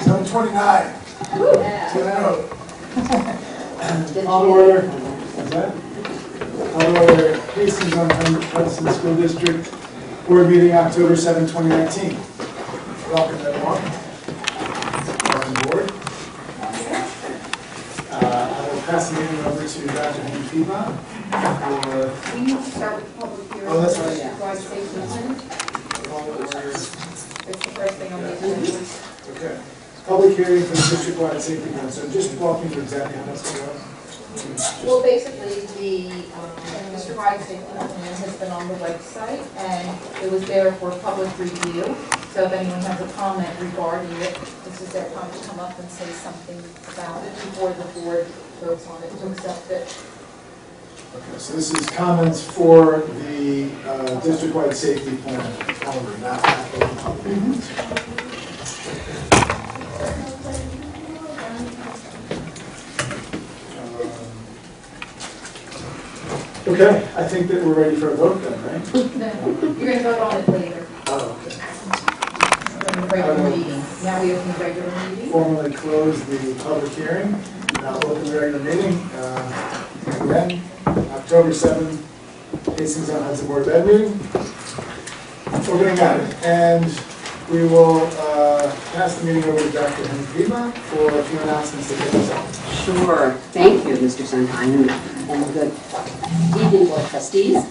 7:29. Yeah. Call to order. Is that? Call to order. Hastings on Hudson School District Board Meeting, October 7, 2019. Welcome, everyone. Welcome board. I will pass the meeting over to Dr. Henry Piedmont. We need to start with the public hearing. Oh, that's right. District-wide safety plan. It's the first thing on the agenda. Okay. Public hearing for the district-wide safety plan. So just walk me through exactly how that's going. Well, basically, the district-wide safety plan has been on the website, and it was there for public review. So if anyone has a comment regarding it, this is their time to come up and say something about it before the board votes on it to accept it. Okay, so this is comments for the district-wide safety plan, however, not open public. Okay, I think that we're ready for a vote then, right? You're going to vote on it later. Oh, okay. During the regular meeting. Now we open the regular meeting. Formally close the public hearing. Now open the regular meeting. Again, October 7th, Hastings on Hudson Board of Ed meeting. Opening up. And we will pass the meeting over to Dr. Henry Piedmont for a few announcements to get us out. Sure. Thank you, Mr. Sondheim, and good evening, Board Trustees.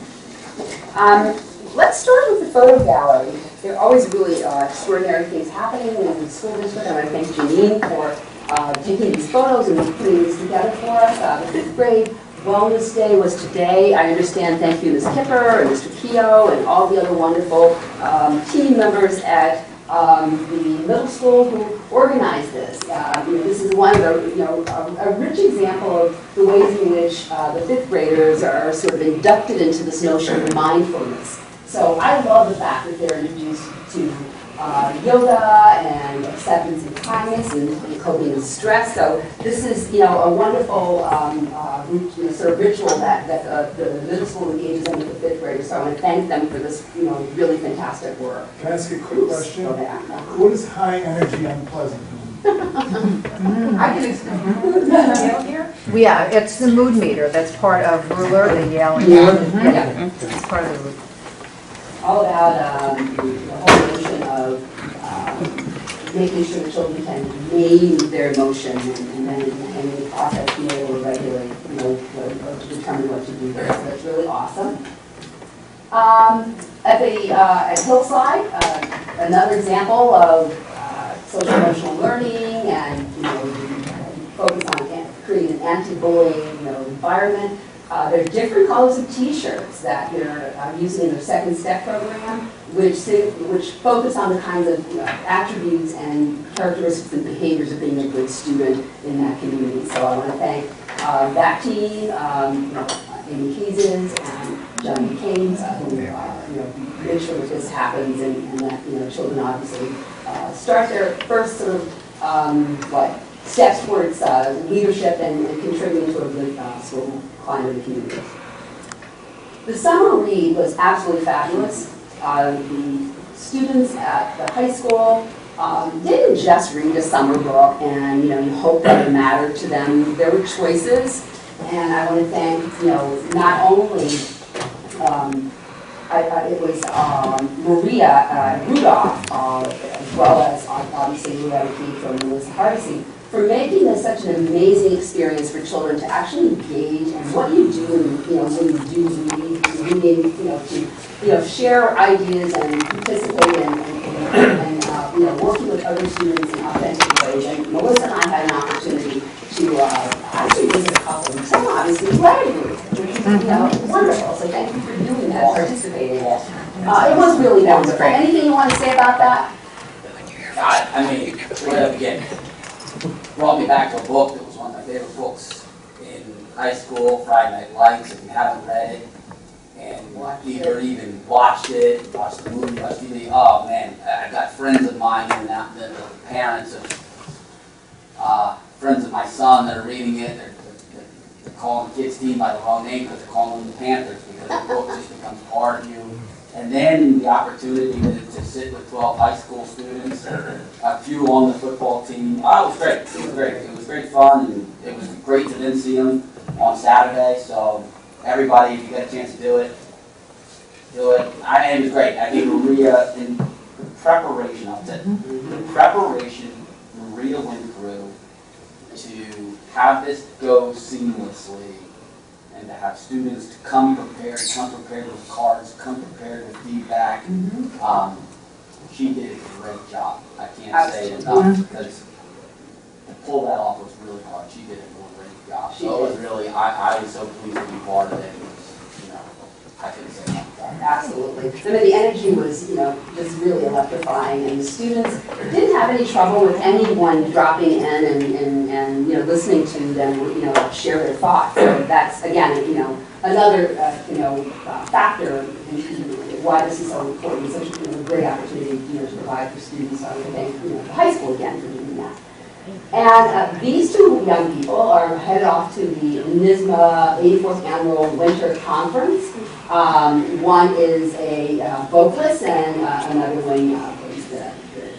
Let's start with the photo gallery. There are always really extraordinary things happening in the school district. I want to thank Janine for taking these photos and putting these together for us. The 5th grade Wellness Day was today. I understand, thank you, Ms. Kipper and Mr. Keogh and all the other wonderful team members at the middle school who organized this. This is one of the, a rich example of the ways in which the 5th graders are sort of inducted into this notion of mindfulness. So I love the fact that they're introduced to yoga and acceptance and kindness and coping with stress. So this is, a wonderful sort of ritual that the middle school engages in with the 5th graders. So I want to thank them for this, really fantastic work. Can I ask a quick question? Okay. What does high energy unpleasant mean? I can explain. Here? Yeah, it's the mood meter. That's part of ruler, the yelling. Yeah. It's part of the All about the whole notion of making sure the children can name their emotion and then in the process be able to regulate, to determine what to do there. So that's really awesome. At Hillside, another example of social emotional learning and focus on creating an anti-bullying environment. There are different colors of T-shirts that they're using in their Second Step program, which focus on the kinds of attributes and characteristics and behaviors of being a good student in that community. So I want to thank that team, Amy Keyes and John McCain, who make sure that this happens and that children obviously start their first sort of steps towards leadership and contributing to a good school climate in the community. The summer read was absolutely fabulous. The students at the high school didn't just read a summer book and you hope that it mattered to them. There were choices, and I want to thank not only it was Maria Rudolph as well as obviously Loretta Key from Melissa Hardesty, for making this such an amazing experience for children to actually engage in what you do, when you do reading, to share ideas and participate and working with other students in authentic ways. And Melissa and I had an opportunity to actually visit a couple of some obviously play group, which is wonderful. So thank you for doing that, participating. It was really wonderful. Anything you want to say about that? I mean, again, brought me back to a book that was one of my favorite books in high school, Friday Night Lights, if you haven't read it, and either even watched it, watched the movie, watched TV. Oh man, I've got friends of mine and the parents of friends of my son that are reading it. They're calling the kids' team by the wrong name because they're calling them the Panthers because the book just becomes part of you. And then the opportunity to sit with 12 high school students, a few on the football team. Oh, it was great. It was great. It was great fun, and it was great to then see them on Saturday. So everybody, if you get a chance to do it, do it. It was great. I think Maria, in the preparation of it, the preparation Maria went through to have this go seamlessly, and to have students to come prepared with cards, come prepared with feedback. She did a great job. I can't say it enough, because to pull that off was really hard. She did a great job. So it was really, I was so pleased to be part of it. It was, I couldn't say enough about it. Absolutely. I mean, the energy was, just really electrifying, and the students didn't have any trouble with anyone dropping in and listening to them, share their thoughts. So that's, again, another, factor in why this is so important, such a great opportunity, to provide for students. I would thank, the high school again for doing that. And these two young people are headed off to the NISMA 84th Annual Winter Conference. One is a vocalist, and another one plays the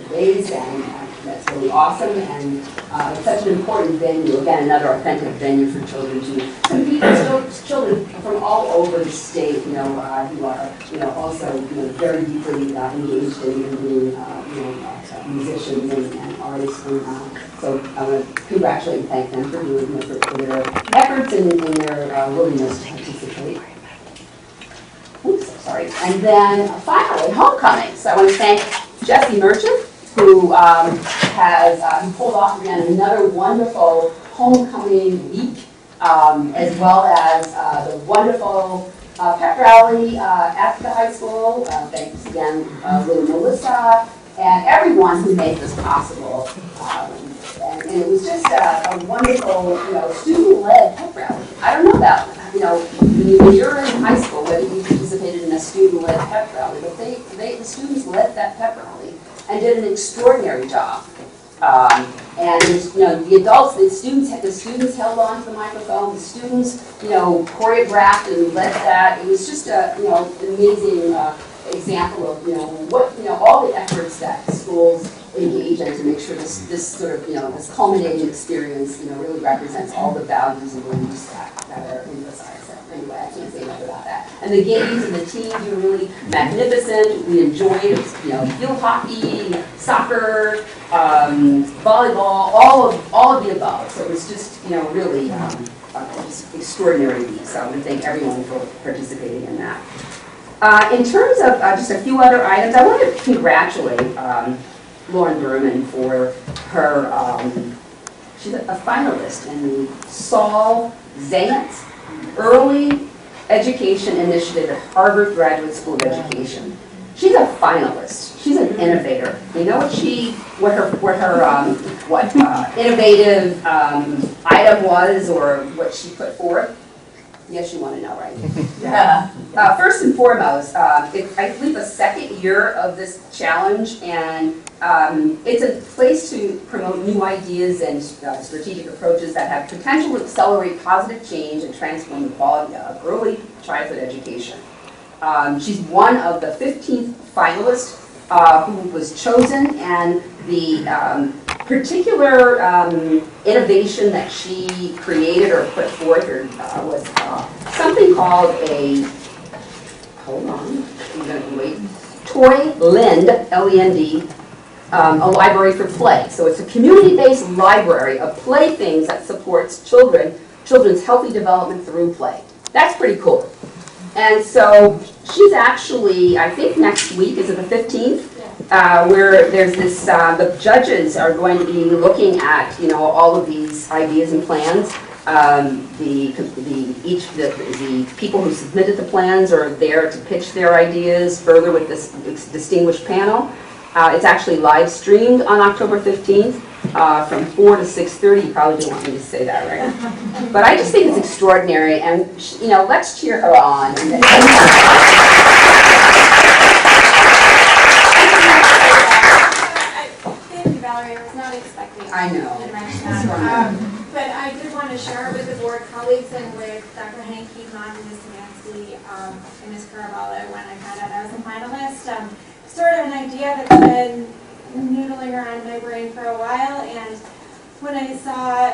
bass, and that's really awesome. And it's such an important venue, again, another authentic venue for children to compete with children from all over the state, who are, also, very deeply engaged in being, musicians and artists. And, so I want to congratulate and thank them for doing, for their efforts and their willingness to participate. Oops, sorry. And then finally, homecoming. So I want to thank Jesse Merchant, who has pulled off again another wonderful homecoming week, as well as the wonderful pep rally at the high school. Thanks again, Lou, Melissa, and everyone who made this possible. And it was just a wonderful, student-led pep rally. I don't know about, when you're in high school, whether you participated in a student-led pep rally, but the students led that pep rally and did an extraordinary job. And the adults, the students held on to the microphone. The students, choreographed and led that. It was just a, an amazing example of, what, all the efforts that schools engage in to make sure this sort of, this culminating experience, really represents all the values and beliefs that are emphasized. So anyway, I can't say enough about that. And the games and the teams were really magnificent. We enjoyed, field hockey, soccer, volleyball, all of the above. So it was just, really just extraordinary week. So I want to thank everyone for participating in that. In terms of just a few other items, I want to congratulate Lauren Berman for her, she's a finalist in the Saul Zaentz Early Education Initiative at Harvard Graduate School of Education. She's a finalist. She's an innovator. You know what her innovative item was, or what she put forth? Yes, you want to know, right? Yeah. First and foremost, I believe the second year of this challenge, and it's a place to promote new ideas and strategic approaches that have potential to accelerate positive change and transform the quality of early childhood education. She's one of the 15th finalists who was chosen, and the particular innovation that she created or put forth was something called a, hold on, I'm going to wait, Toy Lend, L-E-N-D, a library for play. So it's a community-based library of playthings that supports children's healthy development through play. That's pretty cool. And so she's actually, I think next week, is it the 15th? Where there's this, the judges are going to be looking at, all of these ideas and plans. The people who submitted the plans are there to pitch their ideas further with this distinguished panel. It's actually live streamed on October 15th from 4 to 6:30. You probably didn't want me to say that, right? But I just think it's extraordinary, and let's cheer her on. Valerie, I was not expecting I know. to mention that. But I did want to share with the board colleagues and with Dr. Hanke on this advance see Ms. Caraballo when I found out I was a finalist. Sort of an idea that's been noodling around in my brain for a while, and when I saw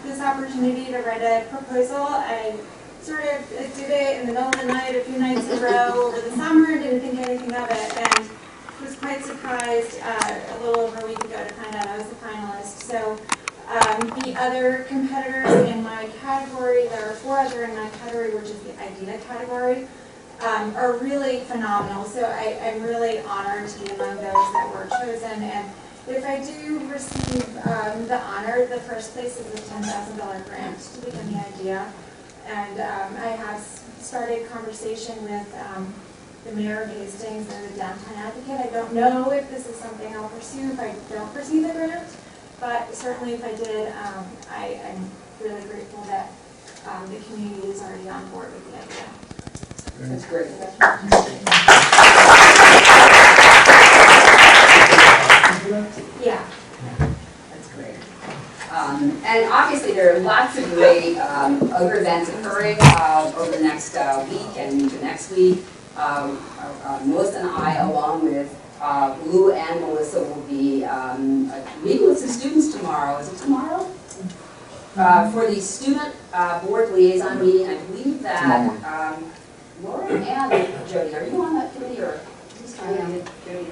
this opportunity to write a proposal, I sort of did it in the middle of the night, a few nights in a row over the summer, didn't think anything of it, and was quite surprised a little over a week ago to find out I was a finalist. So the other competitors in my category, there are 4 other in my category, which is the idea category, are really phenomenal. So I'm really honored to be among those that were chosen. And if I do receive the honor, the first place is a $10,000 grant to begin the idea. And I have started conversation with the mayor of Hastings and the downtown advocate. I don't know if this is something I'll pursue if I don't receive the grant, but certainly if I did, I'm really grateful that the community is already on board with the idea. That's great. Yeah. That's great. And obviously there are lots of great other events occurring over the next week and into next week. Melissa and I, along with Lou and Melissa, will be meeting with some students tomorrow. Is it tomorrow? For the student board liaison meeting. I believe that Laura and Jody, are you on that committee or who's trying to get Jody?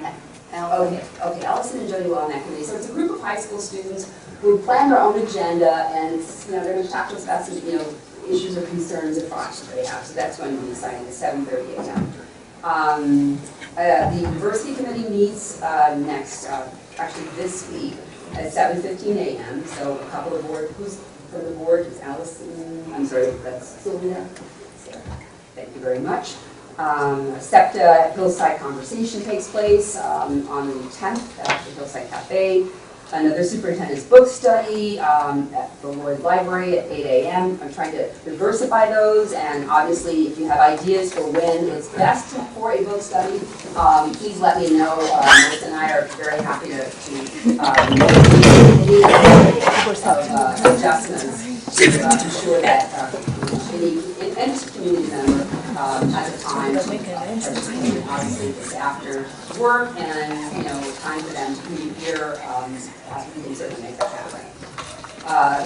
Okay, Allison and Jody will on that committee. So it's a group of high school students who plan their own agenda, and they're going to talk to us about some issues or concerns and thoughts that they have. So that's going to be exciting at 7:30 a.m. The university committee meets actually this week at 7:15 a.m. So a couple of who's from the board is Allison. I'm sorry, that's Sylvia. Sarah. Thank you very much. SEPTA at Hillside Conversation takes place on the 10th at the Hillside Cafe. Another superintendent's book study at the Lloyd Library at 8 a.m. I'm trying to diversify those, and obviously if you have ideas for when it's best for a book study, please let me know. Melissa and I are very happy to make adjustments to ensure that any community member has a time to participate. Obviously it's after work and time for them to be here. We can certainly make that happen.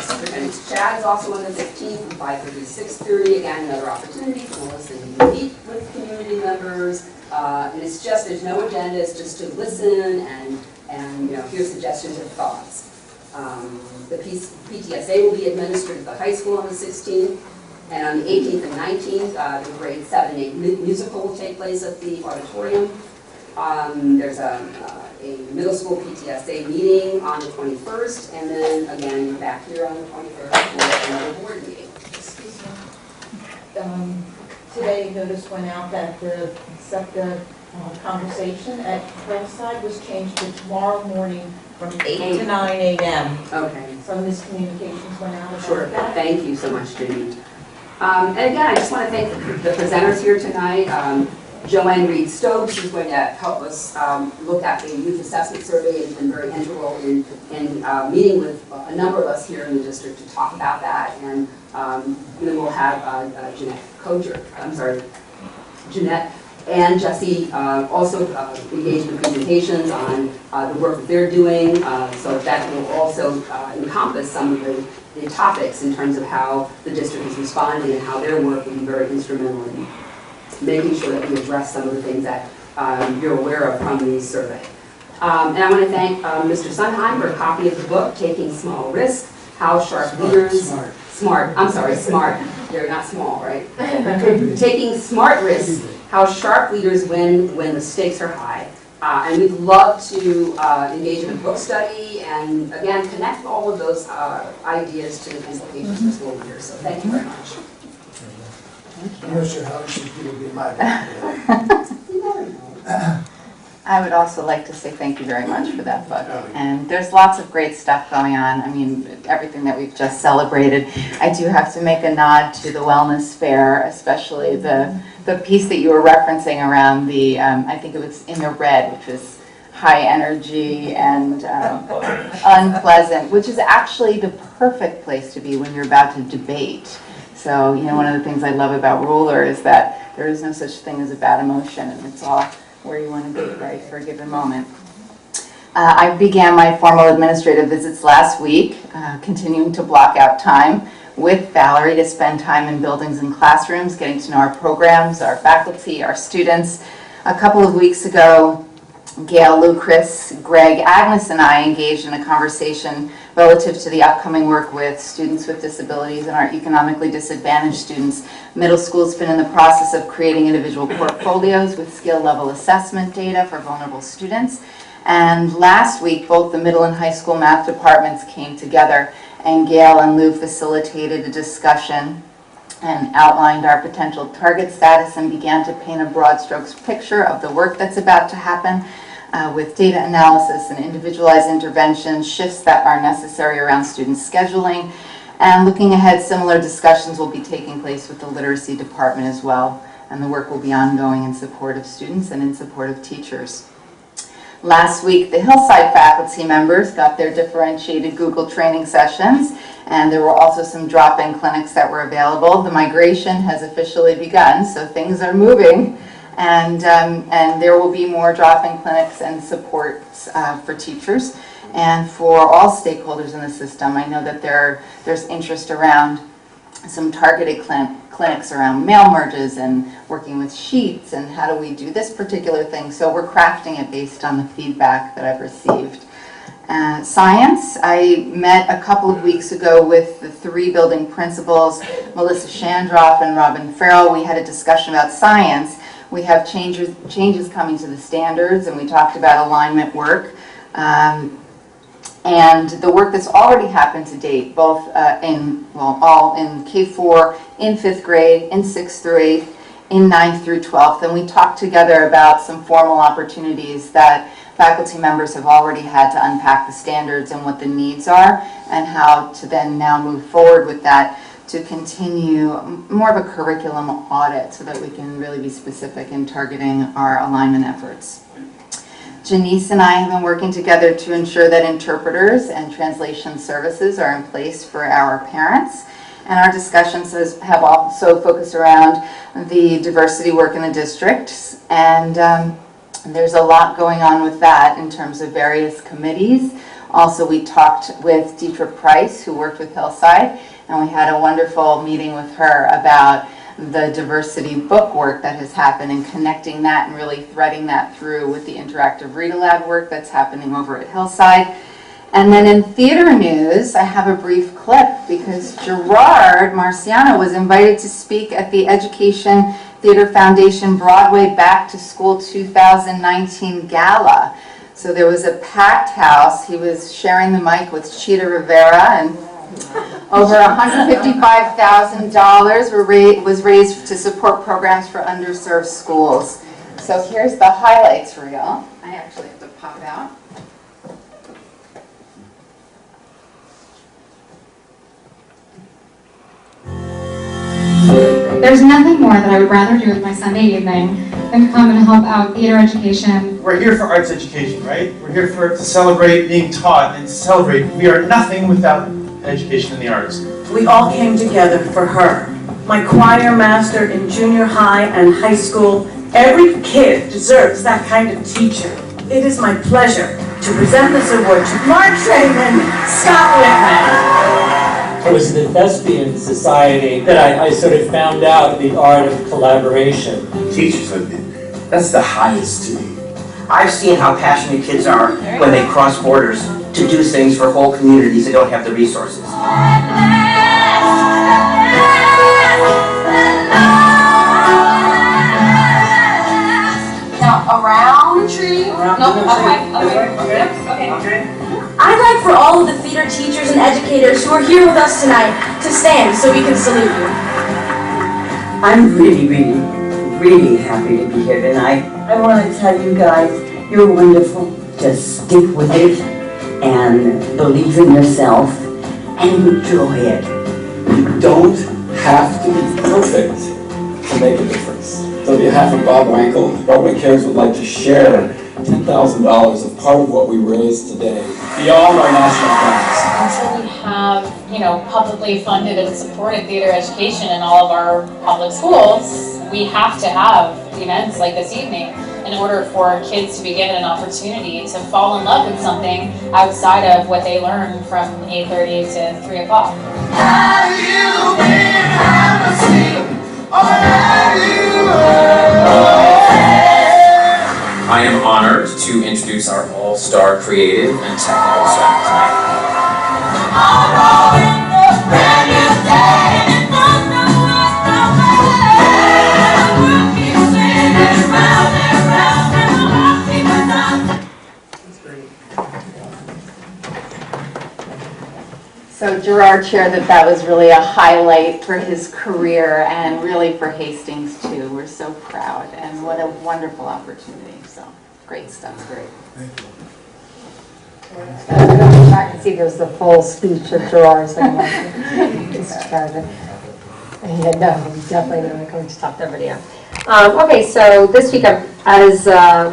Superintendent Chad is also on the 15th from 5:30 to 6:30. Again, another opportunity for Melissa to meet with community members. And it's just, there's no agenda, it's just to listen and hear suggestions and thoughts. The PTSA will be administered at the high school on the 16th. And on the 18th and 19th, the grade 7 and 8 musical will take place at the auditorium. There's a middle school PTSA meeting on the 21st, and then again back here on the 23rd for another board meeting. Excuse me. Today, notice went out that the SEPTA conversation at Hillside was changed to tomorrow morning from 8 to 9 a.m. Okay. Some miscommunications went out about Sure. that. Thank you so much, Judy. And again, I just want to thank the presenters here tonight. Joanne Reed-Stokes is going to help us look at the youth assessment survey. It's been very integral in meeting with a number of us here in the district to talk about that. And then we'll have Jeanette and Jesse also engage in presentations on the work that they're doing. So that will also encompass some of the topics in terms of how the district is responding and how their work will be very instrumental in making sure that we address some of the things that you're aware of from the survey. And I want to thank Mr. Sondheim for a copy of the book, Taking Small Risks, How Sharp Leaders... Smart. They're not small, right? Taking Smart Risks, How Sharp Leaders Win When the Stakes Are High. And we'd love to engage in a book study and, again, connect all of those ideas to the implications for school leaders. So thank you very much. I'm not sure how many people be my back. I would also like to say thank you very much for that book. And there's lots of great stuff going on. I mean, everything that we've just celebrated. I do have to make a nod to the wellness fair, especially the piece that you were referencing around the, I think it was in the red, which was high energy and unpleasant, which is actually the perfect place to be when you're about to debate. So, one of the things I love about Ruler is that there is no such thing as a bad emotion, and it's all where you want to be, right, for a given moment. I began my formal administrative visits last week, continuing to block out time with Valerie to spend time in buildings and classrooms, getting to know our programs, our faculty, our students. A couple of weeks ago, Gail, Lou, Chris, Greg, Agnes, and I engaged in a conversation relative to the upcoming work with students with disabilities and our economically disadvantaged students. Middle school's been in the process of creating individual portfolios with skill level assessment data for vulnerable students. And last week, both the middle and high school math departments came together, and Gail and Lou facilitated a discussion and outlined our potential target status and began to paint a broad strokes picture of the work that's about to happen with data analysis and individualized interventions, shifts that are necessary around student scheduling. And looking ahead, similar discussions will be taking place with the literacy department as well, and the work will be ongoing in support of students and in support of teachers. Last week, the Hillside faculty members got their differentiated Google training sessions, and there were also some drop-in clinics that were available. The migration has officially begun, so things are moving, and there will be more drop-in clinics and supports for teachers and for all stakeholders in the system. I know that there's interest around some targeted clinics around mail merges and working with sheets and how do we do this particular thing. So we're crafting it based on the feedback that I've received. Science, I met a couple of weeks ago with the 3 building principals, Melissa Shandroff and Robin Farrell. We had a discussion about science. We have changes coming to the standards, and we talked about alignment work. And the work that's already happened to date, both all in K-4, in 5th grade, in 6th through 8th, in 9th through 12th. And we talked together about some formal opportunities that faculty members have already had to unpack the standards and what the needs are, and how to then now move forward with that to continue more of a curriculum audit so that we can really be specific in targeting our alignment efforts. Janice and I have been working together to ensure that interpreters and translation services are in place for our parents. And our discussions have also focused around the diversity work in the district. And there's a lot going on with that in terms of various committees. Also, we talked with Deidre Price, who worked with Hillside, and we had a wonderful meeting with her about the diversity book work that has happened and connecting that and really threading that through with the interactive read-aloud work that's happening over at Hillside. And then in theater news, I have a brief clip because Gerard Marciano was invited to speak at the Education Theater Foundation Broadway Back to School 2019 Gala. So there was a packed house. He was sharing the mic with Chita Rivera, and over $155,000 was raised to support programs for underserved schools. So here's the highlights reel. I actually have to pop out. There's nothing more that I would rather do with my Sunday evening than come and help out theater education. We're here for arts education, right? We're here to celebrate being taught and to celebrate. We are nothing without education in the arts. We all came together for her. My choir master in junior high and high school. Every kid deserves that kind of teacher. It is my pleasure to present this award to Mark Trainman, Scott Whitman. It was in the Thespian Society that I sort of found out the art of collaboration. Teachers, that's the highest to me. I've seen how passionate kids are when they cross borders to do things for whole communities that don't have the resources. Now, around the tree. Okay. I'd like for all of the theater teachers and educators who are here with us tonight to stand so we can salute you. I'm really happy to be here tonight. I want to tell you guys, you're wonderful. Just stick with it and believe in yourself and enjoy it. You don't have to be perfect to make a difference. So on behalf of Bob Wankel, Broadway Cares would like to share $10,000 of part of what we raised today beyond our national plans. Until we have, publicly funded and supported theater education in all of our public schools, we have to have events like this evening in order for kids to be given an opportunity to fall in love with something outside of what they learn from 8:30 to 3 o'clock. I am honored to introduce our all-star creative and technical staff tonight. So Gerard shared that was really a highlight for his career and really for Hastings too. We're so proud and what a wonderful opportunity. So great stuff. Great. Thank you. I'm going to go back and see there's the full speech of Gerard's. Mr. President. Yeah, no, definitely not going to stop that video. Okay, so this week, as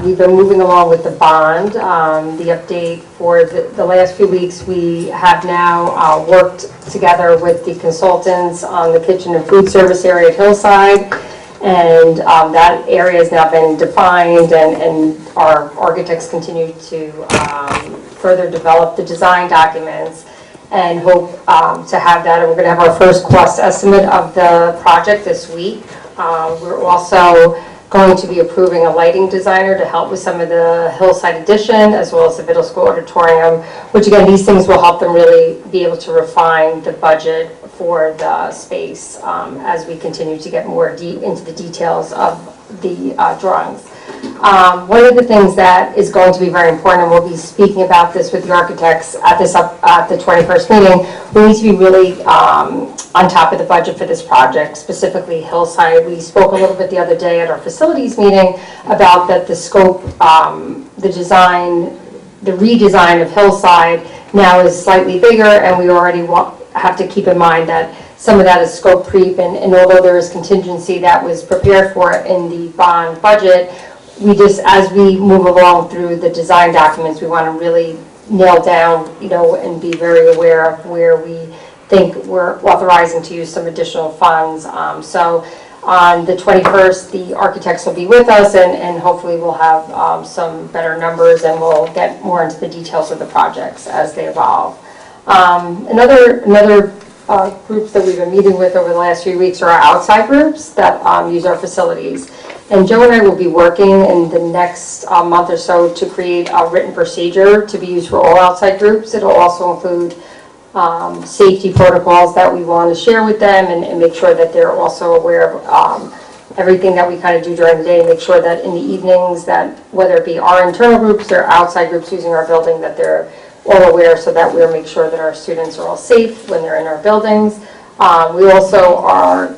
we've been moving along with the bond, the update for the last few weeks, we have now worked together with the consultants on the kitchen and food service area at Hillside, and that area has now been defined, and our architects continue to further develop the design documents and hope to have that. And we're going to have our first cost estimate of the project this week. We're also going to be approving a lighting designer to help with some of the Hillside addition as well as the middle school auditorium, which again, these things will help them really be able to refine the budget for the space as we continue to get more deep into the details of the drawings. One of the things that is going to be very important, and we'll be speaking about this with the architects at the 21st meeting, we need to be really on top of the budget for this project, specifically Hillside. We spoke a little bit the other day at our facilities meeting about that the scope, the design, the redesign of Hillside now is slightly bigger, and we already have to keep in mind that some of that is scope creep, and although there is contingency that was prepared for in the bond budget, we just, as we move along through the design documents, we want to really nail down, and be very aware of where we think we're authorizing to use some additional funds. So on the 21st, the architects will be with us, and hopefully we'll have some better numbers, and we'll get more into the details of the projects as they evolve. Another groups that we've been meeting with over the last few weeks are our outside groups that use our facilities. And Joe and I will be working in the next month or so to create a written procedure to be used for all outside groups. It'll also include safety protocols that we want to share with them, and make sure that they're also aware of everything that we kind of do during the day, and make sure that in the evenings, that whether it be our internal groups or outside groups using our building, that they're all aware, so that we'll make sure that our students are all safe when they're in our buildings. We also are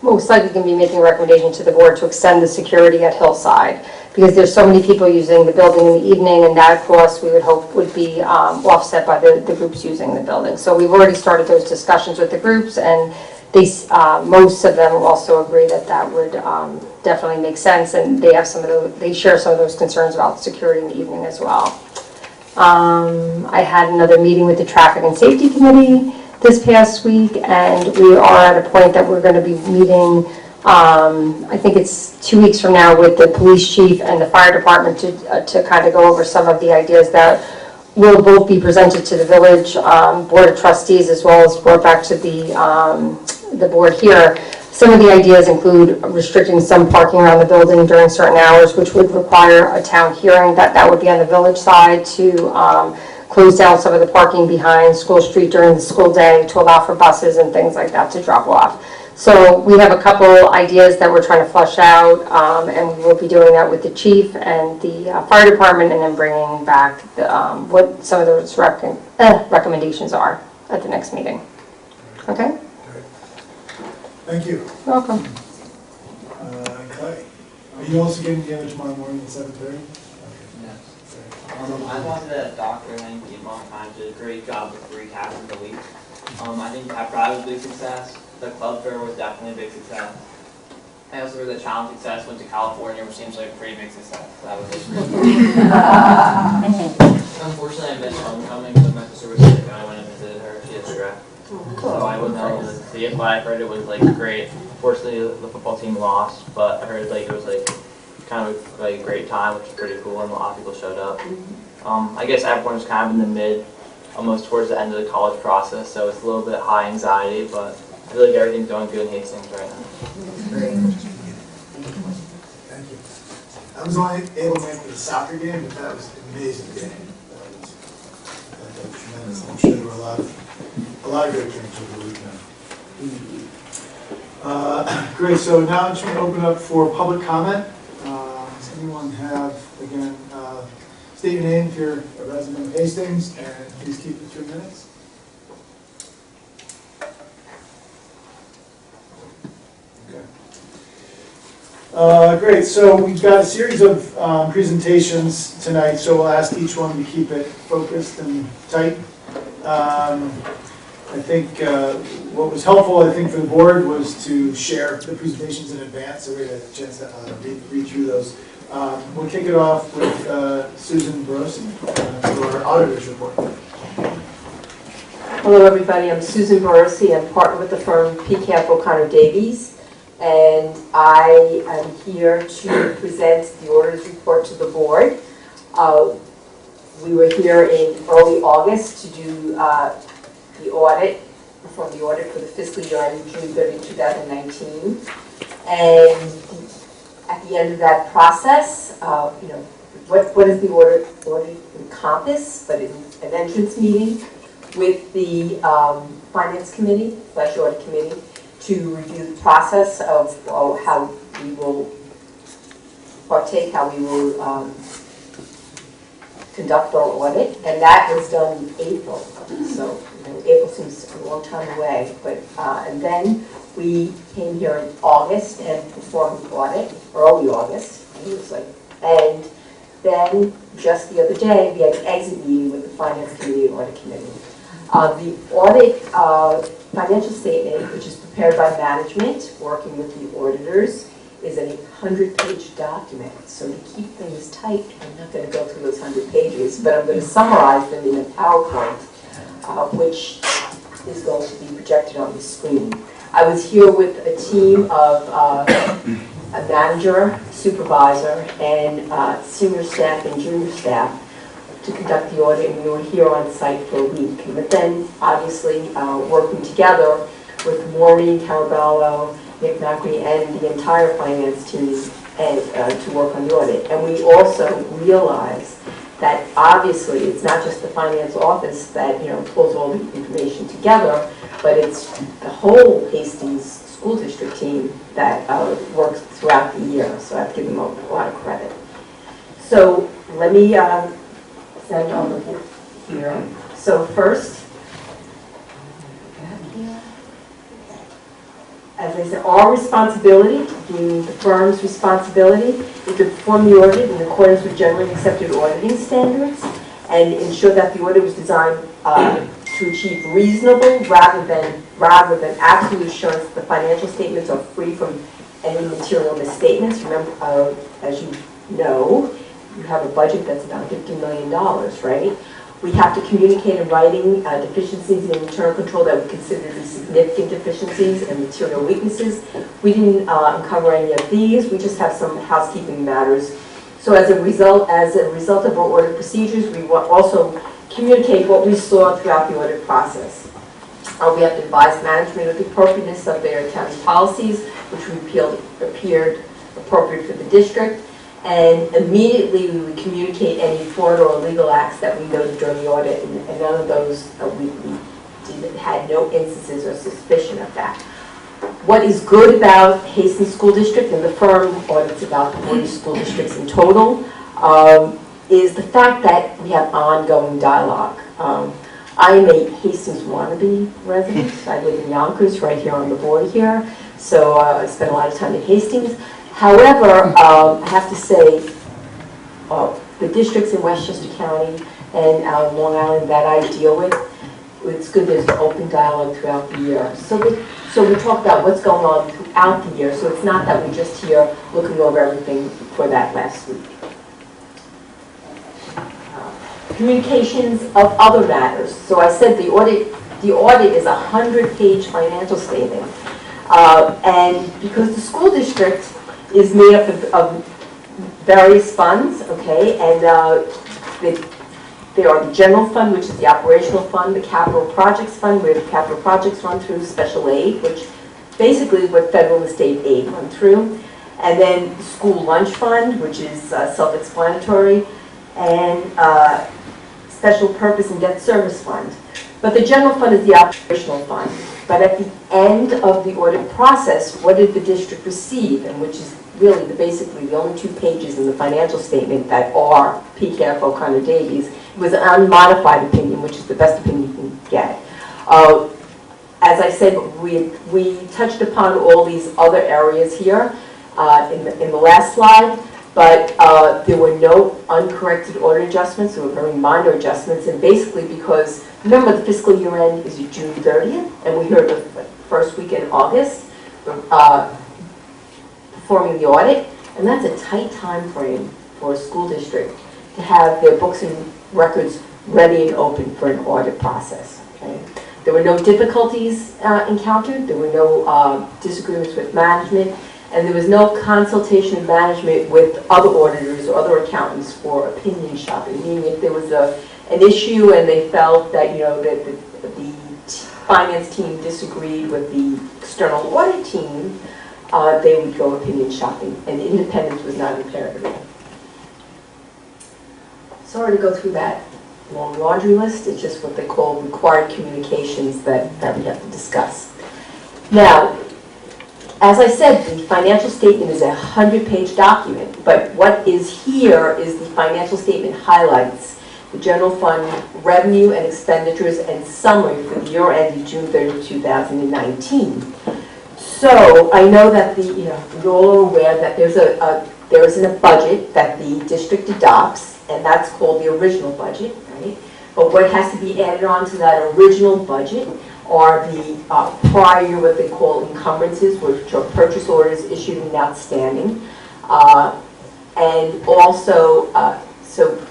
most likely going to be making a recommendation to the board to extend the security at Hillside, because there's so many people using the building in the evening, and that cost we would hope would be offset by the groups using the building. So we've already started those discussions with the groups, and they, most of them also agree that that would definitely make sense, and they have they share some of those concerns about security in the evening as well. I had another meeting with the Traffic and Safety Committee this past week, and we are at a point that we're going to be meeting, I think it's 2 weeks from now, with the police chief and the fire department to kind of go over some of the ideas that will both be presented to the village board of trustees, as well as brought back to the board here. Some of the ideas include restricting some parking around the building during certain hours, which would require a town hearing. That would be on the village side, to close down some of the parking behind School Street during the school day to allow for buses and things like that to drop off. So we have a couple ideas that we're trying to flush out, and we will be doing that with the chief and the fire department, and then bringing back what some of those recommendations are at the next meeting. Okay? Thank you. Welcome. Clay, are you also getting together tomorrow morning at 7:30? I wanted to Dr. Hanky and Mom Time did a great job with recapping the week. I think Pep Ride was a big success. The club fair was definitely a big success. I also heard the challenge success went to California, which seems like a pretty big success. So that was it. Unfortunately, I missed homecoming, but my sister was sick and I went and visited her. She had strep. So I wasn't able to see it, but I heard it was like great. Fortunately, the football team lost, but I heard like it was like kind of like a great time, which was pretty cool, and a lot of people showed up. I guess everyone was kind of in the mid, almost towards the end of the college process, so it's a little bit high anxiety, but I feel like everything's going good in Hastings right now. Thank you. I was only able to make it to the soccer game, but that was an amazing game. That was tremendous. I'm sure there were a lot of great games over the weekend. Great, so now I'm just going to open up for public comment. Does anyone have, again, state your name if you're a resident of Hastings, and please keep it 2 minutes. Great, so we've got a series of presentations tonight, so we'll ask each one to keep it focused and tight. I think what was helpful, I think, for the board was to share the presentations in advance, so we had a chance to read through those. We'll kick it off with Susan Borossi for our auditor's report. Hello, everybody. I'm Susan Borossi. I'm partner with the firm PCAP O'Connor Davies, and I am here to present the auditor's report to the board. We were here in early August to do the audit, perform the audit for the fiscal year ending June 30, 2019. And at the end of that process, what does the audit encompass? But it's an entrance meeting with the Finance Committee, / Audit Committee, to review the process of how we will partake, how we will conduct our audit, and that was done in April. So April seems a long time away, but and then we came here in August and performed the audit, early August, it was like, and then just the other day we had an exit meeting with the Finance Committee and Audit Committee. The audit financial statement, which is prepared by management, working with the auditors, is a 100-page document. So to keep things tight, I'm not going to go through those 100 pages, but I'm going to summarize them in a PowerPoint, which is going to be projected on the screen. I was here with a team of a manager, supervisor, and senior staff and junior staff to conduct the audit, and we were here on site for a week. But then, obviously, working together with Maureen Caraballo, Nick Macri, and the entire finance team and, to work on the audit. And we also realized that obviously it's not just the finance office that pulls all the information together, but it's the whole Hastings School District team that works throughout the year. So I have to give them a lot of credit. So let me send over here. So first, as I said, our responsibility, being the firm's responsibility, is to perform the audit in accordance with generally accepted auditing standards and ensure that the audit was designed to achieve reasonable rather than absolute assurance that the financial statements are free from any material misstatements. Remember, as you know, you have a budget that's about $50 million, right? We have to communicate in writing deficiencies in internal control that we consider to be significant deficiencies and material weaknesses. We didn't uncover any of these. We just have some housekeeping matters. So as a result of our audit procedures, we will also communicate what we saw throughout the audit process. We have to advise management of the appropriateness of their accounting policies, which appeared appropriate for the district. And immediately we would communicate any fraud or illegal acts that we noted during the audit, and none of those, we had no instances or suspicion of that. What is good about Hastings School District, and the firm audits about 40 school districts in total, is the fact that we have ongoing dialogue. I am a Hastings wannabe resident. I live in Yonkers, right here on the board here, so I spend a lot of time in Hastings. However, I have to say, the districts in Westchester County and Long Island that I deal with, it's good there's an open dialogue throughout the year. So we talk about what's going on throughout the year, so it's not that we're just here looking over everything for that last week. Communications of other matters. So I said the audit is a 100-page financial statement. And because the school district is made up of various funds, okay, and there are the general fund, which is the operational fund, the capital projects fund, where the capital projects run through, special aid, which basically is what federal and state aid run through, and then the school lunch fund, which is self-explanatory, and special purpose and debt service fund. But the general fund is the operational fund. But at the end of the audit process, what did the district receive, and which is really basically the only 2 pages in the financial statement that are PCAF O'Connor Davies, was an unmodified opinion, which is the best opinion you can get. As I said, we touched upon all these other areas here in the last slide, but there were no uncorrected audit adjustments. There were very minor adjustments, and basically because, remember, the fiscal year end is June 30th, and we're here the first week in August performing the audit, and that's a tight time frame for a school district to have their books and records ready and open for an audit process. Okay? There were no difficulties encountered. There were no disagreements with management, and there was no consultation of management with other auditors or other accountants for opinion shopping, meaning if there was an issue and they felt that, that the finance team disagreed with the external audit team, they would go opinion shopping, and independence was not imperative. Sorry to go through that long laundry list. It's just what they call required communications that we have to discuss. Now, as I said, the financial statement is a 100-page document, but what is here is the financial statement highlights the general fund revenue and expenditures and summary for the year ended June 30, 2019. So I know that you're all aware that there is a budget that the district adopts, and that's called the original budget, right? But what has to be added on to that original budget are the prior year, what they call encumbrances, which are purchase orders issued and outstanding. And also, so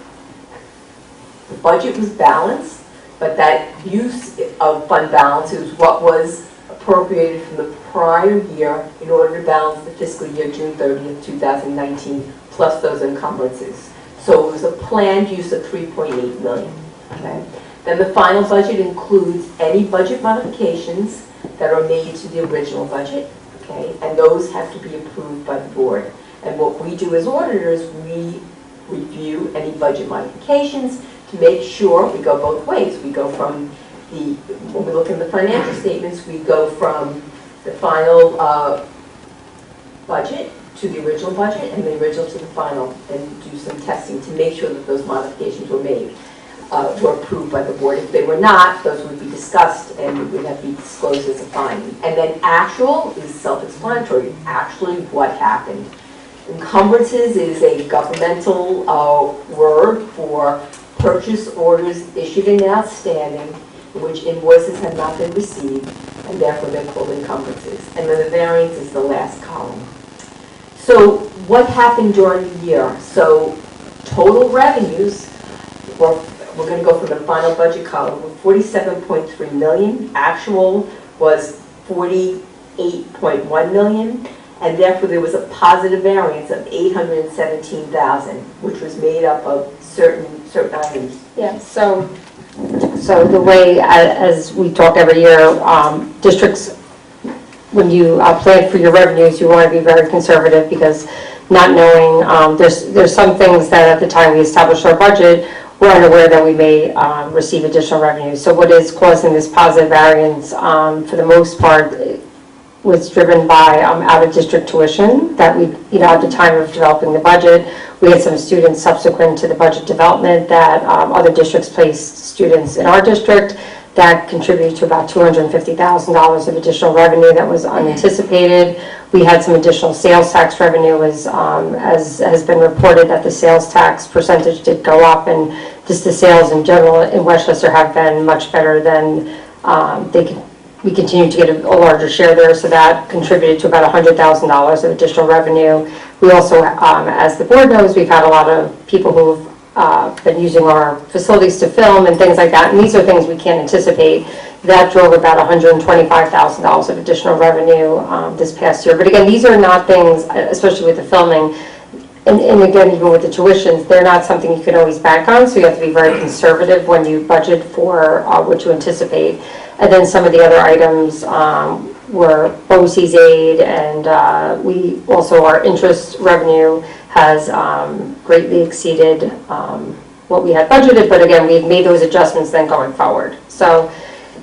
the budget was balanced, but that use of fund balance is what was appropriated from the prior year in order to balance the fiscal year June 30th, 2019, plus those encumbrances. So it was a planned use of $3.8 million. Okay? Then the final budget includes any budget modifications that are made to the original budget, okay? And those have to be approved by the board. And what we do as auditors, we review any budget modifications to make sure we go both ways. We go from when we look at the financial statements, we go from the final budget to the original budget and the original to the final, and do some testing to make sure that those modifications were made. Were approved by the board. If they were not, those would be discussed and would have to be disclosed as a finding. And then actual is self-explanatory, actually what happened. Encumbrances is a governmental word for purchase orders issued and outstanding in which invoices have not been received, and therefore they're called encumbrances. And then the variance is the last column. So what happened during the year? So total revenues were, we're going to go from the final budget column, $47.3 million. Actual was $48.1 million, and therefore there was a positive variance of $817,000, which was made up of certain items. Yeah. So the way, as we talk every year, districts, when you plan for your revenues, you want to be very conservative, because not knowing, there's some things that at the time we established our budget, we're unaware that we may receive additional revenue. So what is causing this positive variance, for the most part, was driven by out-of-district tuition that we, at the time of developing the budget, we had some students subsequent to the budget development that other districts placed students in our district that contributed to about $250,000 of additional revenue that was unanticipated. We had some additional sales tax revenue, as has been reported that the sales tax percentage did go up, and just the sales in general in Westchester have been much better than we continue to get a larger share there, so that contributed to about $100,000 of additional revenue. We also, as the board knows, we've had a lot of people who've been using our facilities to film and things like that, and these are things we can't anticipate. That drove about $125,000 of additional revenue this past year. But again, these are not things, especially with the filming, and again, even with the tuitions, they're not something you can always bank on, so you have to be very conservative when you budget for what you anticipate. And then some of the other items were BOE100719 aid, and we also, our interest revenue has greatly exceeded what we had budgeted, but again, we've made those adjustments then going forward. So,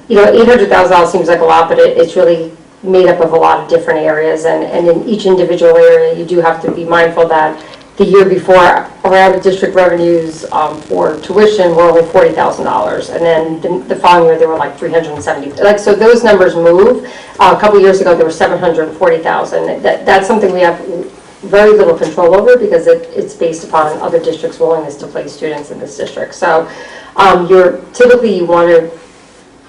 you know, $800,000 seems like a lot, but it's really made up of a lot of different areas, and in each individual area, you do have to be mindful that the year before, our out-of-district revenues for tuition were only $40,000, and then the following year, they were like $370,000. Like, so those numbers move. A couple years ago, they were $740,000. That's something we have very little control over because it's based upon other districts' willingness to place students in this district. So typically you want to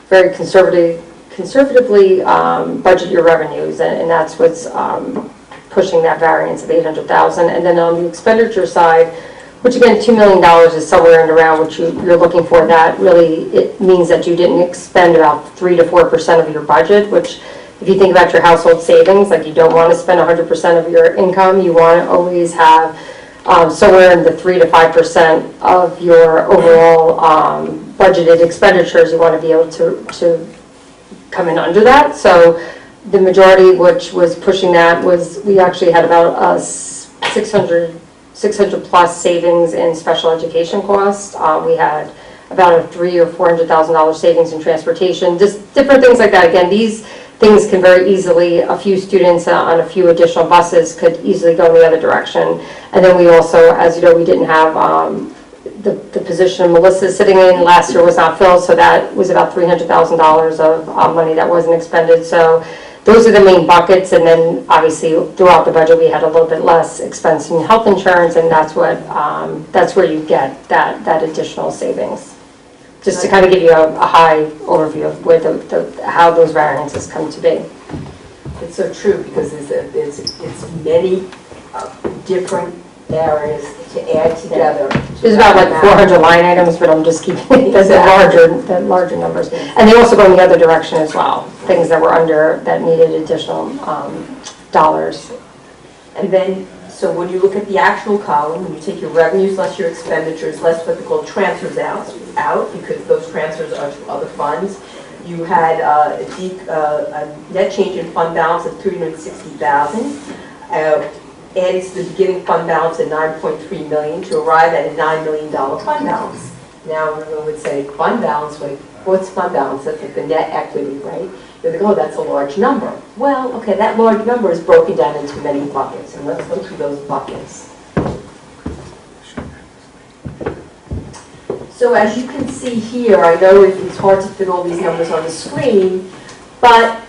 very conservatively budget your revenues, and that's what's pushing that variance of $800,000. And then on the expenditure side, which again, $2 million is somewhere in around what you're looking for, that really, it means that you didn't expend about 3 to 4% of your budget, which if you think about your household savings, like you don't want to spend 100% of your income, you want to always have somewhere in the 3 to 5% of your overall budgeted expenditures. You want to be able to come in under that. So the majority, which was pushing that, was we actually had about 600 plus savings in special education costs. We had about a $300,000 or $400,000 savings in transportation, just different things like that. Again, these things can very easily, a few students on a few additional buses could easily go in the other direction. And then we also, as you know, we didn't have the position Melissa sitting in last year was not filled, so that was about $300,000 of money that wasn't expended. So those are the main buckets, and then obviously throughout the budget we had a little bit less expense in health insurance, and that's where you get that additional savings. Just to kind of give you a high overview of where how those variances come to be. It's so true, because it's many different areas to add together. There's about like 400 line items, but I'm just keeping the larger numbers. And they also go in the other direction as well, things that were under, that needed additional dollars. And then, so when you look at the actual column, when you take your revenues less your expenditures, less what they call transfers out, because those transfers are to other funds, you had a net change in fund balance of $360,000. Added to the beginning fund balance of $9.3 million to arrive at a $9 million fund balance. Now, everyone would say, fund balance, wait, what's fund balance? That's like the net equity, right? You're like, oh, that's a large number. Well, okay, that large number is broken down into many buckets, and let's go through those buckets. So as you can see here, I know it's hard to fit all these numbers on the screen, but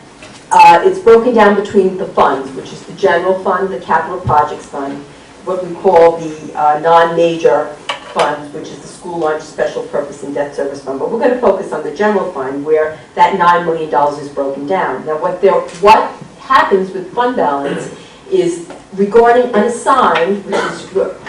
it's broken down between the funds, which is the general fund, the capital projects fund, what we call the non-major funds, which is the school lunch, special purpose, and debt service fund. But we're going to focus on the general fund, where that $9 million is broken down. Now, what happens with fund balance is regarding unassigned,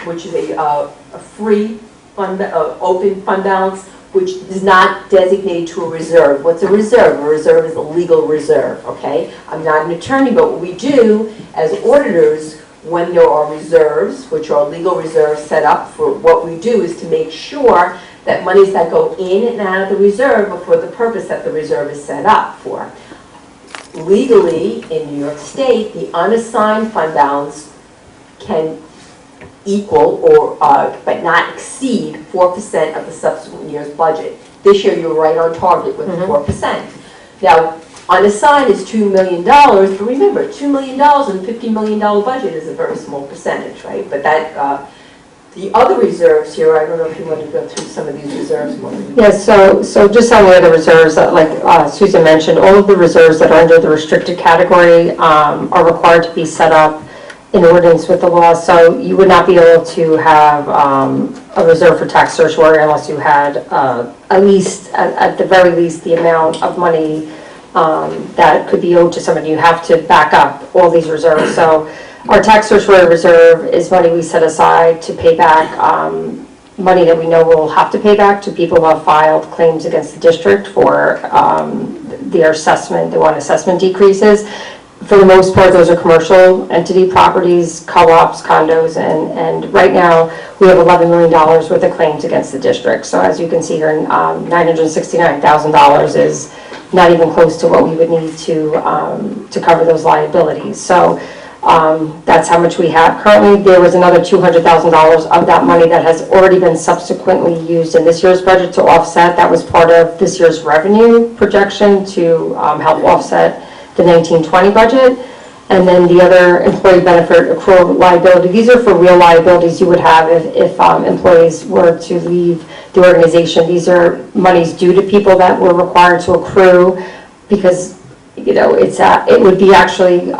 which is a free fund, open fund balance, which is not designated to a reserve. What's a reserve? A reserve is a legal reserve, okay? I'm not an attorney, but what we do as auditors, when there are reserves, which are legal reserves set up for, what we do is to make sure that monies that go in and out of the reserve are for the purpose that the reserve is set up for. Legally, in New York State, the unassigned fund balance can equal or but not exceed 4% of the subsequent year's budget. This year you're right on target with the 4%. Now, unassigned is $2 million, but remember, $2 million and $50 million budget is a very small percentage, right? But that the other reserves here, I don't know if you want to go through some of these reserves more. Yes, so just on the other reserves, like Susan mentioned, all of the reserves that are under the restricted category are required to be set up in accordance with the law. So you would not be able to have a reserve for tax certiorari unless you had at the very least, the amount of money that could be owed to somebody. You have to back up all these reserves. So our tax certiorari reserve is money we set aside to pay back money that we know we'll have to pay back to people who have filed claims against the district for their assessment. They want assessment decreases. For the most part, those are commercial entity properties, co-ops, condos, and right now we have $11 million worth of claims against the district. So as you can see here, $969,000 is not even close to what we would need to cover those liabilities. So that's how much we have. Currently, there was another $200,000 of that money that has already been subsequently used in this year's budget to offset. That was part of this year's revenue projection to help offset the 1920 budget. And then the other employee benefit accrual liability, these are for real liabilities you would have if employees were to leave the organization. These are monies due to people that were required to accrue because, you know, it would be actually,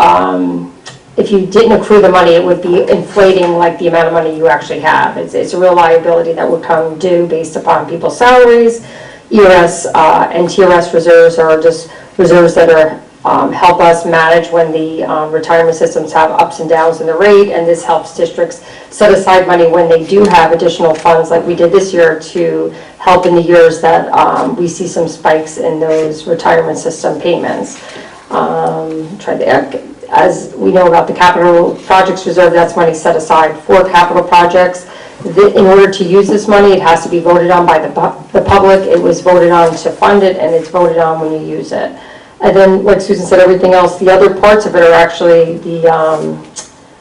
if you didn't accrue the money, it would be inflating like the amount of money you actually have. It's a real liability that would come due based upon people's salaries. ERS and TRS reserves are just reserves that are help us manage when the retirement systems have ups and downs in the rate, and this helps districts set aside money when they do have additional funds like we did this year to help in the years that we see some spikes in those retirement system payments. As we know about the capital projects reserve, that's money set aside for capital projects. In order to use this money, it has to be voted on by the public. It was voted on to fund it, and it's voted on when you use it. And then, like Susan said, everything else, the other parts of it are actually the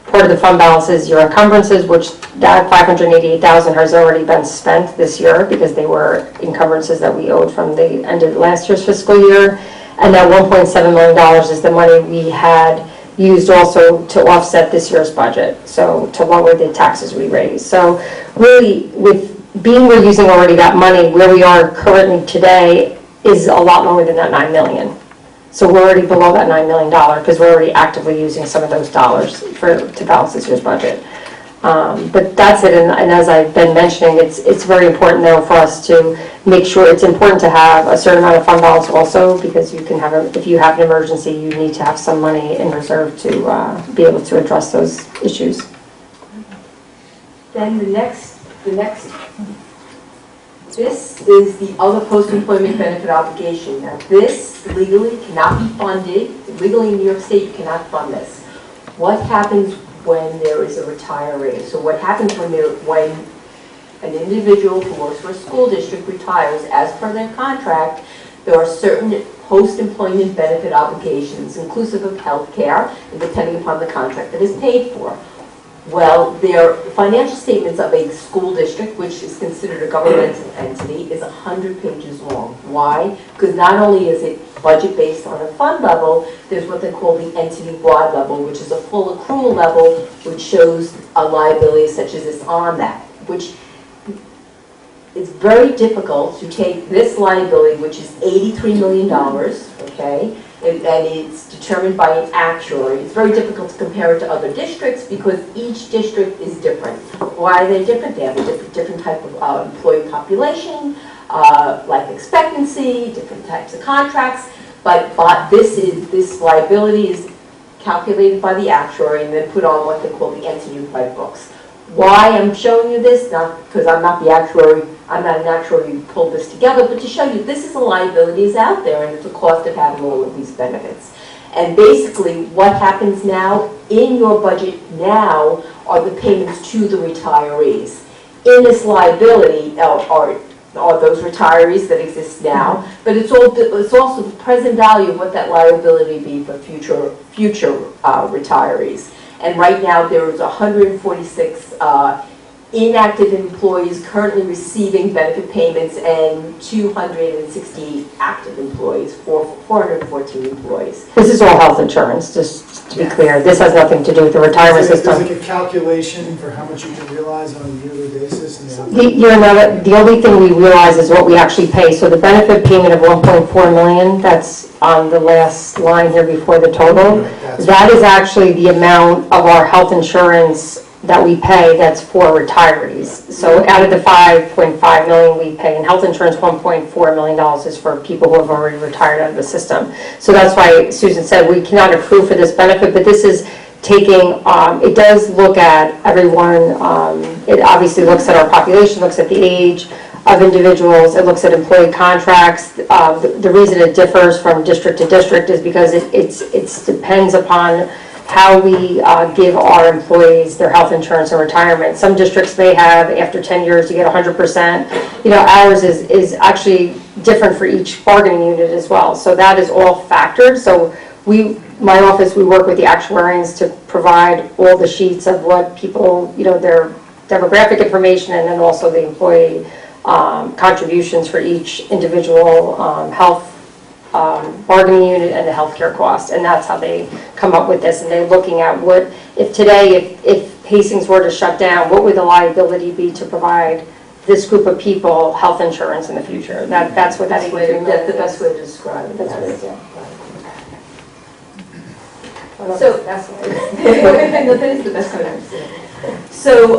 part of the fund balance is your encumbrances, which that $588,000 has already been spent this year because they were encumbrances that we owed from the end of last year's fiscal year. And that $1.7 million is the money we had used also to offset this year's budget, so to lower the taxes we raised. So really, with being we're using already that money, where we are currently today is a lot lower than that $9 million. So we're already below that $9 million because we're already actively using some of those dollars to balance this year's budget. But that's it, and as I've been mentioning, it's very important though for us to make sure it's important to have a certain amount of fund balance also, because you can have if you have an emergency, you need to have some money in reserve to be able to address those issues. Then the next, this is the other post-employment benefit obligation. Now this legally cannot be funded, legally in New York State you cannot fund this. What happens when there is a retiree? So what happens when an individual who works for a school district retires, as per their contract, there are certain post-employment benefit obligations, inclusive of health care, and depending upon the contract that is paid for. Well, their financial statements of a school district, which is considered a governmental entity, is 100 pages long. Why? Because not only is it budget based on a fund level, there's what they call the entity-wide level, which is a full accrual level, which shows a liability such as this on that, which it's very difficult to take this liability, which is $83 million, okay, and it's determined by an actuary. It's very difficult to compare it to other districts because each district is different. Why are they different? They have a different type of employee population, life expectancy, different types of contracts, but this liability is calculated by the actuary and then put on what they call the entity-wide books. Why I'm showing you this, not because I'm not the actuary, I'm not an actuary who pulled this together, but to show you this is a liability is out there and it's a cost of having all of these benefits. And basically what happens now in your budget now are the payments to the retirees. In this liability are those retirees that exist now, but it's also the present value of what that liability be for future retirees. And right now there is 146 inactive employees currently receiving benefit payments and 268 active employees, 414 employees. This is all health insurance, just to be clear. This has nothing to do with the retirement system. There's like a calculation for how much you can realize on a yearly basis. The only thing we realize is what we actually pay. So the benefit payment of $1.4 million, that's on the last line here before the total. That is actually the amount of our health insurance that we pay that's for retirees. So out of the $5.5 million we pay in health insurance, $1.4 million is for people who have already retired out of the system. So that's why Susan said we cannot accrue for this benefit, but this is it does look at everyone. It obviously looks at our population, looks at the age of individuals, it looks at employee contracts. The reason it differs from district to district is because it depends upon how we give our employees their health insurance and retirement. Some districts may have, after 10 years, you get 100%. Ours is actually different for each bargaining unit as well. So that is all factored. So my office, we work with the actuarians to provide all the sheets of what people, their demographic information, and then also the employee contributions for each individual health bargaining unit and the healthcare cost, and that's how they come up with this. And they're looking at what, if Hastings were to shut down, what would the liability be to provide this group of people health insurance in the future? That's what that is. That's the best way to describe it. That's what it is, yeah. So that's that is the best way to say it. So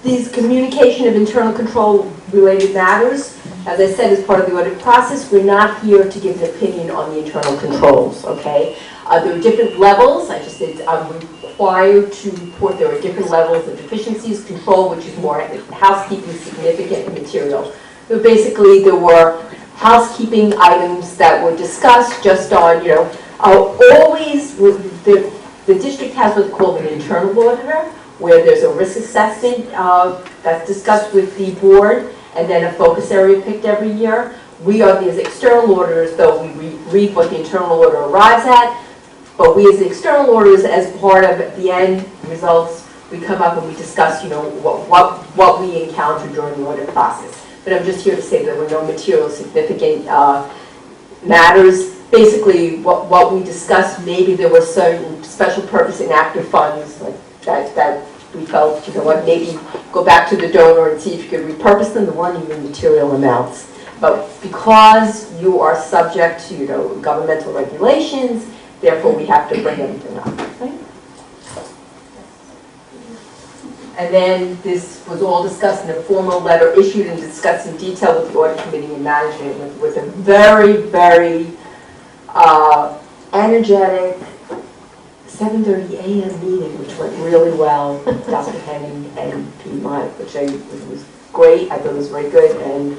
these communication of internal control related matters, as I said, is part of the audit process. We're not here to give an opinion on the internal controls, okay? There are different levels. I just said I'm required to report there are different levels of deficiencies, control, which is more housekeeping, significant, and material. So basically, there were housekeeping items that were discussed just on, always, the district has what's called an internal auditor, where there's a risk assessment that's discussed with the board, and then a focus area picked every year. We are these external auditors, though we read what the internal auditor arrives at, but we as the external auditors, as part of the end results, we come up and we discuss, what we encountered during the audit process. But I'm just here to say there were no material significant matters. Basically, what we discussed, maybe there were certain special purpose inactive funds like that we felt, maybe go back to the donor and see if you could repurpose them. There weren't even material amounts. But because you are subject to, governmental regulations, therefore we have to bring everything up. Right? And then this was all discussed in a formal letter issued and discussed in detail with the audit committee and management with a very, very energetic 7:30 a.m. meeting, which went really well. Dr. Henning and Pete Mott, which was great. I thought it was very good, and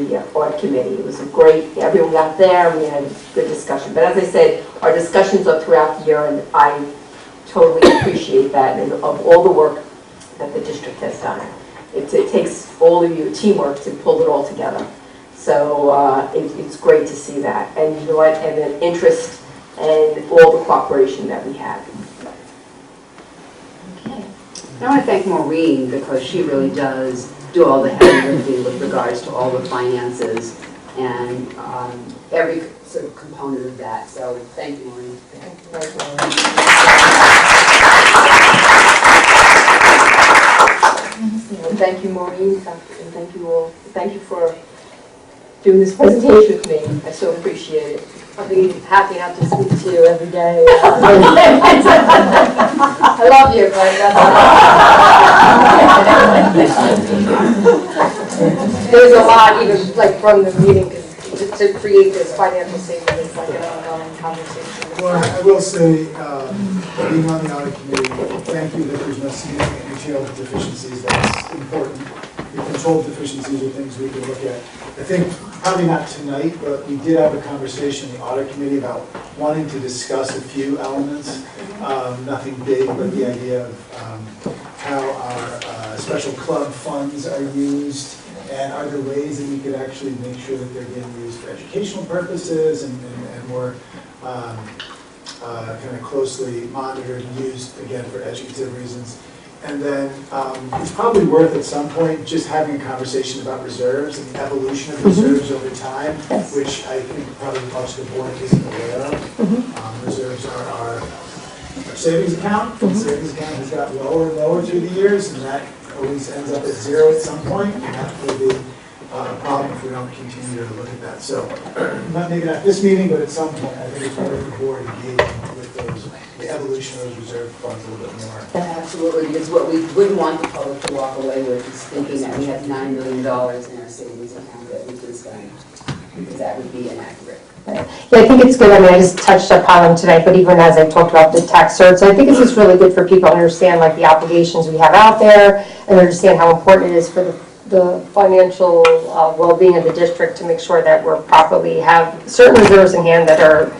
the audit committee. It was a great. Everyone got there, and we had a good discussion. But as I said, our discussions are throughout the year, and I totally appreciate that, and of all the work that the district has done. It takes all of you teamwork to pull it all together. So it's great to see that, and you know what, and the interest and all the cooperation that we have. Okay. I want to thank Maureen because she really does do all the heavy lifting with regards to all the finances and every sort of component of that. So thank you, Maureen. And thank you, Maureen, and thank you all. Thank you for doing this presentation with me. I so appreciate it. I'll be happy not to speak to you every day. I love you, but there's a lot, even like from the meeting, to create this financial statement. It's like an ongoing conversation. Well, I will say, being on the audit committee, thank you that there's no significant material deficiencies. That's important. The controlled deficiencies are things we can look at. I think probably not tonight, but we did have a conversation in the audit committee about wanting to discuss a few elements. Nothing big, but the idea of how our special club funds are used, and are there ways that we could actually make sure that they're being used for educational purposes and more kind of closely monitored and used, again, for educative reasons. And then it's probably worth at some point just having a conversation about reserves and the evolution of reserves over time, which I think probably most of the board isn't aware of. Reserves are our savings account. The savings account has got lower and lower through the years, and that always ends up at zero at some point, and that will be a problem if we don't continue to look at that. So maybe not this meeting, but at some point, I think it's worth the board engaging with the evolution of those reserve funds a little bit more. Absolutely, because what we wouldn't want the public to walk away with is thinking that we have $9 million in our savings account that we can spend. because that would be inaccurate. Yeah, I think it's good. I mean, I just touched upon them tonight, but even as I talked about the tax certs, I think it's just really good for people to understand like the obligations we have out there and understand how important it is for the financial well-being of the district to make sure that we're properly have certain reserves in hand that are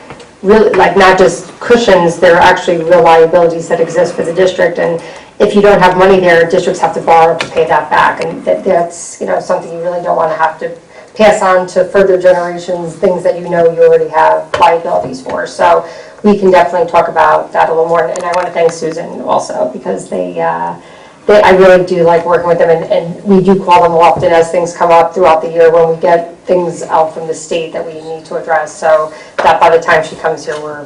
really like not just cushions, they're actually real liabilities that exist for the district. And if you don't have money there, districts have to borrow to pay that back. And that's something you really don't want to have to pass on to further generations, things that you already have liabilities for. So we can definitely talk about that a little more. And I want to thank Susan also because I really do like working with them, and we do call them often as things come up throughout the year when we get things out from the state that we need to address, so that by the time she comes here, we're,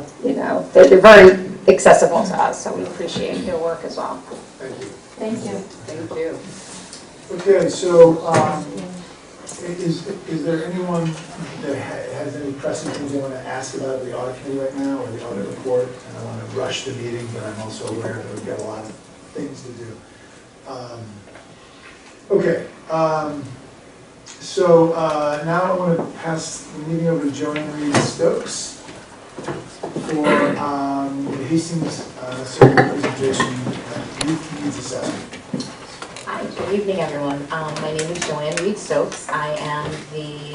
they're very accessible to us, so we appreciate your work as well. Thank you. Thank you. Thank you. Okay, so is there anyone that has any pressing things they want to ask about the audit committee right now, or the audit report? And I want to rush the meeting, but I'm also aware that we've got a lot of things to do. Okay, so now I want to pass the meeting over to Joanne Reed-Stokes for the Hastings survey presentation, Youth Needs Assessment. Hi, good evening, everyone. My name is Joanne Reed-Stokes. I am the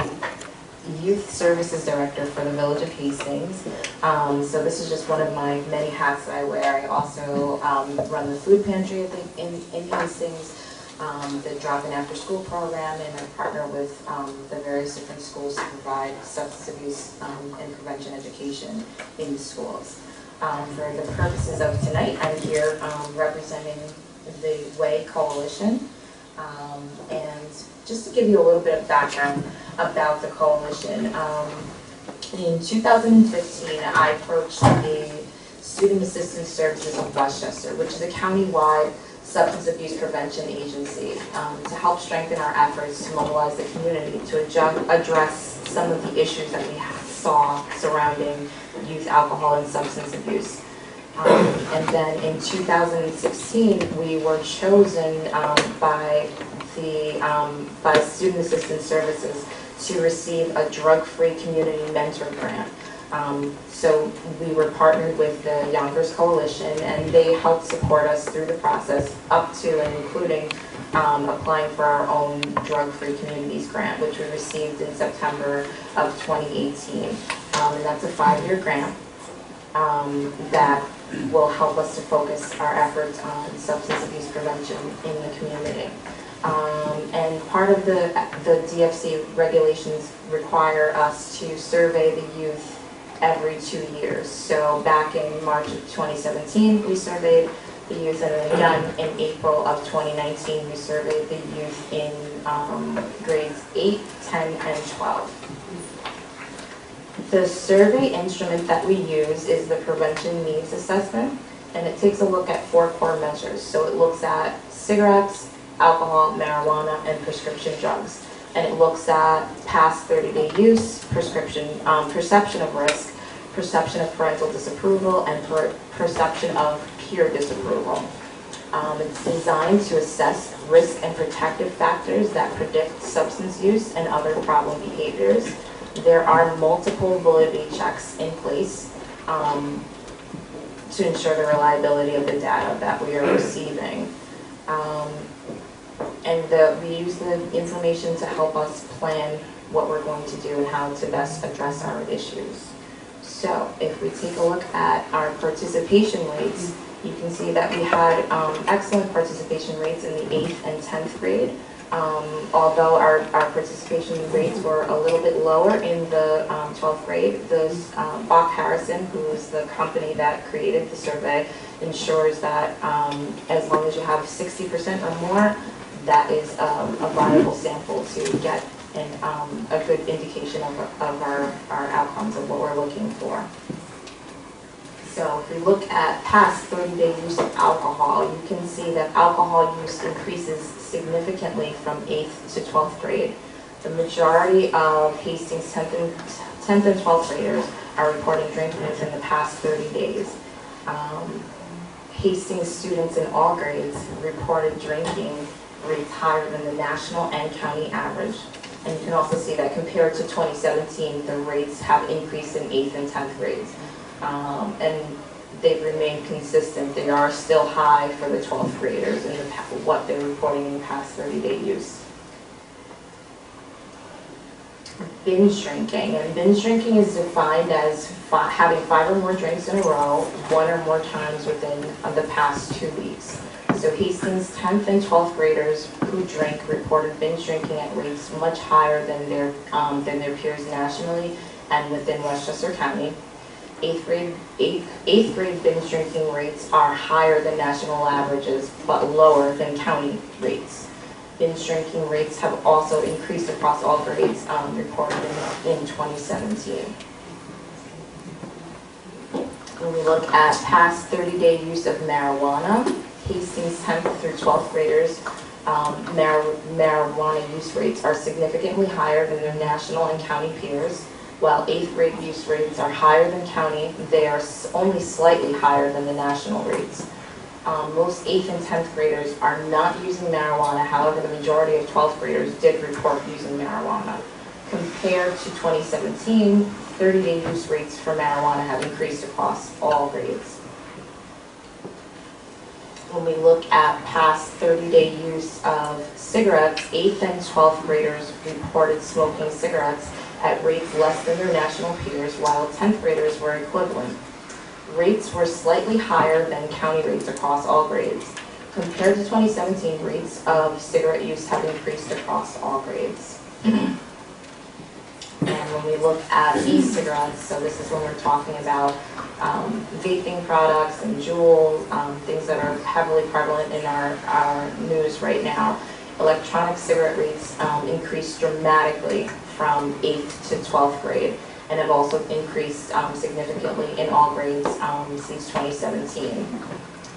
Youth Services Director for the Village of Hastings. So this is just one of my many hats that I wear. I also run the food pantry in Hastings, the drop-in after-school program, and I partner with the various different schools to provide substance abuse and prevention education in the schools. For the purposes of tonight, I'm here representing the WAY Coalition, and just to give you a little bit of background about the coalition. In 2015, I approached the Student Assistance Services of Westchester, which is a county-wide substance abuse prevention agency, to help strengthen our efforts to mobilize the community to address some of the issues that we saw surrounding youth alcohol and substance abuse. And then in 2016, we were chosen by Student Assistance Services to receive a drug-free community mentor grant. So we were partnered with the Yonkers Coalition, and they helped support us through the process up to and including applying for our own drug-free communities grant, which we received in September of 2018. And that's a 5-year grant that will help us to focus our efforts on substance abuse prevention in the community. And part of the DFC regulations require us to survey the youth every 2 years. So back in March of 2017, we surveyed the youth, and then again in April of 2019, we surveyed the youth in grades 8, 10, and 12. The survey instrument that we use is the Prevention Needs Assessment, and it takes a look at 4 core measures. So it looks at cigarettes, alcohol, marijuana, and prescription drugs. And it looks at past 30-day use, perception of risk, perception of parental disapproval, and perception of peer disapproval. It's designed to assess risk and protective factors that predict substance use and other problem behaviors. There are multiple validity checks in place to ensure the reliability of the data that we are receiving. And we use the information to help us plan what we're going to do and how to best address our issues. So if we take a look at our participation rates, you can see that we had excellent participation rates in the 8th and 10th grade. Although our participation rates were a little bit lower in the 12th grade, Bach Harrison, who is the company that created the survey, ensures that as long as you have 60% or more, that is a viable sample to get a good indication of our outcomes of what we're looking for. So if we look at past 30-day use of alcohol, you can see that alcohol use increases significantly from 8th to 12th grade. The majority of Hastings 10th and 12th graders are reporting drinking within the past 30 days. Hastings students in all grades reported drinking rates higher than the national and county average. And you can also see that compared to 2017, the rates have increased in 8th and 10th grades. And they've remained consistent. They are still high for the 12th graders in what they're reporting in the past 30-day use. Binge drinking, and binge drinking is defined as having 5 or more drinks in a row, 1 or more times within the past 2 weeks. So Hastings 10th and 12th graders who drink reported binge drinking at rates much higher than their peers nationally and within Westchester County. 8th grade binge drinking rates are higher than national averages, but lower than county rates. Binge drinking rates have also increased across all grades reported in 2017. When we look at past 30-day use of marijuana, Hastings 10th through 12th graders, marijuana use rates are significantly higher than their national and county peers. While 8th grade use rates are higher than county, they are only slightly higher than the national rates. Most 8th and 10th graders are not using marijuana, however, the majority of 12th graders did report using marijuana. Compared to 2017, 30-day use rates for marijuana have increased across all grades. When we look at past 30-day use of cigarettes, 8th and 12th graders reported smoking cigarettes at rates less than their national peers, while 10th graders were equivalent. Rates were slightly higher than county rates across all grades. Compared to 2017, rates of cigarette use have increased across all grades. And when we look at e-cigarettes, so this is when we're talking about vaping products and Juuls, things that are heavily prevalent in our news right now, electronic cigarette rates increased dramatically from 8th to 12th grade, and have also increased significantly in all grades since 2017.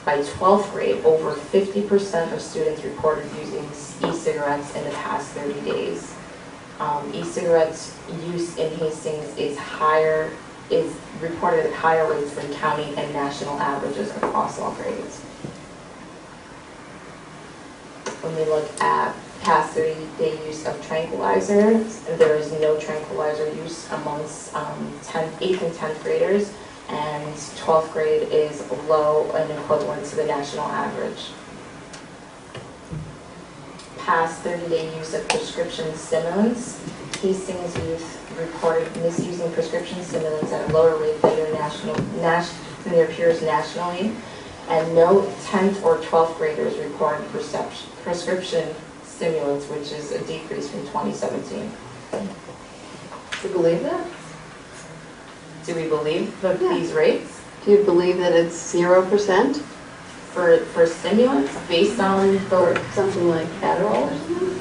By 12th grade, over 50% of students reported using e-cigarettes in the past 30 days. E-cigarettes use in Hastings is reported at higher rates than county and national averages across all grades. When we look at past 30-day use of tranquilizers, there is no tranquilizer use amongst 8th and 10th graders, and 12th grade is low and equivalent to the national average. Past 30-day use of prescription stimulants, Hastings youth reported misusing prescription stimulants at a lower rate than their peers nationally, and no 10th or 12th graders reported prescription stimulants, which is a decrease from 2017. Do you believe that? Do we believe these rates? Do you believe that it's 0%? For stimulants, based on something like Adderall or something?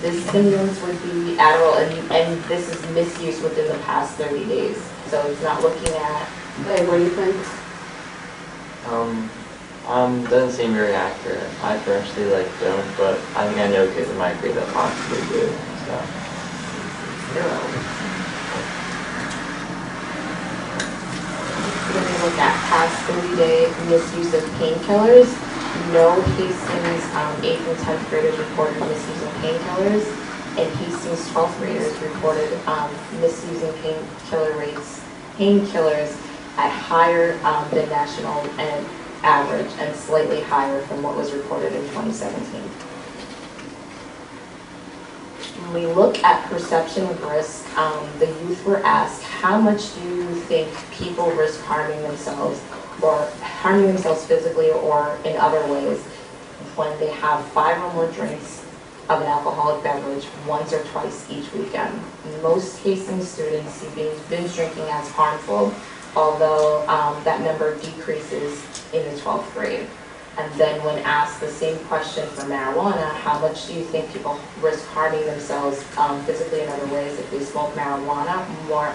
The stimulants would be Adderall, and this is misuse within the past 30 days. So it's not looking at. Hey, what do you think? Doesn't seem very accurate. I personally don't, but I think I know kids in my grade that possibly do. So. When we look at past 30-day misuse of painkillers, no Hastings 8th and 10th graders reported misuse of painkillers, and Hastings 12th graders reported misusing painkillers at higher than national and average, and slightly higher from what was reported in 2017. When we look at perception of risk, the youth were asked, how much do you think people risk harming themselves physically or in other ways when they have 5 or more drinks of an alcoholic beverage once or twice each weekend? Most Hastings students see binge drinking as harmful, although that number decreases in the 12th grade. And then when asked the same question for marijuana, how much do you think people risk harming themselves physically in other ways if they smoke marijuana more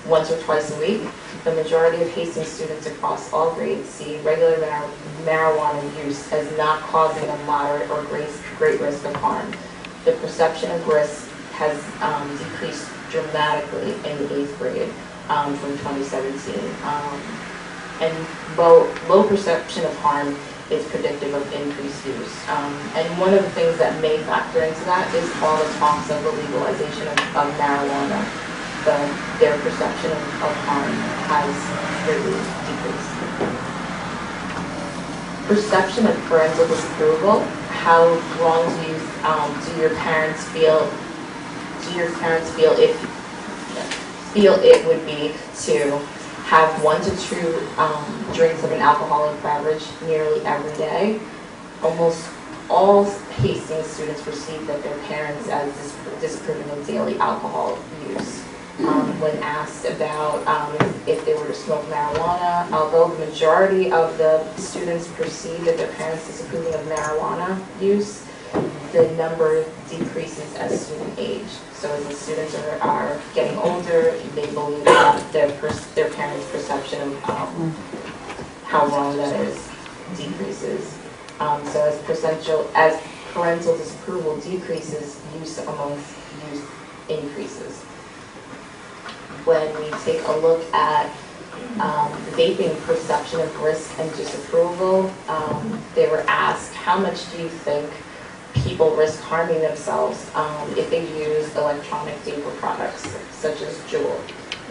once or twice a week? The majority of Hastings students across all grades see regular marijuana use as not causing a moderate or great risk of harm. The perception of risk has decreased dramatically in the 8th grade from 2017. And low perception of harm is predictive of increased use. And one of the things that may factor into that is all the talks of the legalization of marijuana. Their perception of harm has greatly decreased. Perception of parental disapproval. How wrong do your parents feel? Do your parents feel it would be to have 1 to 2 drinks of an alcoholic beverage nearly every day? Almost all Hastings students perceive that their parents as disapproving of daily alcohol use. When asked about if they were to smoke marijuana, although the majority of the students perceive that their parents disapproving of marijuana use, the number decreases as student age. So as the students are getting older, they believe that their parents' perception of how wrong that is decreases. So as parental disapproval decreases, use amongst youth increases. When we take a look at vaping perception of risk and disapproval, they were asked, how much do you think people risk harming themselves if they use electronic vapor products such as Juul?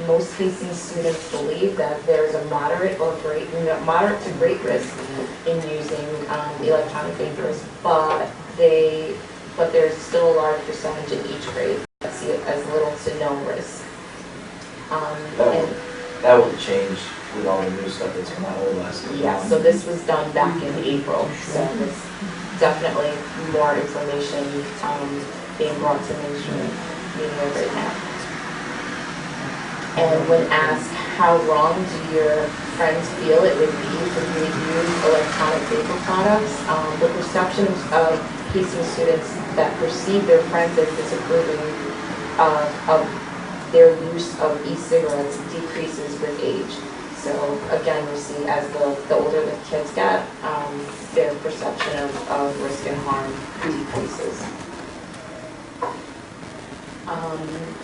Most Hastings students believe that there is a moderate to great risk in using electronic vapors, but there's still a large percentage in each grade that see it as little to no risk. That will change with all the new stuff that's come out over the last year. Yeah, so this was done back in April, so it's definitely more information being brought to mainstream media right now. And when asked, how wrong do your friends feel it would be for you to use electronic vapor products, the perception of Hastings students that perceive their friends as disapproving of their use of e-cigarettes decreases with age. So again, we see as the older the kids get, their perception of risk and harm decreases.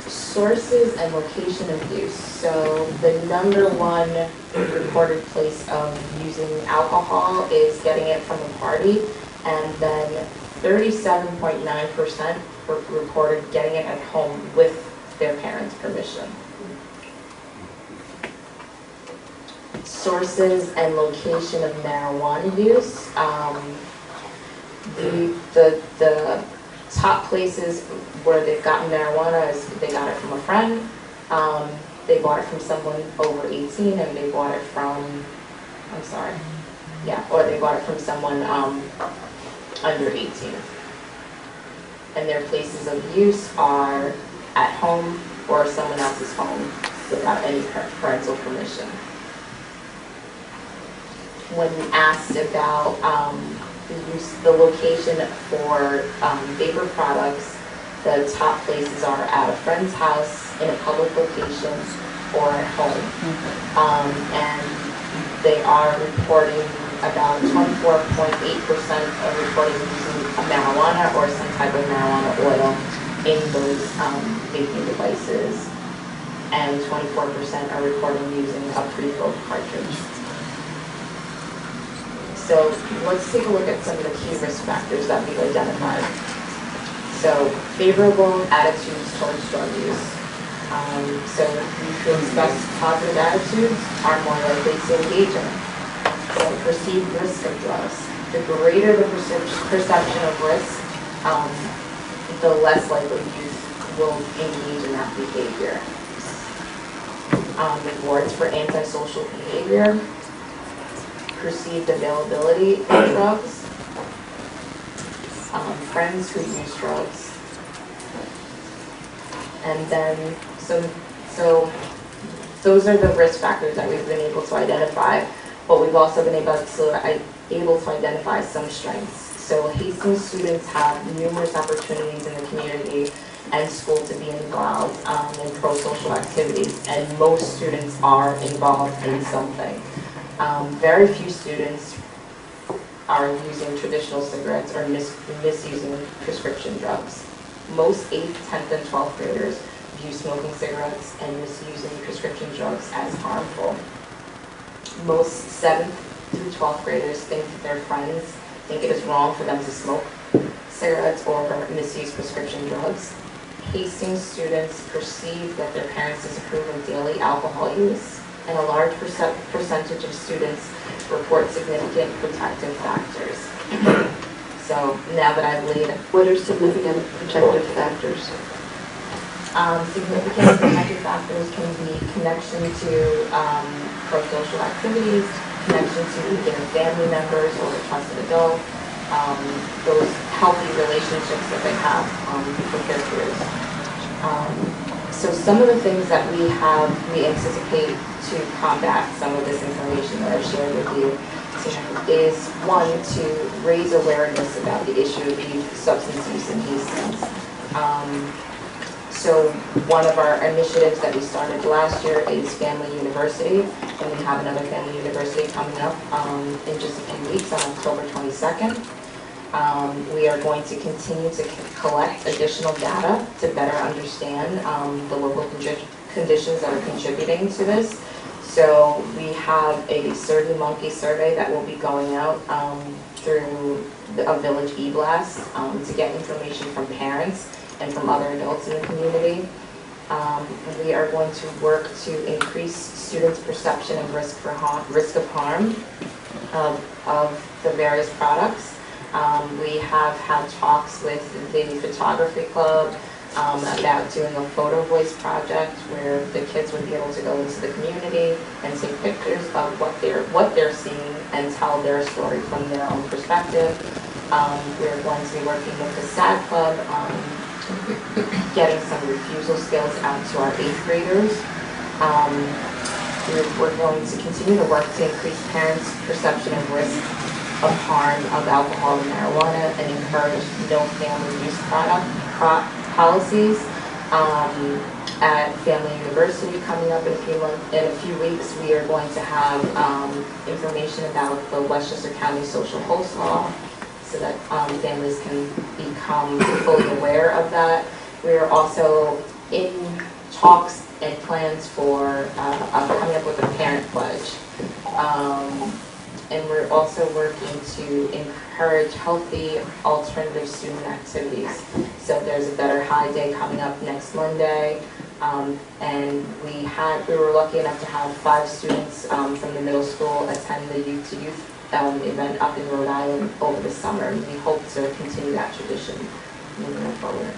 Sources and location of use. So the #1 recorded place of using alcohol is getting it from a party, and then 37.9% reported getting it at home with their parents' permission. Sources and location of marijuana use. The top places where they've gotten marijuana is they got it from a friend, they bought it from someone over 18, and they bought it from, or they bought it from someone under 18. And their places of use are at home or someone else's home without any parental permission. When asked about the location for vapor products, the top places are at a friend's house, in a public location, or at home. And they are reporting about 24.8% of reporting using marijuana or some type of marijuana oil in those vaping devices, and 24% are reporting using a pre-filled cartridge. So let's take a look at some of the key risk factors that we've identified. So favorable attitudes towards drug use. So youth who express positive attitudes are more likely to engage in it. So perceived risk of drugs. The greater the perception of risk, the less likely youth will engage in that behavior. Rewards for antisocial behavior. Perceived availability of drugs. Friends who use drugs. And then, so those are the risk factors that we've been able to identify, but we've also been able to identify some strengths. So Hastings students have numerous opportunities in the community and school to be involved in pro-social activities, and most students are involved in something. Very few students are using traditional cigarettes or misusing prescription drugs. Most 8th, 10th, and 12th graders view smoking cigarettes and misusing prescription drugs as harmful. Most 7th, through 12th graders think that their friends think it is wrong for them to smoke cigarettes or misuse prescription drugs. Hastings students perceive that their parents disapprove of daily alcohol use, and a large percentage of students report significant protective factors. So now that I've laid... What are significant protective factors? Significant protective factors can be connection to pro-social activities, connection to either family members or a trusted adult, those healthy relationships that they have with their peers. So some of the things that we anticipate to combat some of this information that I've shared with you is, one, to raise awareness about the issue of youth substance use in Hastings. So one of our initiatives that we started last year is Family University, and we have another Family University coming up in just a few weeks on October 22nd. We are going to continue to collect additional data to better understand the local conditions that are contributing to this. So we have a Survey Monkey survey that will be going out through a village e-blast to get information from parents and from other adults in the community. We are going to work to increase students' perception of risk of harm of the various products. We have had talks with the photography club about doing a photo voice project where the kids would be able to go into the community and take pictures of what they're seeing and tell their story from their own perspective. We're going to be working with the SAD Club on getting some refusal skills out to our 8th graders. We're going to continue to work to increase parents' perception of risk of harm of alcohol and marijuana and encourage no family use policies. At Family University coming up in a few weeks, we are going to have information about the Westchester County Social Host Law, so that families can become fully aware of that. We are also in talks and plans for coming up with a parent pledge. And we're also working to encourage healthy alternative student activities. So there's a Better High Day coming up next Monday. And we were lucky enough to have 5 students from the middle school attend the Youth to Youth event up in Rhode Island over the summer, and we hope to continue that tradition moving forward.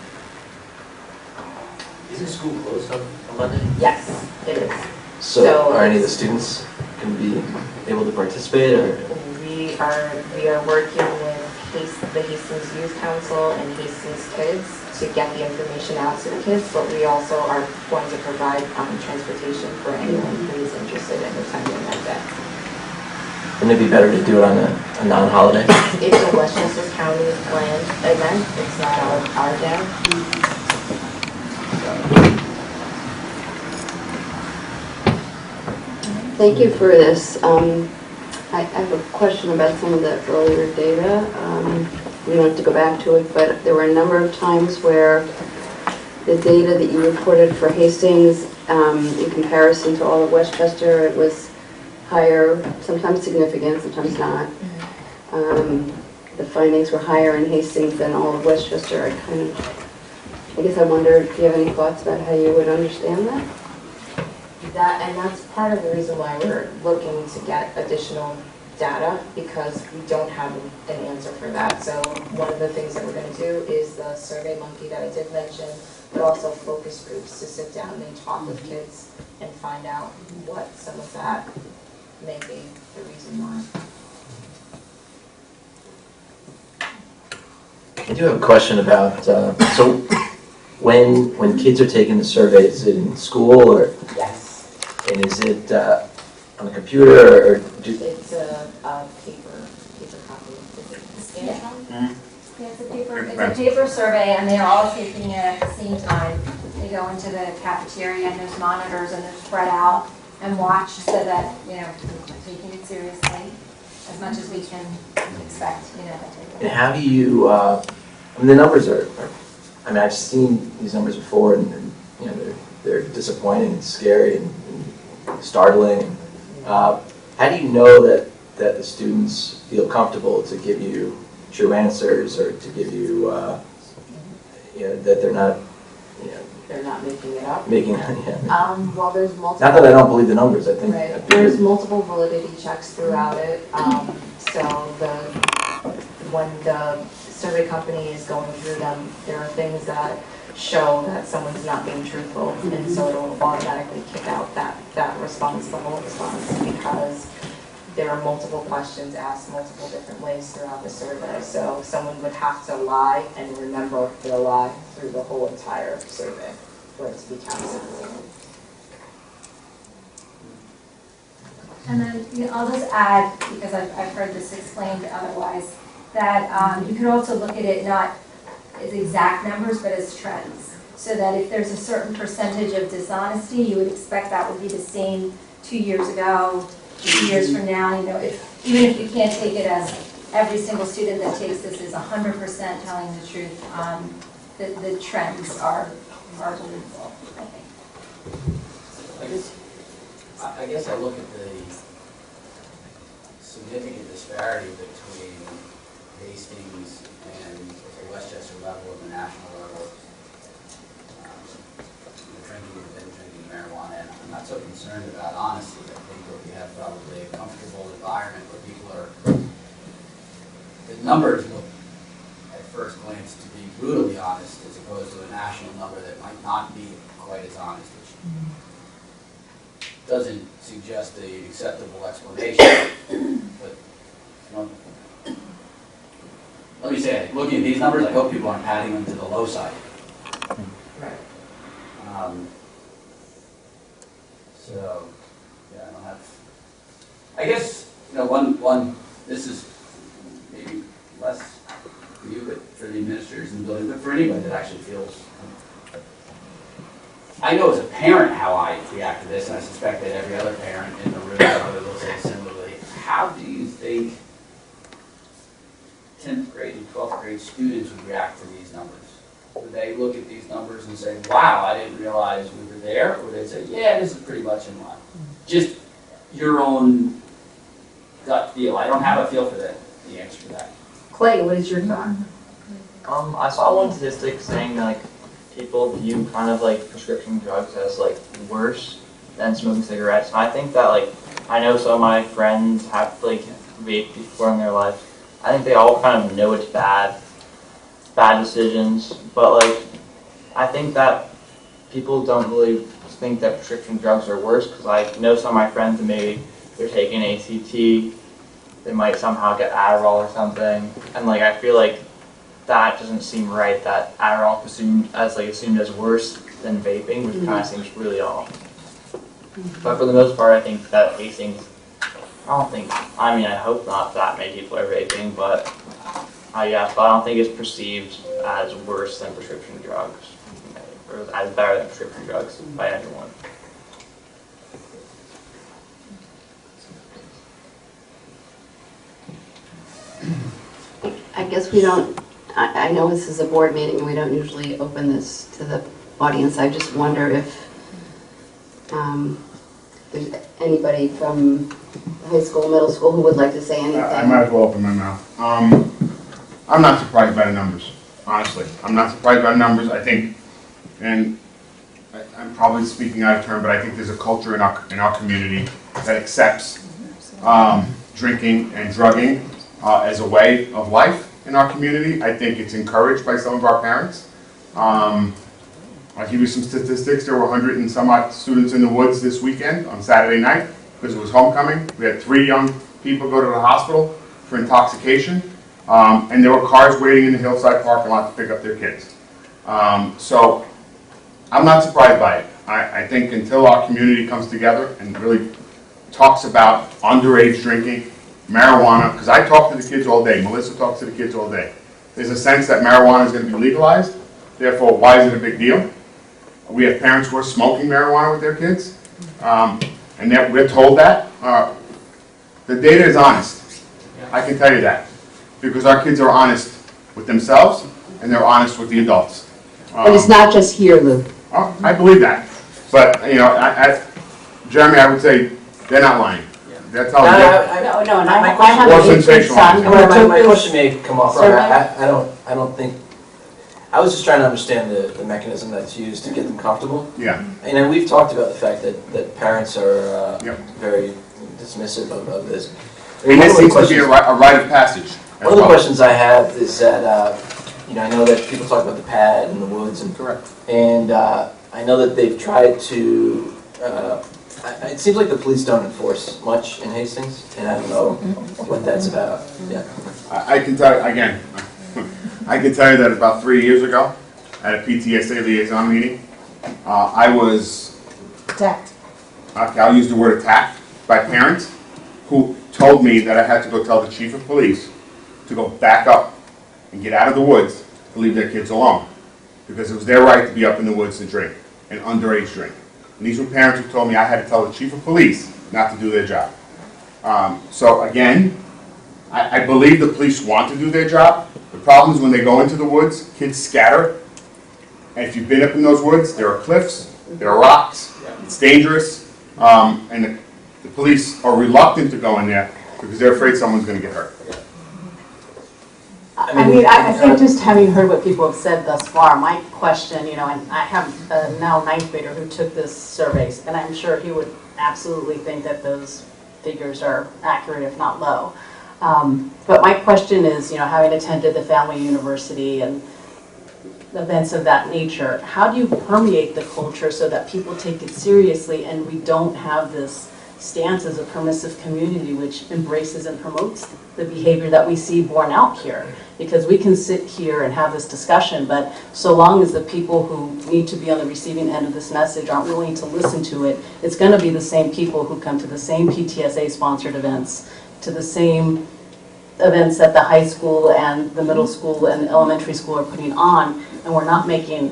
Isn't school closed on Monday? Yes, it is. So are any of the students going to be able to participate, or? We are working with the Hastings Youth Council and Hastings Kids to get the information out to the kids, but we also are going to provide transportation for anyone who is interested in attending that day. Wouldn't it be better to do it on a non-holiday? It's a Westchester County planned event. It's not our day. Thank you for this. I have a question about some of the earlier data. We don't have to go back to it, but there were a number of times where the data that you reported for Hastings, in comparison to all of Westchester, it was higher, sometimes significant, sometimes not. The findings were higher in Hastings than all of Westchester. I guess I wondered, do you have any thoughts about how you would understand that? And that's part of the reason why we're looking to get additional data, because we don't have an answer for that. So one of the things that we're going to do is the Survey Monkey that I did mention, but also focus groups to sit down and talk with kids and find out what some of that may be the reason why. I do have a question about, so when kids are taking the survey, is it in school, or? Yes. And is it on the computer, or do? It's a paper copy. Yeah, it's a paper survey, and they're all taking it at the same time. They go into the cafeteria, and there's monitors, and they're spread out and watch, so that, we're taking it seriously as much as we can expect, And how do you, the numbers are, I've seen these numbers before, and they're disappointing and scary and startling. How do you know that that the students feel comfortable to give you true answers or to give you, that they're not, They're not making it up? making, Well, there's multiple. Not that I don't believe the numbers, I think. Right. There's multiple validity checks throughout it. So when the survey company is going through them, there are things that show that someone's not being truthful, and so it'll automatically kick out that response, the whole response, because there are multiple questions asked multiple different ways throughout the survey. So someone would have to lie and remember their lie through the whole entire survey for it to be counted. And then I'll just add, because I've heard this explained otherwise, that you could also look at it not as exact numbers, but as trends. So that if there's a certain percentage of dishonesty, you would expect that would be the same 2 years ago, 2 years from now. Even if you can't take it as every single student that takes this is 100% telling the truth, the trends are believable, I think. I guess I look at the significant disparity between Hastings and the Westchester level and the national level, drinking and then drinking marijuana. And I'm not so concerned about honesty. I think that we have probably a comfortable environment where people are, the numbers look at first glance to be brutally honest as opposed to a national number that might not be quite as honest, which doesn't suggest an acceptable explanation. But let me say, looking at these numbers, I hope people aren't padding them to the low side. Right. So, yeah, I don't have. I guess one. This is maybe less for you, but for the administrators in the building, but for anybody that actually feels. I know as a parent how I react to this, and I suspect that every other parent in the room will say similarly. How do you think 10th grade and 12th grade students would react to these numbers? Would they look at these numbers and say, wow, I didn't realize we were there? Or would they say, yeah, this is pretty much in line? Just your own gut feel. I don't have a feel for the answer to that. Clay, what is your thought? I saw one statistic saying that people view kind of prescription drugs as worse than smoking cigarettes. And I think that I know some of my friends have vaped before in their life. I think they all kind of know it's bad decisions, but I think that people don't really think that prescription drugs are worse, because I know some of my friends that maybe they're taking ACT, they might somehow get Adderall or something, and I feel that doesn't seem right, that Adderall is assumed as worse than vaping, which kind of seems really off. But for the most part, I think that Hastings, I hope not that many people are vaping, but I don't think it's perceived as worse than prescription drugs, or as better than prescription drugs by anyone. I guess we don't, I know this is a board meeting and we don't usually open this to the audience. I just wonder if there's anybody from high school, middle school who would like to say anything. I might as well open my mouth. I'm not surprised by the numbers, honestly. I'm not surprised by the numbers. I think, and I'm probably speaking out of turn, but I think there's a culture in our community that accepts drinking and drugging as a way of life in our community. I think it's encouraged by some of our parents. I'll give you some statistics. There were 100 and some odd students in the woods this weekend on Saturday night because it was homecoming. We had 3 young people go to the hospital for intoxication, and there were cars waiting in the Hillside parking lot to pick up their kids. So I'm not surprised by it. I think until our community comes together and really talks about underage drinking, marijuana, because I talk to the kids all day, Melissa talks to the kids all day. There's a sense that marijuana is going to be legalized, therefore why is it a big deal? We have parents who are smoking marijuana with their kids, and we're told that. The data is honest, I can tell you that, because our kids are honest with themselves and they're honest with the adults. But it's not just here, Lou. I believe that, but Jeremy, I would say they're not lying. That's how. No, and I have More an 8th grade son who took My this question may come off wrong. survey. I don't think, I was just trying to understand the mechanism that's used to get them comfortable. Yeah. And then we've talked about the fact that parents are very dismissive of this. And this seems to be a rite of passage. One of the questions I have is that, I know that people talk about the pad and the woods and. Correct. And I know that they've tried to, it seems like the police don't enforce much in Hastings, and I don't know what that's about. Yeah. I can tell you, again, I can tell you that about 3 years ago, at a PTSA liaison meeting, I was attacked. Okay, I'll use the word attacked by parents who told me that I had to go tell the chief of police to go back up and get out of the woods to leave their kids alone. Because it was their right to be up in the woods to drink, and underage drink. And these were parents who told me I had to tell the chief of police not to do their job. So again, I believe the police want to do their job. The problem is when they go into the woods, kids scatter. And if you've been up in those woods, there are cliffs, there are rocks, it's dangerous. And the police are reluctant to go in there because they're afraid someone's going to get hurt. I think just having heard what people have said thus far, my question, and I have a now 9th grader who took this surveys, and I'm sure he would absolutely think that those figures are accurate, if not low. But my question is, having attended the Family University and events of that nature, how do you permeate the culture so that people take it seriously and we don't have this stance as a permissive community which embraces and promotes the behavior that we see borne out here? Because we can sit here and have this discussion, but so long as the people who need to be on the receiving end of this message aren't willing to listen to it, it's going to be the same people who come to the same PTSA-sponsored events, to the same events that the high school and the middle school and elementary school are putting on, and we're not making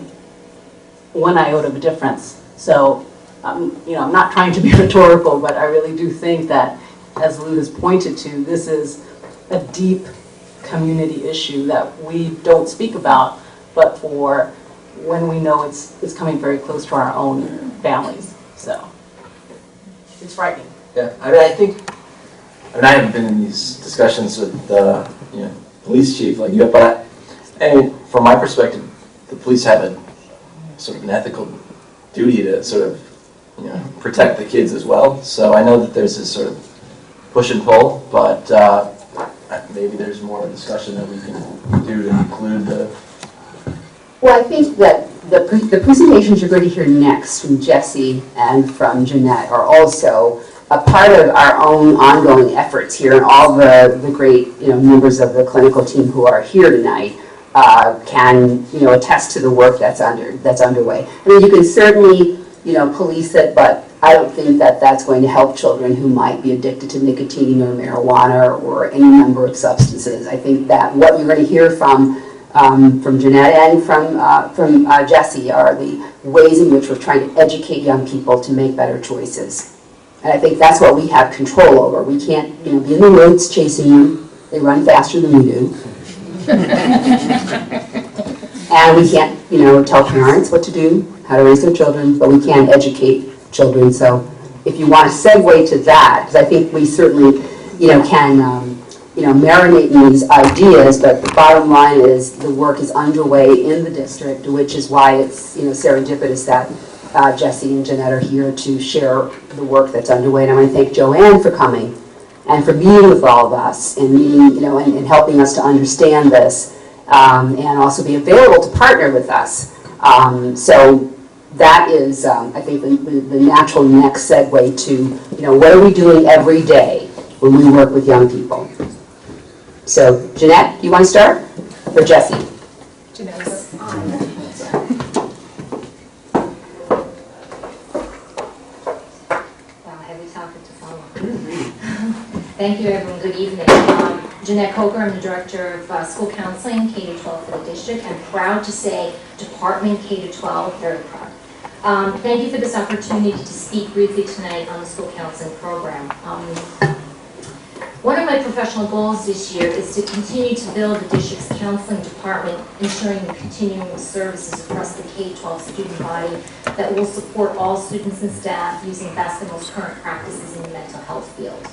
one iota of a difference. So, I'm not trying to be rhetorical, but I really do think that, as Lou has pointed to, this is a deep community issue that we don't speak about, but for when we know it's coming very close to our own families. So, it's frightening. Yeah, I haven't been in these discussions with the police chief like you, but from my perspective, the police have a sort of an ethical duty to sort of protect the kids as well. So I know that there's this sort of push and pull, but maybe there's more discussion that we can do to include the. Well, I think that the presentations you're going to hear next from Jesse and from Jeanette are also a part of our own ongoing efforts here, and all the great members of the clinical team who are here tonight can attest to the work that's underway. I mean, you can certainly police it, but I don't think that that's going to help children who might be addicted to nicotine or marijuana or any number of substances. I think that what you're going to hear from Jeanette and from Jesse are the ways in which we're trying to educate young people to make better choices. And I think that's what we have control over. We can't be in the woods chasing them. They run faster than we do. And we can't tell parents what to do, how to raise their children, but we can educate children. So if you want to segue to that, because I think we certainly can marinate in these ideas, but the bottom line is the work is underway in the district, which is why it's serendipitous that Jesse and Jeanette are here to share the work that's underway. And I want to thank Joanne for coming and for being with all of us and meeting, and helping us to understand this, and also be available to partner with us. So that is, I think, the natural next segue to, what are we doing every day when we work with young people? So, Jeanette, you want to start? Or Jesse? Jeanette's heavy topic to follow. Thank you, everyone. Good evening. Jeanette Coker, I'm the Director of School Counseling, K-12 for the district. I'm proud to say Department K-12, very proud. Thank you for this opportunity to speak briefly tonight on the school counseling program. One of my professional goals this year is to continue to build the district's counseling department, ensuring the continuing services across the K-12 student body that will support all students and staff using best and most current practices in the mental health field.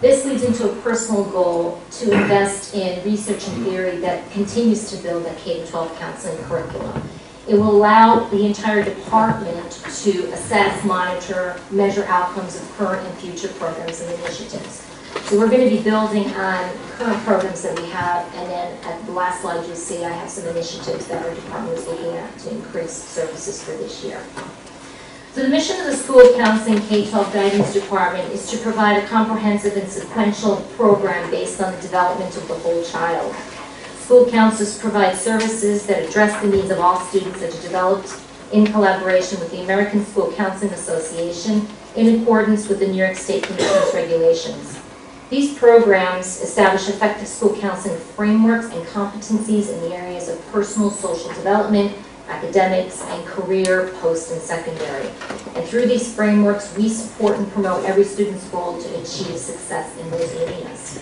This leads into a personal goal to invest in research and theory that continues to build a K-12 counseling curriculum. It will allow the entire department to assess, monitor, measure outcomes of current and future programs and initiatives. So we're going to be building on current programs that we have, and then at the last slide you'll see I have some initiatives that our department is looking at to increase services for this year. So the mission of the School of Counseling K-12 Guidance Department is to provide a comprehensive and sequential program based on the development of the whole child. School counselors provide services that address the needs of all students that are developed in collaboration with the American School Counseling Association in accordance with the New York State Commission's regulations. These programs establish effective school counseling frameworks and competencies in the areas of personal social development, academics, and career, post, and secondary. And through these frameworks, we support and promote every student's goal to achieve success in those areas.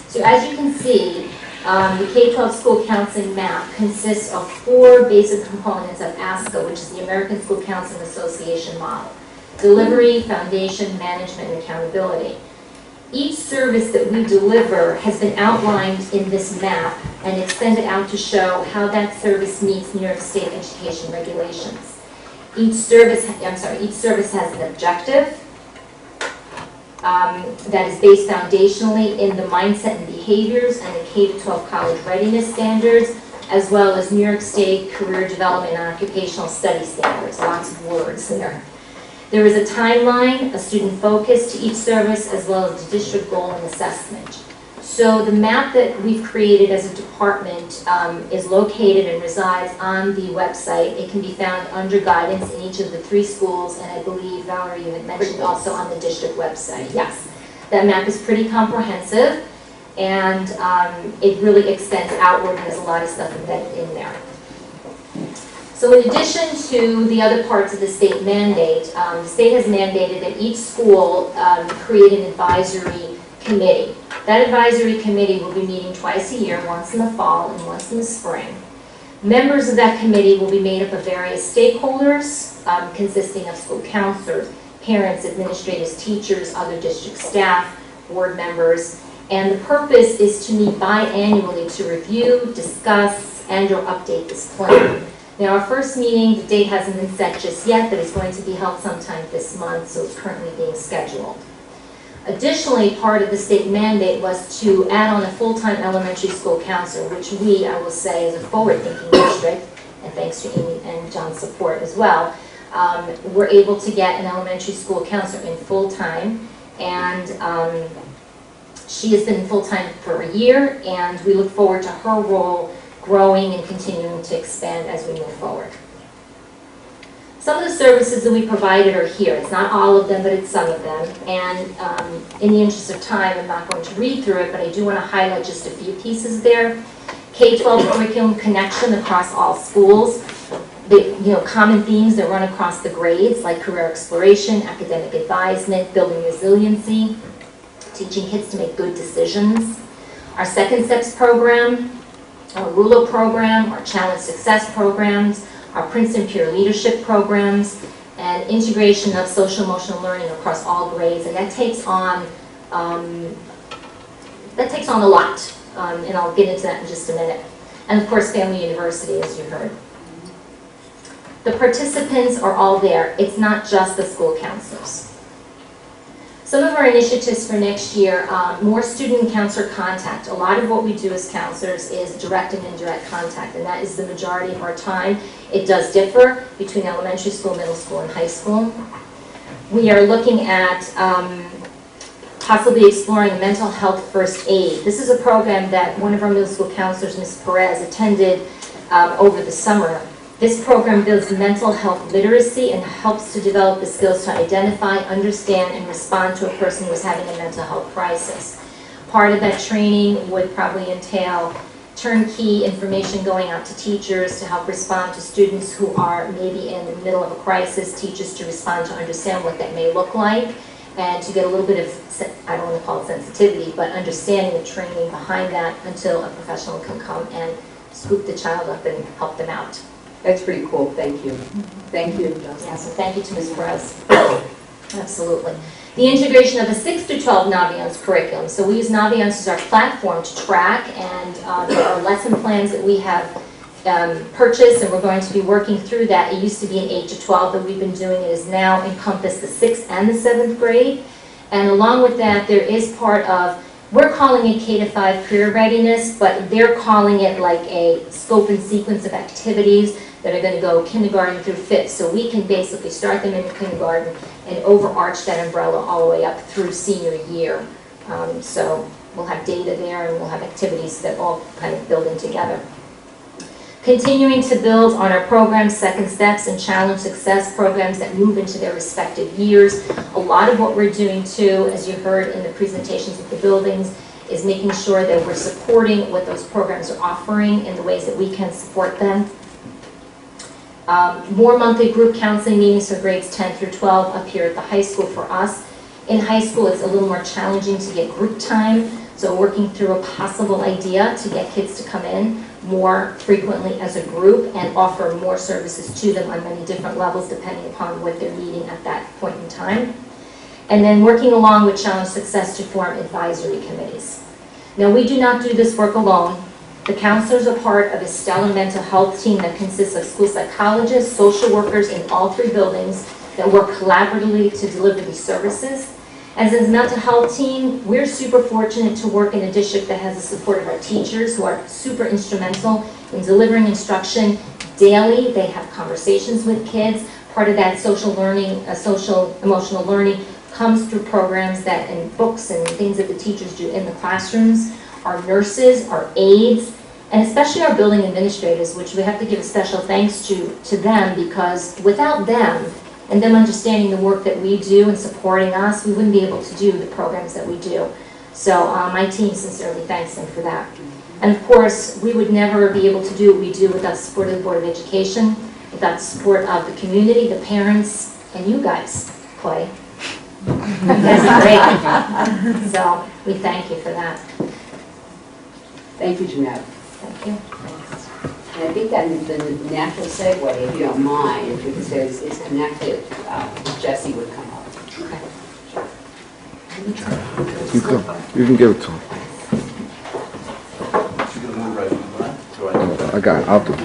So as you can see, the K-12 school counseling map consists of 4 basic components of ASCA, which is the American School Counseling Association model: delivery, foundation, management, and accountability. Each service that we deliver has been outlined in this map and extended out to show how that service meets New York State education regulations. Each service has an objective that is based foundationally in the mindset and behaviors and the K-12 college readiness standards, as well as New York State career development and occupational study standards. Lots of words there. There is a timeline, a student focus to each service, as well as the district goal and assessment. So the map that we've created as a department is located and resides on the website. It can be found under guidance in each of the 3 schools, and I believe, Valerie, you had mentioned also on the district website. Yes, that map is pretty comprehensive, and it really extends outward, and there's a lot of stuff embedded in there. So in addition to the other parts of the state mandate, the state has mandated that each school create an advisory committee. That advisory committee will be meeting twice a year, once in the fall and once in the spring. Members of that committee will be made up of various stakeholders, consisting of school counselors, parents, administrators, teachers, other district staff, board members, and the purpose is to meet biannually to review, discuss, and/or update this plan. Now, our first meeting, the date hasn't been set just yet, but it's going to be held sometime this month, so it's currently being scheduled. Additionally, part of the state mandate was to add on a full-time elementary school counselor, which we, I will say, as a forward-thinking district, and thanks to Amy and John's support as well, we're able to get an elementary school counselor in full-time, and she has been full-time for a year, and we look forward to her role growing and continuing to expand as we move forward. Some of the services that we provided are here. It's not all of them, but it's some of them. And in the interest of time, I'm not going to read through it, but I do want to highlight just a few pieces there. K-12 curriculum connection across all schools. Common themes that run across the grades, like career exploration, academic advisement, building resiliency, teaching kids to make good decisions. Our Second Steps program, our RULO program, our Challenge Success programs, our Princeton Peer Leadership programs, and integration of social emotional learning across all grades. And that takes on a lot, and I'll get into that in just a minute. And of course, Family University, as you heard. The participants are all there. It's not just the school counselors. Some of our initiatives for next year, more student and counselor contact. A lot of what we do as counselors is direct and indirect contact, and that is the majority of our time. It does differ between elementary school, middle school, and high school. We are looking at possibly exploring mental health first aid. This is a program that one of our middle school counselors, Ms. Perez, attended over the summer. This program builds mental health literacy and helps to develop the skills to identify, understand, and respond to a person who is having a mental health crisis. Part of that training would probably entail turnkey information going out to teachers to help respond to students who are maybe in the middle of a crisis, teachers to respond to understand what that may look like, and to get a little bit of, I don't want to call it sensitivity, but understanding the training behind that until a professional can come and scoop the child up and help them out. That's pretty cool. Thank you. Thank you, Justin. Yeah, so thank you to Ms. Perez. Absolutely. The integration of a 6 through 12 Naviance curriculum. So we use Naviance as our platform to track, and there are lesson plans that we have purchased, and we're going to be working through that. It used to be an 8 to 12 that we've been doing. It has now encompassed the 6th and the 7th grade. And along with that, there is part of, we're calling it K to 5 career readiness, but they're calling it like a scope and sequence of activities that are going to go kindergarten through 5th. So we can basically start them in kindergarten and overarch that umbrella all the way up through senior year. So we'll have data there, and we'll have activities that all kind of build in together. Continuing to build on our programs, Second Steps, and Challenge Success programs that move into their respective years. A lot of what we're doing too, as you heard in the presentations of the buildings, is making sure that we're supporting what those programs are offering in the ways that we can support them. More monthly group counseling meetings for grades 10 through 12 up here at the high school for us. In high school, it's a little more challenging to get group time, so working through a possible idea to get kids to come in more frequently as a group and offer more services to them on many different levels depending upon what they're needing at that point in time. And then working along with Challenge Success to form advisory committees. Now, we do not do this work alone. The counselors are part of a stellar mental health team that consists of school psychologists, social workers in all 3 buildings that work collaboratively to deliver these services. As a mental health team, we're super fortunate to work in a district that has the support of our teachers who are super instrumental in delivering instruction daily. They have conversations with kids. Part of that social learning, social emotional learning comes through programs that and books and things that the teachers do in the classrooms. Our nurses, our aides, and especially our building administrators, which we have to give a special thanks to them, because without them and them understanding the work that we do and supporting us, we wouldn't be able to do the programs that we do. So my team sincerely thanks them for that. And of course, we would never be able to do what we do without the support of the Board of Education, without the support of the community, the parents, and you guys, Clay. That's great. So we thank you for that. Thank you, Jeanette. Thank you. And I think that is the natural segue, if you don't mind, because it's connected. Jesse would come up. Okay. You can give it to him. I got it. I'll do it.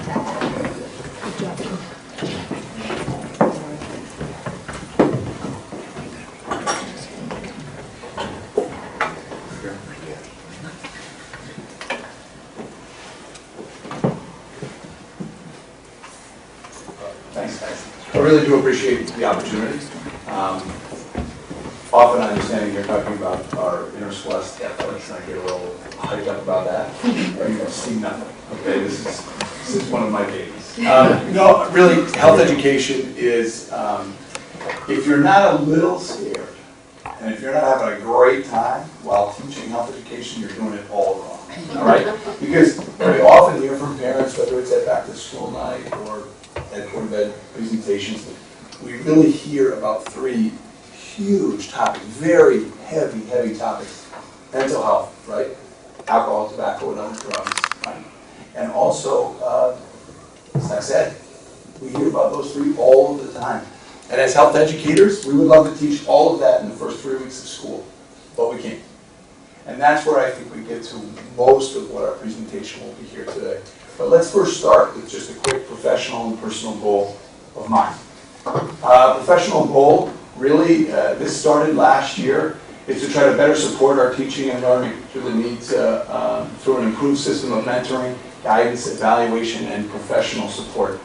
Thanks, guys. I really do appreciate the opportunity. Often I'm standing here talking about our interscholastic athletics, and I get a little hyped up about that. You see nothing. Okay, this is one of my babies. No, really, health education is, if you're not a little scared, and if you're not having a great time while teaching health education, you're doing it all wrong. All right? Because we often hear from parents, whether it's at back to school night or at quarter-bed presentations, we really hear about 3 huge topics, very heavy topics. Mental health, right? Alcohol, tobacco, and other drugs, right? And also sex ed. We hear about those 3 all of the time. And as health educators, we would love to teach all of that in the first 3 weeks of school, but we can't. And that's where I think we get to most of what our presentation will be here today. But let's first start with just a quick professional and personal goal of mine. Professional goal, really, this started last year, is to try to better support our teaching and learning through the need to, through an improved system of mentoring, guidance, evaluation, and professional support.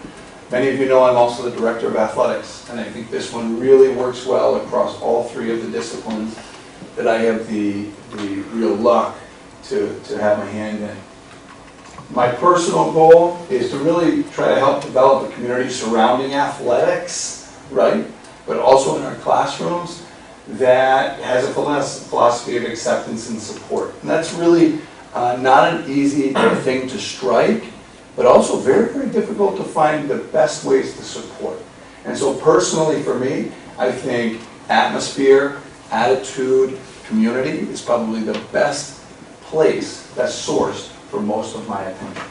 Many of you know I'm also the director of athletics, and I think this one really works well across all 3 of the disciplines that I have the real luck to have my hand in. My personal goal is to really try to help develop a community surrounding athletics, right? But also in our classrooms that has a philosophy of acceptance and support. And that's really not an easy thing to strike, but also very difficult to find the best ways to support. And so personally for me, I think atmosphere, attitude, community is probably the best place, best source for most of my attention.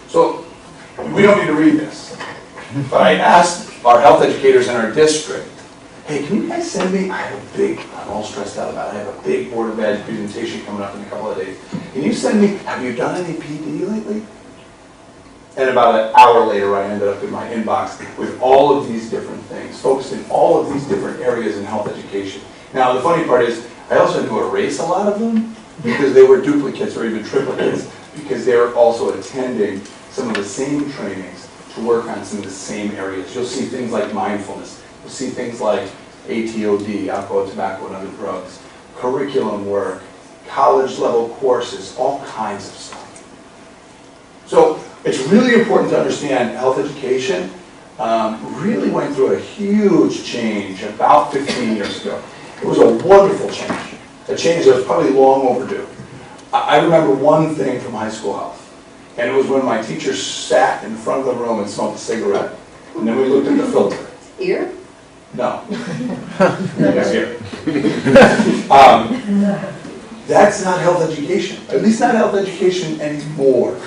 So we don't need to read this, but I asked our health educators in our district hey, can you guys send me, I'm all stressed out about it, I have a big Board of Ed presentation coming up in a couple of days. Can you send me, have you done any PD lately? And about an hour later, I ended up in my inbox with all of these different things, focused in all of these different areas in health education. Now, the funny part is, I also had to erase a lot of them because they were duplicates or even triplicates, because they were also attending some of the same trainings to work on some of the same areas. You'll see things like mindfulness. You'll see things like ATOD, alcohol, tobacco, and other drugs, curriculum work, college level courses, all kinds of stuff. So it's really important to understand health education really went through a huge change about 15 years ago. It was a wonderful change, a change that was probably long overdue. I remember one thing from high school health, and it was when my teacher sat in front of the room and smoked a cigarette, and then we looked at the filter. Here? No. Yes, here. That's not health education, at least not health education anymore.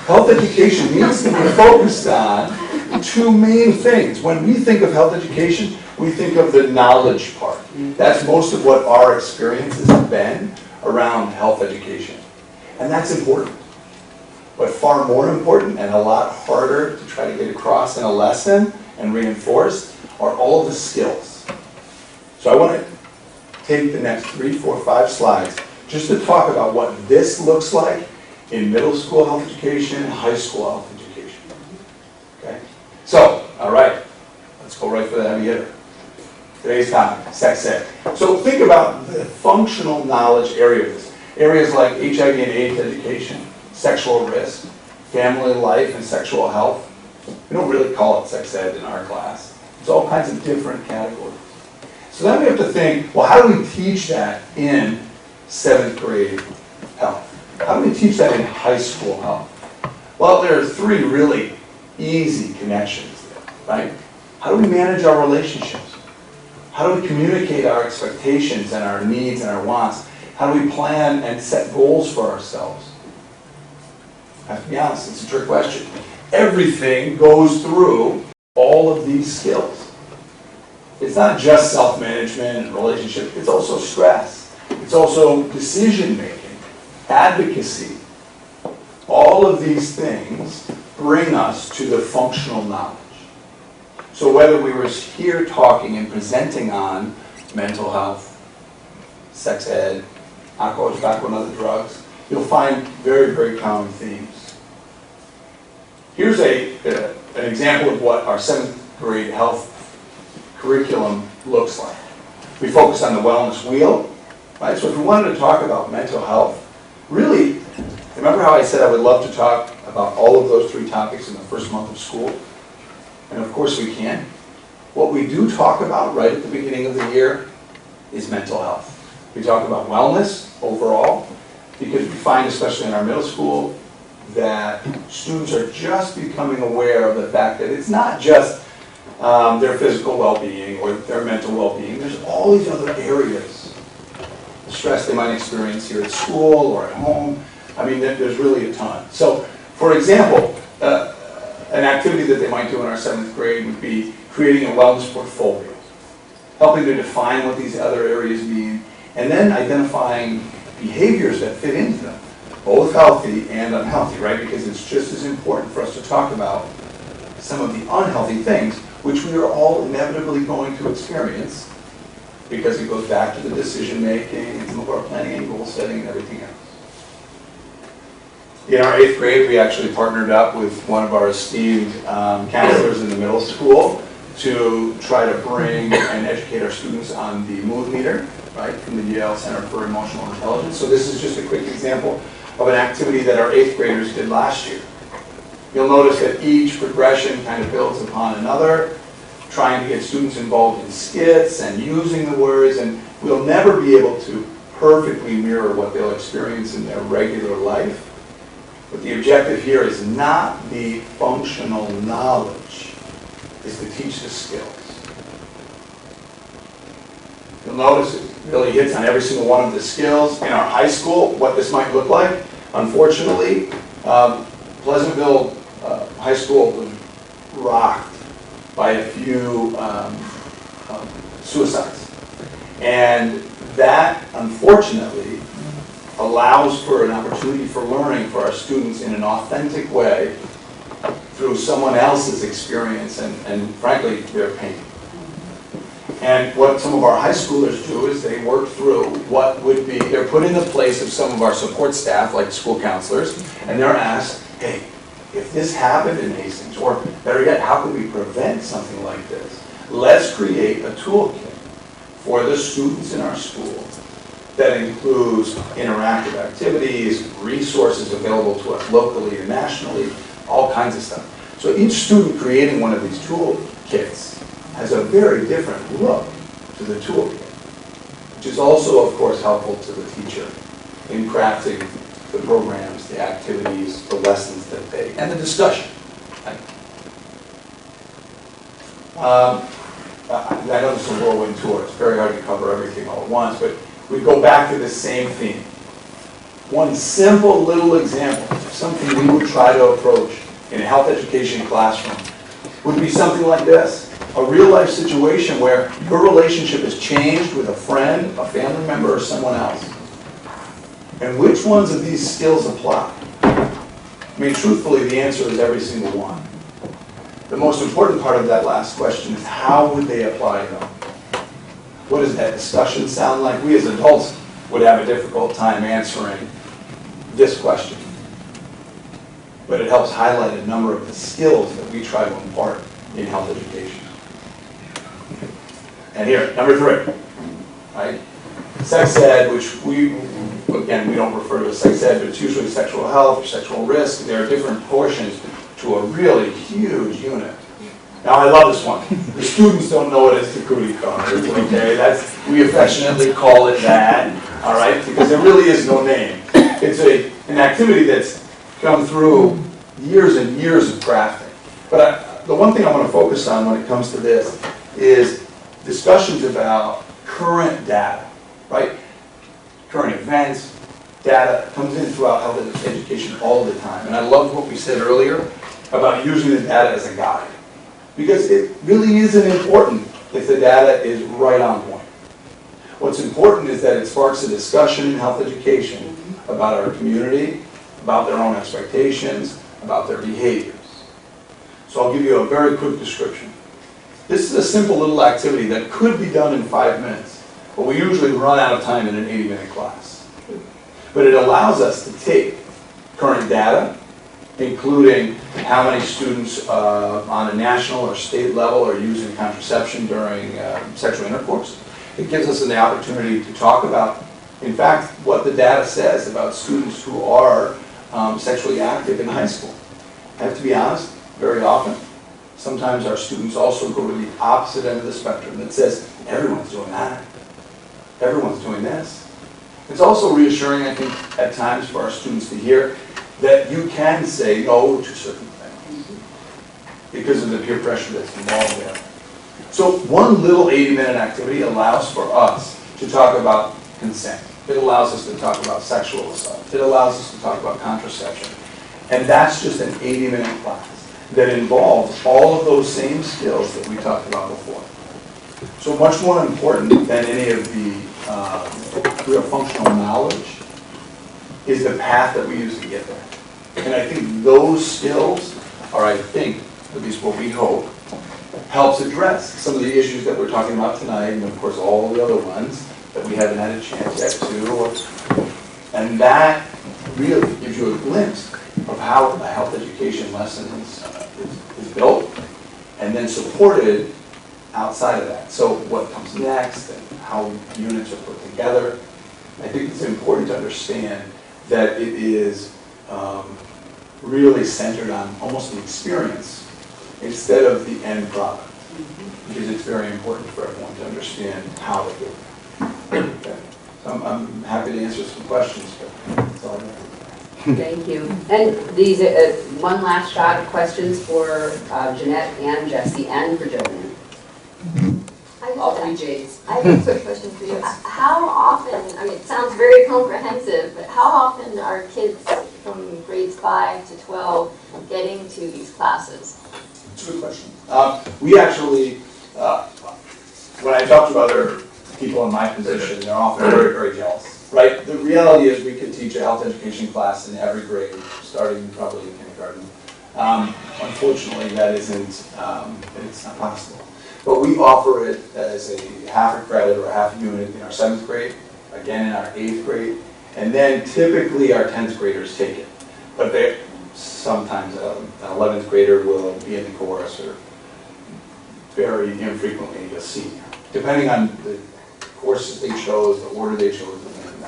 Health education needs to be focused on two main things. When we think of health education, we think of the knowledge part. That's most of what our experiences have been around health education. And that's important. But far more important and a lot harder to try to get across in a lesson and reinforced are all of the skills. So I want to take the next 3, 4, 5 slides just to talk about what this looks like in middle school health education, high school health education. Okay? So, all right, let's go right for the heavy hitter. Today's topic, sex ed. So think about the functional knowledge areas. Areas like HIV and AIDS education, sexual risk, family life and sexual health. We don't really call it sex ed in our class. It's all kinds of different categories. So then we have to think, well, how do we teach that in 7th grade health? How do we teach that in high school health? Well, there are 3 really easy connections there, right? How do we manage our relationships? How do we communicate our expectations and our needs and our wants? How do we plan and set goals for ourselves? I have to be honest, it's a trick question. Everything goes through all of these skills. It's not just self-management and relationship, it's also stress. It's also decision-making, advocacy. All of these things bring us to the functional knowledge. So whether we were here talking and presenting on mental health, sex ed, alcohol, tobacco, and other drugs, you'll find very, very common themes. Here's an example of what our 7th grade health curriculum looks like. We focus on the wellness wheel, right? So if we wanted to talk about mental health, really, remember how I said I would love to talk about all of those 3 topics in the first month of school? And of course we can. What we do talk about right at the beginning of the year is mental health. We talk about wellness overall, because we find, especially in our middle school, that students are just becoming aware of the fact that it's not just their physical well-being or their mental well-being. There's all these other areas. The stress they might experience here at school or at home. I mean, there's really a ton. So, for example, an activity that they might do in our 7th grade would be creating a wellness portfolio, helping to define what these other areas mean, and then identifying behaviors that fit into them, both healthy and unhealthy, right? Because it's just as important for us to talk about some of the unhealthy things, which we are all inevitably going to experience, because it goes back to the decision making and some of our planning and goal setting and everything else. In our 8th grade, we actually partnered up with one of our esteemed counselors in the middle school to try to bring and educate our students on the mood meter, right, from the Yale Center for Emotional Intelligence. So this is just a quick example of an activity that our 8th graders did last year. You'll notice that each progression kind of builds upon another, trying to get students involved in skits and using the words, and we'll never be able to perfectly mirror what they'll experience in their regular life. But the objective here is not the functional knowledge, is to teach the skills. You'll notice it really hits on every single one of the skills. In our high school, what this might look like, unfortunately, Pleasantville High School was rocked by a few suicides. And that, unfortunately, allows for an opportunity for learning for our students in an authentic way through someone else's experience and frankly, their pain. And what some of our high schoolers do is they work through what would be, they're put in the place of some of our support staff, like school counselors, and they're asked, hey, if this happened in Hastings, or better yet, how can we prevent something like this? Let's create a toolkit for the students in our school that includes interactive activities, resources available to us locally and nationally, all kinds of stuff. So each student creating one of these toolkits has a very different look to the toolkit, which is also, of course, helpful to the teacher in crafting the programs, the activities, the lessons that they, and the discussion. I know this is a whirlwind tour. It's very hard to cover everything all at once, but we go back to the same theme. One simple little example of something we would try to approach in a health education classroom would be something like this. A real-life situation where your relationship has changed with a friend, a family member, or someone else. And which ones of these skills apply? I mean, truthfully, the answer is every single one. The most important part of that last question is how would they apply them? What does that discussion sound like? We as adults would have a difficult time answering this question. But it helps highlight a number of the skills that we try to impart in health education. And here, number 3, right? Sex ed, which we don't refer to as sex ed, but it's usually sexual health or sexual risk. There are different portions to a really huge unit. Now, I love this one. The students don't know it as the cootie card, okay? We affectionately call it that, all right? Because there really is no name. It's an activity that's come through years and years of crafting. But the one thing I want to focus on when it comes to this is discussions about current data, right? Current events, data comes in throughout health education all the time. And I love what we said earlier about using the data as a guide. Because it really isn't important if the data is right on point. What's important is that it sparks a discussion in health education about our community, about their own expectations, about their behaviors. So I'll give you a very quick description. This is a simple little activity that could be done in 5 minutes, but we usually run out of time in an 80-minute class. But it allows us to take current data, including how many students on a national or state level are using contraception during sexual intercourse. It gives us an opportunity to talk about, in fact, what the data says about students who are sexually active in high school. I have to be honest, very often, sometimes our students also go to the opposite end of the spectrum that says, everyone's doing that. Everyone's doing this. It's also reassuring, I think, at times for our students to hear that you can say no to certain things because of the peer pressure that's involved there. So one little 80-minute activity allows for us to talk about consent. It allows us to talk about sexual assault. It allows us to talk about contraception. And that's just an 80-minute class that involves all of those same skills that we talked about before. So much more important than any of the real functional knowledge is the path that we use to get there. And I think those skills are, I think, at least what we hope, helps address some of the issues that we're talking about tonight, and of course all the other ones that we haven't had a chance yet to. And that really gives you a glimpse of how a health education lesson is built and then supported outside of that. So what comes next and how units are put together. I think it's important to understand that it is really centered on almost an experience instead of the end product, because it's very important for everyone to understand how it goes. Okay. So I'm happy to answer some questions, but that's all I have. Thank you. And these one last shot of questions for Jeanette and Jesse and for Joanne. All 3 J's. I have a quick question for you. How often, I mean, it sounds very comprehensive, but how often are kids from grades 5 to 12 getting to these classes? That's a good question. We actually, when I talk to other people in my position, they're often very, very jealous, right? The reality is we could teach a health education class in every grade, starting probably in kindergarten. Unfortunately, that isn't, it's not possible. But we offer it as a half a credit or a half a unit in our 7th grade, again in our 8th grade, and then typically our 10th graders take it. But they sometimes an 11th grader will be in the course, or very infrequently a senior, depending on the courses they chose, the order they chose, and things like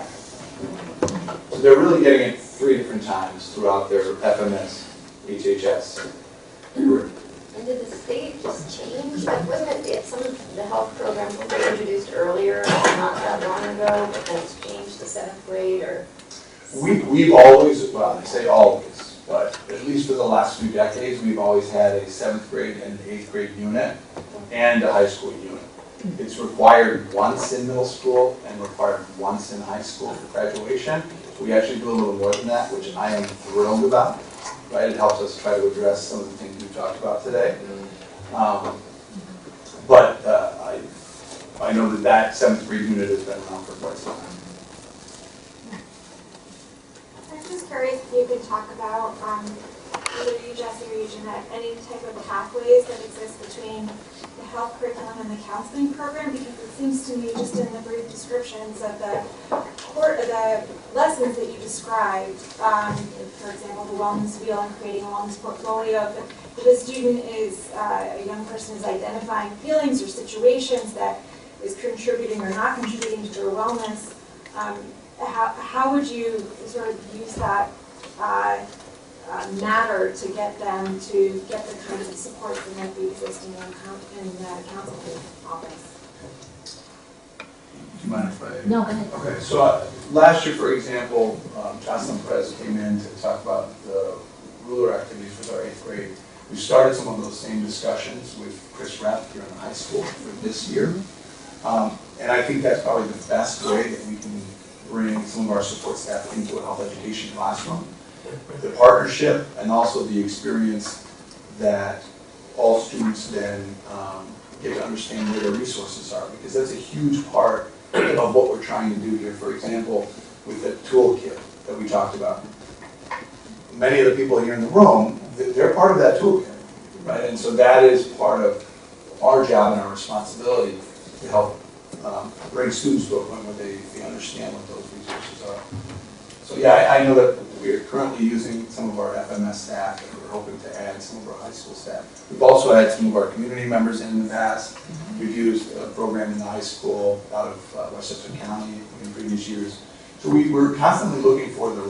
that. So they're really getting it 3 different times throughout their FMS, HHS group. And did the state just change? Like, wasn't it some of the health programs were introduced earlier, not that long ago, but then it's changed to 7th grade, or? We've always, well, I say always, but at least for the last few decades, we've always had a 7th grade and an 8th grade unit and a high school unit. It's required once in middle school and required once in high school for graduation. We actually do a little more than that, which I am thrilled about. Right? It helps us try to address some of the things we've talked about today. But I know that 7th grade unit has been around for quite some time. I'm just curious if you could talk about, either you, Jesse, or you, Jeanette, any type of pathways that exist between the health curriculum and the counseling program, because it seems to me, just in the brief descriptions of the lessons that you described, for example, the wellness wheel and creating a wellness portfolio, if a student is, a young person is identifying feelings or situations that is contributing or not contributing to their wellness, how would you sort of use that matter to get them to get the kinds of support that might be existing in the counseling office? Do you mind if I? No, go ahead. Okay, so last year, for example, Jocelyn Perez came in to talk about the ruler activities with our 8th grade. We started some of those same discussions with Chris Rapp here in the high school for this year. And I think that's probably the best way that we can bring some of our support staff into a health education classroom. The partnership and also the experience that all students then get to understand where their resources are, because that's a huge part of what we're trying to do here. For example, with the toolkit that we talked about. Many of the people here in the room, they're part of that toolkit, right? And so that is part of our job and our responsibility to help bring students to a point where they understand what those resources are. So yeah, I know that we are currently using some of our FMS staff, and we're hoping to add some of our high school staff. We've also had some of our community members in the past. We've used a program in the high school out of Westchester County in previous years. So we're constantly looking for the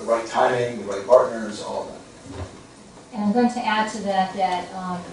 right timing, the right partners, all of that. And I'm going to add to that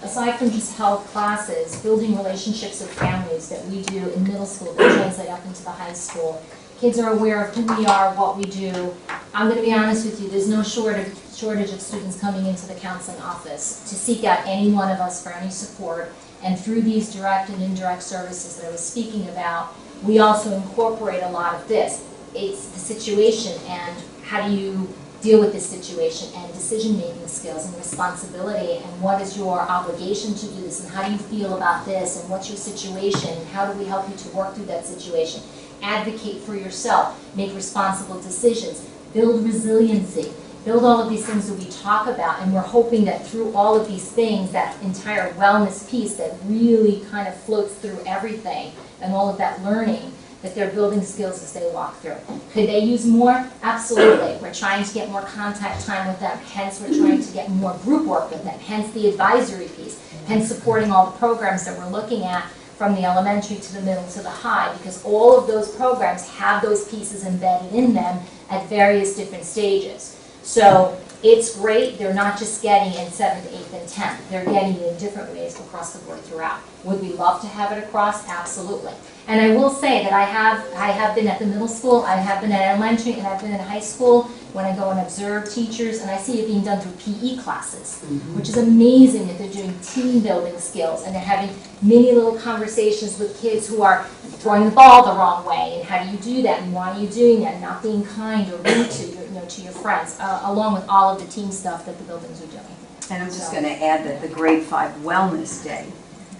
aside from just health classes, building relationships with families that we do in middle school that translate up into the high school. Kids are aware of who we are, what we do. I'm going to be honest with you, there's no shortage of students coming into the counseling office to seek out any one of us for any support. And through these direct and indirect services that I was speaking about, we also incorporate a lot of this. It's the situation and how do you deal with this situation, and decision-making skills and responsibility, and what is your obligation to do this, and how do you feel about this, and what's your situation, and how do we help you to work through that situation. Advocate for yourself, make responsible decisions, build resiliency, build all of these things that we talk about, and we're hoping that through all of these things, that entire wellness piece that really kind of floats through everything, and all of that learning, that they're building skills as they walk through. Could they use more? Absolutely. We're trying to get more contact time with them, hence we're trying to get more group work with them, hence the advisory piece, hence supporting all the programs that we're looking at from the elementary to the middle to the high, because all of those programs have those pieces embedded in them at various different stages. So it's great, they're not just getting it in 7th, 8th, and 10th. They're getting it in different ways across the board throughout. Would we love to have it across? Absolutely. And I will say that I have been at the middle school, I have been at elementary, and I've been in high school when I go and observe teachers, and I see it being done through PE classes, which is amazing that they're doing team building skills, and they're having many little conversations with kids who are throwing the ball the wrong way, and how do you do that, and why are you doing that, and not being kind or rude to your friends, along with all of the team stuff that the buildings are doing. And I'm just going to add that the grade 5 wellness day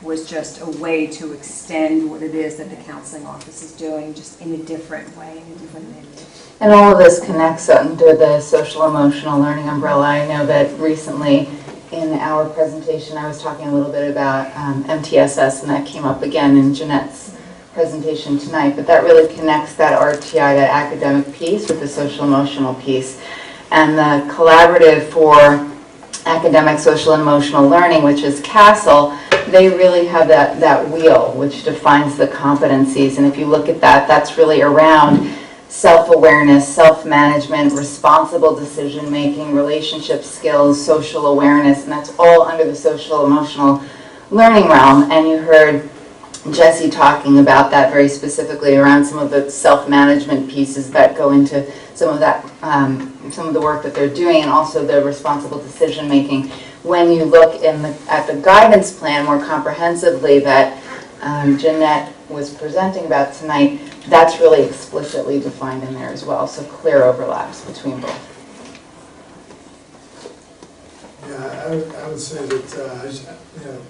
was just a way to extend what it is that the counseling office is doing, just in a different way, in a different menu. And all of this connects under the social emotional learning umbrella. I know that recently in our presentation I was talking a little bit about MTSS, and that came up again in Jeanette's presentation tonight, but that really connects that RTI, that academic piece, with the social emotional piece. And the collaborative for academic, social, and emotional learning, which is CASTLE, they really have that wheel which defines the competencies. And if you look at that, that's really around self-awareness, self-management, responsible decision-making, relationship skills, social awareness, and that's all under the social emotional learning realm. And you heard Jessie talking about that very specifically around some of the self-management pieces that go into some of that, some of the work that they're doing, and also the responsible decision-making. When you look at the guidance plan more comprehensively that Jeanette was presenting about tonight, that's really explicitly defined in there as well, so clear overlaps between both. Yeah, I would say that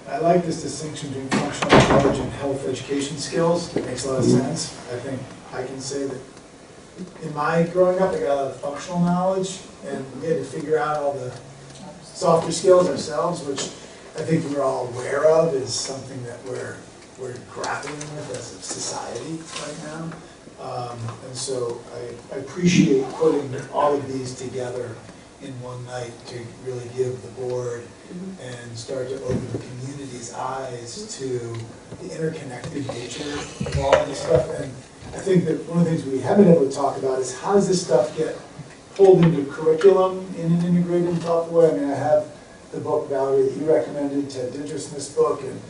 I like this distinction between functional knowledge and health education skills. It makes a lot of sense. I think I can say that in my growing up, I got a lot of functional knowledge, and we had to figure out all the softer skills ourselves, which I think we're all aware of is something that we're grappling with as a society right now. And so I appreciate putting all of these together in one night to really give the board and start to open the community's eyes to the interconnected nature of all of this stuff. And I think that one of the things we haven't been able to talk about is how does this stuff get pulled into curriculum in an integrated and thoughtful way. I mean, I have the book, Valerie, that you recommended, Ted Dintersmith's this book, and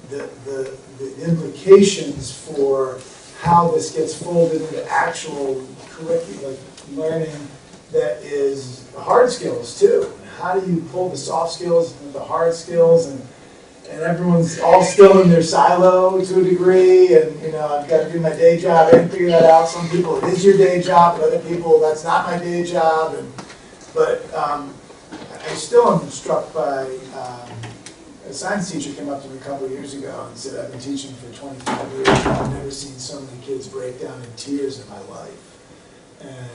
the implications for how this gets folded into actual curriculum learning that is hard skills too. How do you pull the soft skills and the hard skills, and everyone's all still in their silo to a degree, and I've got to do my day job and figure that out. Some people, it is your day job, but other people, that's not my day job. But I still am struck by, a science teacher came up to me a couple of years ago and said, I've been teaching for 25 years, and I've never seen so many kids break down in tears in my life. And,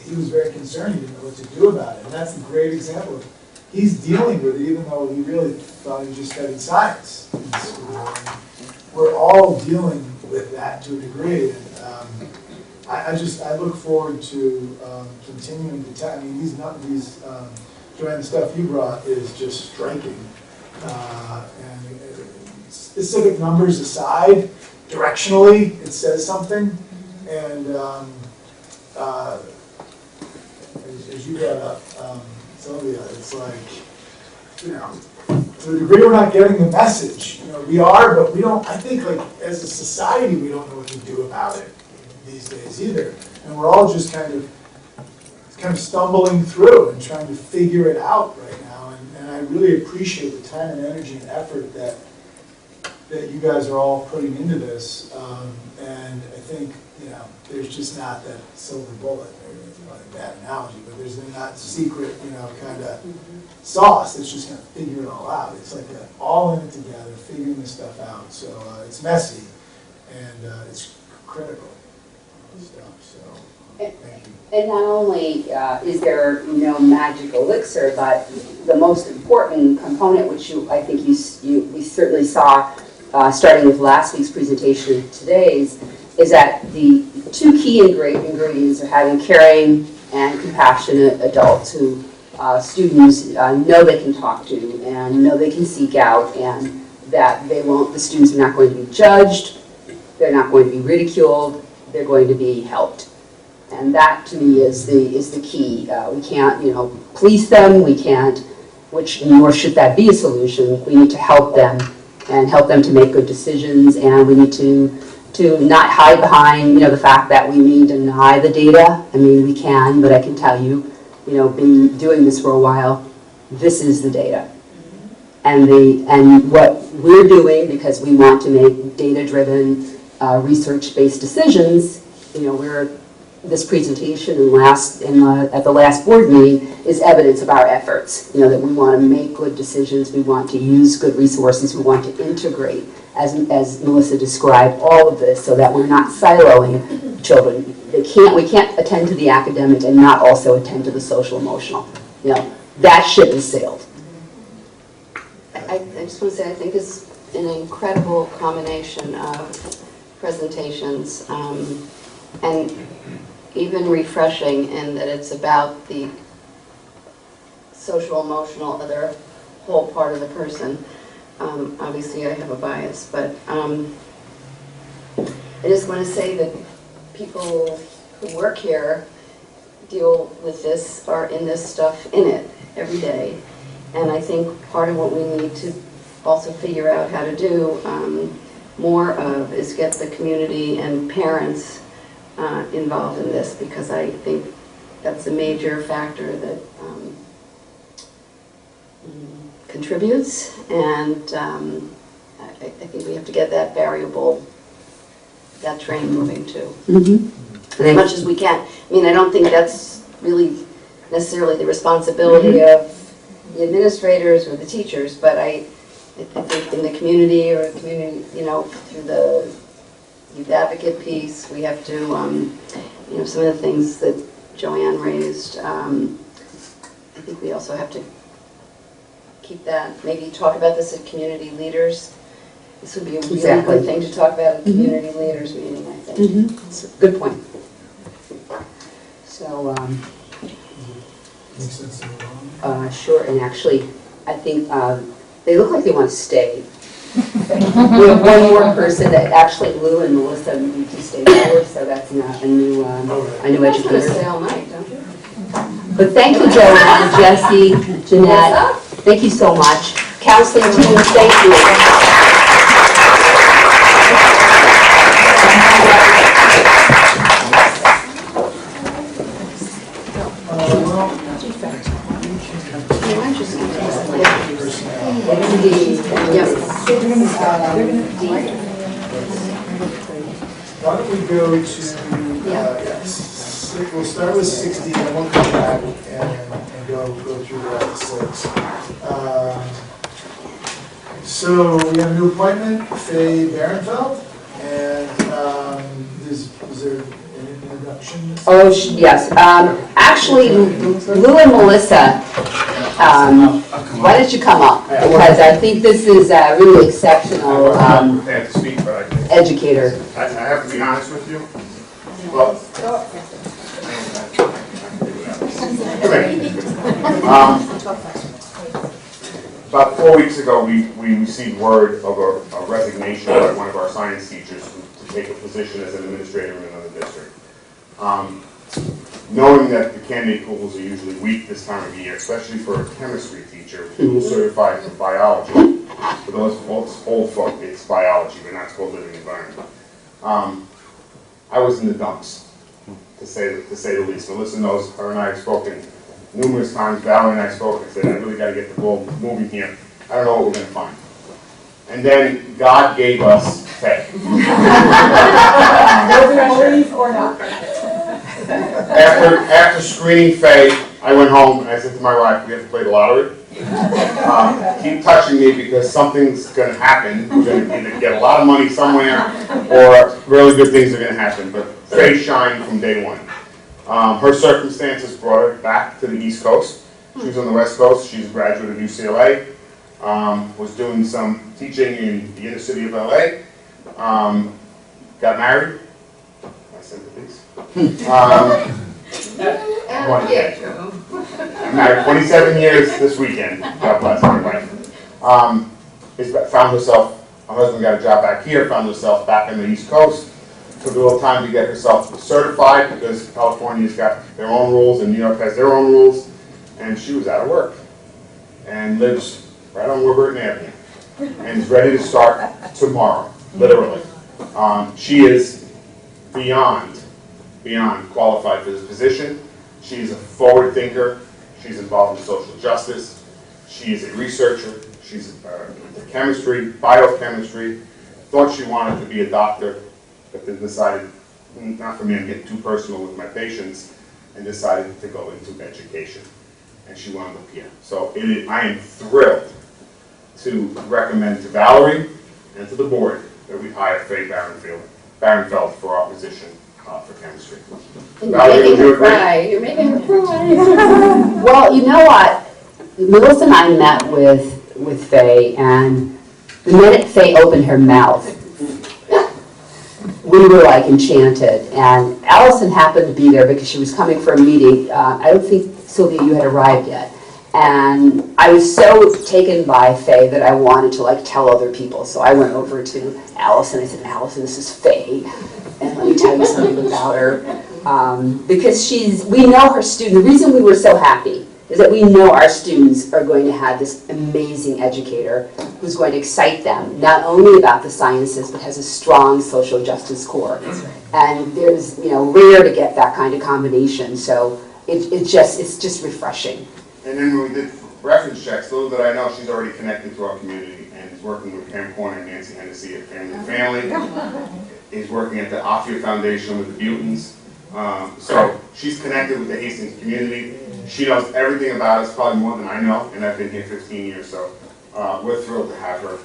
he was very concerned, he didn't know what to do about it. And that's a great example of, he's dealing with it even though he really thought he just studied science in school. And we're all dealing with that to a degree. And I look forward to continuing to I mean, Joanne, the stuff you brought is just striking. And specific numbers aside, directionally, it says something. And as you brought up, Sylvia, it's like, to a degree we're not getting the message. We are, but we don't, I think like as a society we don't know what to do about it these days either. And we're all just kind of stumbling through and trying to figure it out right now. And I really appreciate the time and energy and effort that you guys are all putting into this. And I think, there's just not that silver bullet. It's not a bad analogy, but there's not secret, kind of sauce that's just going to figure it all out. It's like all in it together, figuring this stuff out. So it's messy, and it's critical stuff. So thank you. And not only is there no magic elixir, but the most important component, which I think we certainly saw starting with last week's presentation and today's, is that the two key ingredients are having caring and compassionate adults who students know they can talk to and know they can seek out, and that the students are not going to be judged, they're not going to be ridiculed, they're going to be helped. And that to me is the key. We can't, police them, we can't, nor should that be a solution. We need to help them and help them to make good decisions, and we need to not hide behind, the fact that we may deny the data. I mean, we can, but I can tell you, been doing this for a while, this is the data. And what we're doing, because we want to make data-driven, research-based decisions, we're this presentation at the last board meeting is evidence of our efforts. You know, that we want to make good decisions, we want to use good resources, we want to integrate, as Melissa described, all of this so that we're not siloing children. We can't attend to the academic and not also attend to the social emotional. You know, that ship has sailed. I just want to say I think it's an incredible combination of presentations and even refreshing in that it's about the social emotional other whole part of the person. Obviously I have a bias, but I just want to say that people who work here deal with this, are in this stuff in it every day. And I think part of what we need to also figure out how to do more of is get the community and parents involved in this, because I think that's a major factor that contributes, and I think we have to get that variable, that train moving too. As much as we can. I mean, I don't think that's really necessarily the responsibility of the administrators or the teachers, but I think in the community, or community, you know, through the youth advocate piece, we have to, you know, some of the things that Joanne raised, I think we also have to keep that, maybe talk about this at community leaders. This would be a really good thing to talk about at a community leaders meeting, I think. It's a good point. So, Makes sense to move on. sure, and actually, I think they look like they want to stay. We have one more person that actually Lou and Melissa need to stay forward, so that's not a new educator. Stay all night, don't you? But thank you, Joanne, Jessie, Jeanette. Thank you so much. Counseling team, thank you. Why don't we go to, yes, we'll start with 60, and we'll come back and go through the rest of 6. So we have a new appointment, Faye Barenfeld, and is there an introduction? Oh, yes. Actually, Lou and Melissa, why don't you come up? Because I think this is a really exceptional educator. I have to be honest with you. Well, about 4 weeks ago, we received word of a resignation by one of our science teachers to take a position as an administrator in another district. Knowing that the candidate pools are usually weak this time of year, especially for a chemistry teacher who's certified for biology. For those old folk, it's biology. We're not supposed to live in the environment. I was in the dumps, to say the least. Melissa knows, her and I have spoken numerous times. Valerie and I spoke and said, I really got to get the ball moving here. I don't know what we're going to find. And then God gave us Faye. Or not. After screening Faye, I went home and I said to my wife, we have to play the lottery. Keep touching me because something's going to happen. We're going to either get a lot of money somewhere or really good things are going to happen. But Faye shined from day one. Her circumstances brought her back to the East Coast. She was on the West Coast. She's a graduate of UCLA. Was doing some teaching in the inner city of LA. Got married. I said the least. I'm married 27 years this weekend. God bless everybody. Found herself, her husband got a job back here, found herself back on the East Coast. Took a little time to get herself certified because California's got their own rules and New York has their own rules. And she was out of work and lives right on Woburn Avenue and is ready to start tomorrow, literally. She is beyond qualified for this position. She's a forward thinker. She's involved in social justice. She is a researcher. She's into chemistry, biochemistry. Thought she wanted to be a doctor, but then decided not for me, I'm getting too personal with my patients, and decided to go into education. And she wound up here. So I am thrilled to recommend to Valerie and to the board that we hire Faye Barenfeld for our position for chemistry. You're Valerie, making would you her agree? cry. You're making her cry. Well, you know what? Melissa and I met with Faye, and the minute Faye opened her mouth, we were like enchanted. And Allison happened to be there because she was coming for a meeting. I don't think, Sylvia, you had arrived yet. And I was so taken by Faye that I wanted to like tell other people. So I went over to Allison. I said, Allison, this is Faye. And let me tell you something about her. Because we know her student. The reason we were so happy is that we know our students are going to have this amazing educator who's going to excite them, not only about the sciences, but has a strong social justice core. And there's, rare to get that kind of combination. So it's just refreshing. And then when we did reference checks, little did I know she's already connected to our community and is working with Pam Corner and Nancy Hennessy at Family. Is working at the Offia Foundation with the Butons. So she's connected with the Hastings community. She knows everything about us, probably more than I know, and I've been here 15 years, so we're thrilled to have her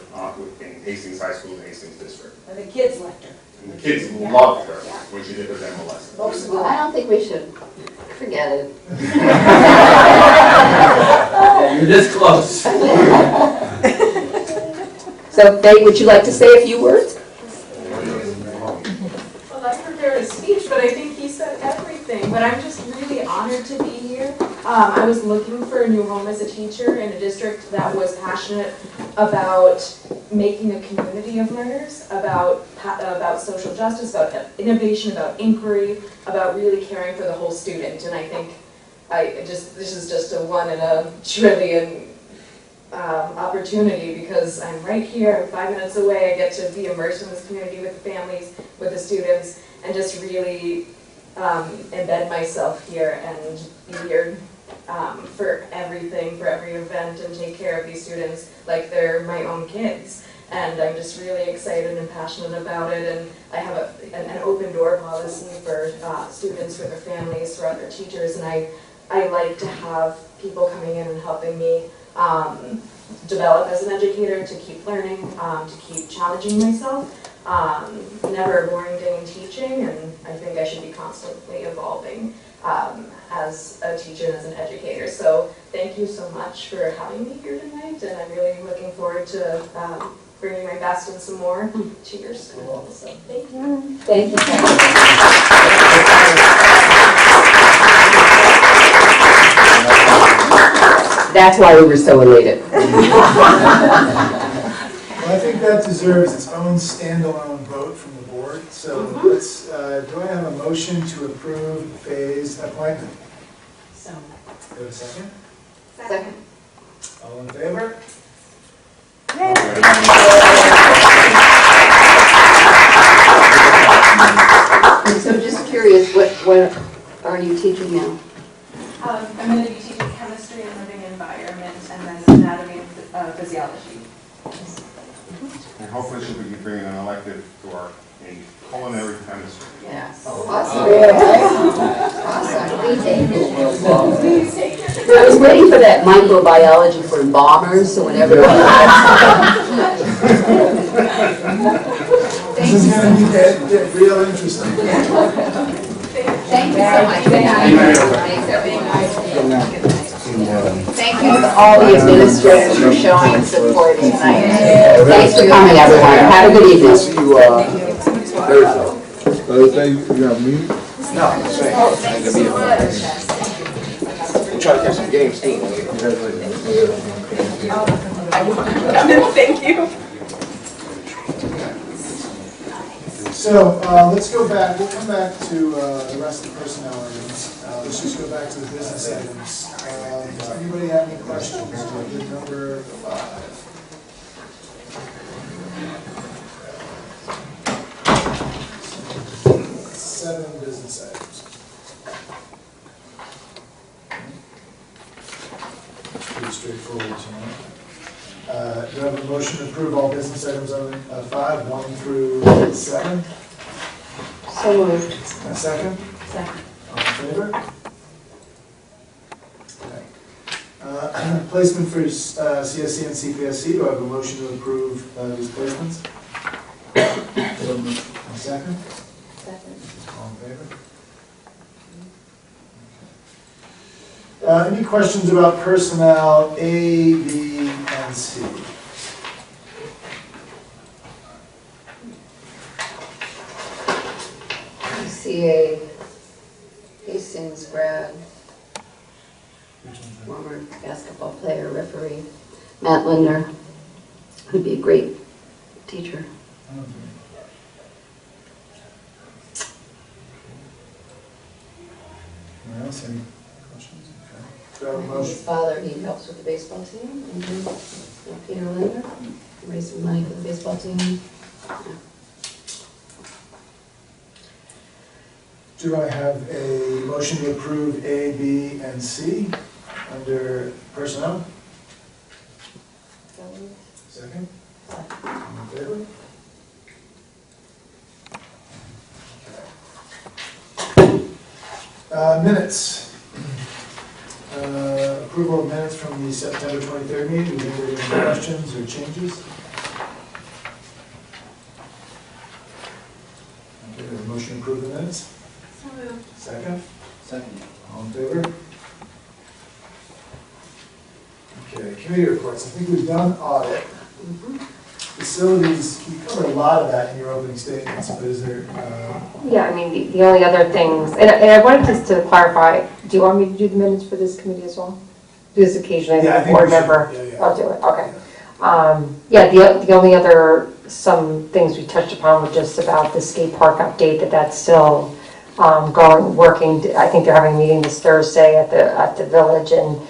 in Hastings High School, the Hastings District. And the kids liked her. And the kids loved her when she did her demo lesson. Well, I don't think we should forget it. Yeah, you're this close. So, Faye, would you like to say a few words? Well, I prepared a speech, but I think he said everything. But I'm just really honored to be here. I was looking for a new home as a teacher in a district that was passionate about making a community of learners, about social justice, about innovation, about inquiry, about really caring for the whole student. And I think this is just a 1 in a trillion opportunity, because I'm right here, I'm 5 minutes away, I get to be immersed in this community with the families, with the students, and just really embed myself here and be here for everything, for every event, and take care of these students like they're my own kids. And I'm just really excited and passionate about it, and I have an open door policy for students, for their families, for other teachers, and I like to have people coming in and helping me develop as an educator, to keep learning, to keep challenging myself. Never a boring day in teaching, and I think I should be constantly evolving as a teacher and as an educator. So thank you so much for having me here tonight, and I'm really looking forward to bringing my best and some more to your school. So thank you. Thank you. That's why we were so elated. Well, I think that deserves its own standalone vote from the board. So let's, do I have a motion to approve Faye's appointment? So. Do I have a second? Second. All in favor? So just curious, what are you teaching now? I'm going to be teaching chemistry and living environment, and then anatomy and physiology. And hopefully she'll be bringing an elective to our culinary chemistry. Yes. Awesome. I was waiting for that microbiology for embalmers, so whenever. This is going to get real interesting. Thank you so much. Thanks, everyone. Thank you to all the administrators for showing support tonight. Thanks for coming, everyone. Have a good evening. See you Thursday, you got a meeting? No, I'm saying, I ain't gonna be there. Try to catch some games too. Thank you. So let's go back, we'll come back to the rest of the personnel items. Let's just go back to the business items. Does anybody have any questions? Good number 5. Seven business items. Pretty straightforward tonight. Do I have a motion to approve all business items on 5, 1 through 7? So moved. A second? Second. All in favor? Okay. Placement for CSC and CPSC, do I have a motion to approve these placements? A second? Second. All in favor? Any questions about personnel A, B, and C? CA Hastings grad, former basketball player, referee, Matt Linder, would be a great teacher. Anyone else, any questions? Okay. Do I have a motion? His father, he helps with the baseball team, and Peter Linder, raised some money for the baseball team. Do I have a motion to approve A, B, and C under personnel? Second? All in favor? Minutes. Approval of minutes from the September 23rd meeting. Do you have any questions or changes? Okay, there's a motion to approve the minutes. Second? Second. All in favor? Okay, committee reports. I think we've done audit. Facilities, you covered a lot of that in your opening statements, but is there, Yeah, I mean, the only other things, and I wanted just to clarify, do you want me to do the minutes for this committee as well? This occasionally, Yeah, I as a think board we should. member. Yeah. I'll do it, okay. Yeah, the only other, some things we touched upon were just about the skate park update, that's still working. I think they're having a meeting this Thursday at the village, and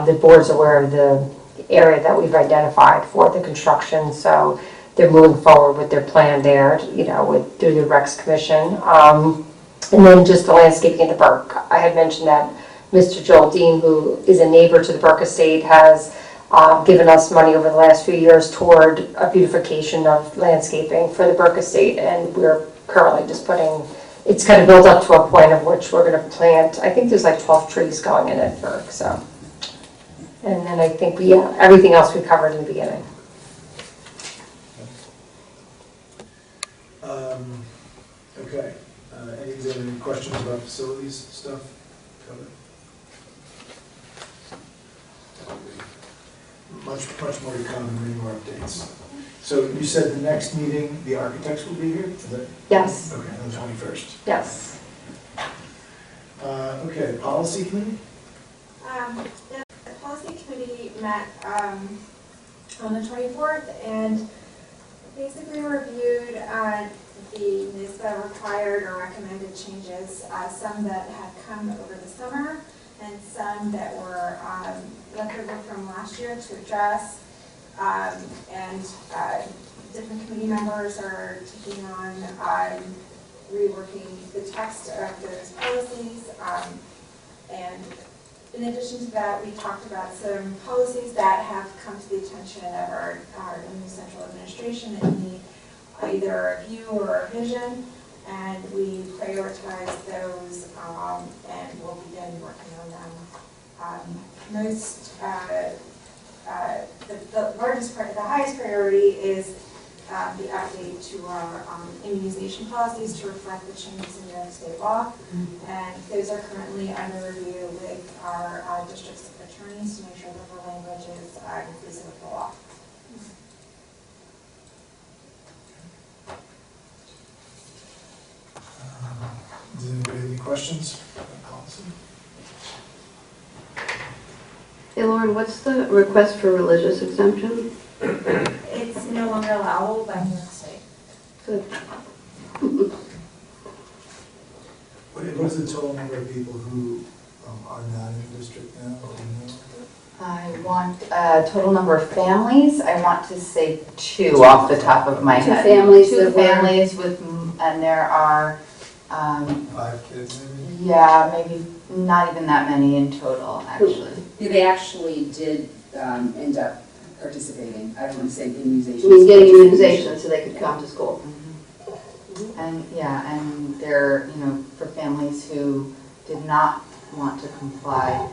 the board's aware of the area that we've identified for the construction, so they're moving forward with their plan there, through the Recs Commission. And then just the landscaping at the Burke. I had mentioned that Mr. Joel Dean, who is a neighbor to the Burke estate, has given us money over the last few years toward a beautification of landscaping for the Burke estate, and we're currently just it's kind of built up to a point of which we're going to plant, I think there's like 12 trees going in at Burke, so. And then I think, everything else we covered in the beginning. okay. Any questions about facilities stuff? Covered. Much more to come and many more updates. So you said the next meeting, the architects will be here? Is that? Yes. Okay, on the 21st. Yes. Okay, policy committee? The policy committee met on the 24th and basically reviewed the NISBA required or recommended changes, some that had come over the summer and some that were left over from last year to address. And different committee members are taking on reworking the text of those policies. And in addition to that, we talked about some policies that have come to the attention of our new central administration and need either a review or a revision, and we prioritize those and we'll begin working on them. The highest priority is the update to our immunization policies to reflect the changes in New York State law. And those are currently under review with our district's attorneys to make sure that the language is inclusive of the law. Does anybody have any questions about policy? Hey Lauren, what's the request for religious exemption? It's no longer allowable by New York State. Good. What is the total number of people who are not in the district now? Do you know? I want a total number of families. I want to say two off the top of my head. Two families with, and there are 5 kids maybe? Yeah, maybe not even that many in total, actually. They actually did end up participating. I don't want to say immunizations. I mean, getting immunization so they could come to school. And there, for families who did not want to comply,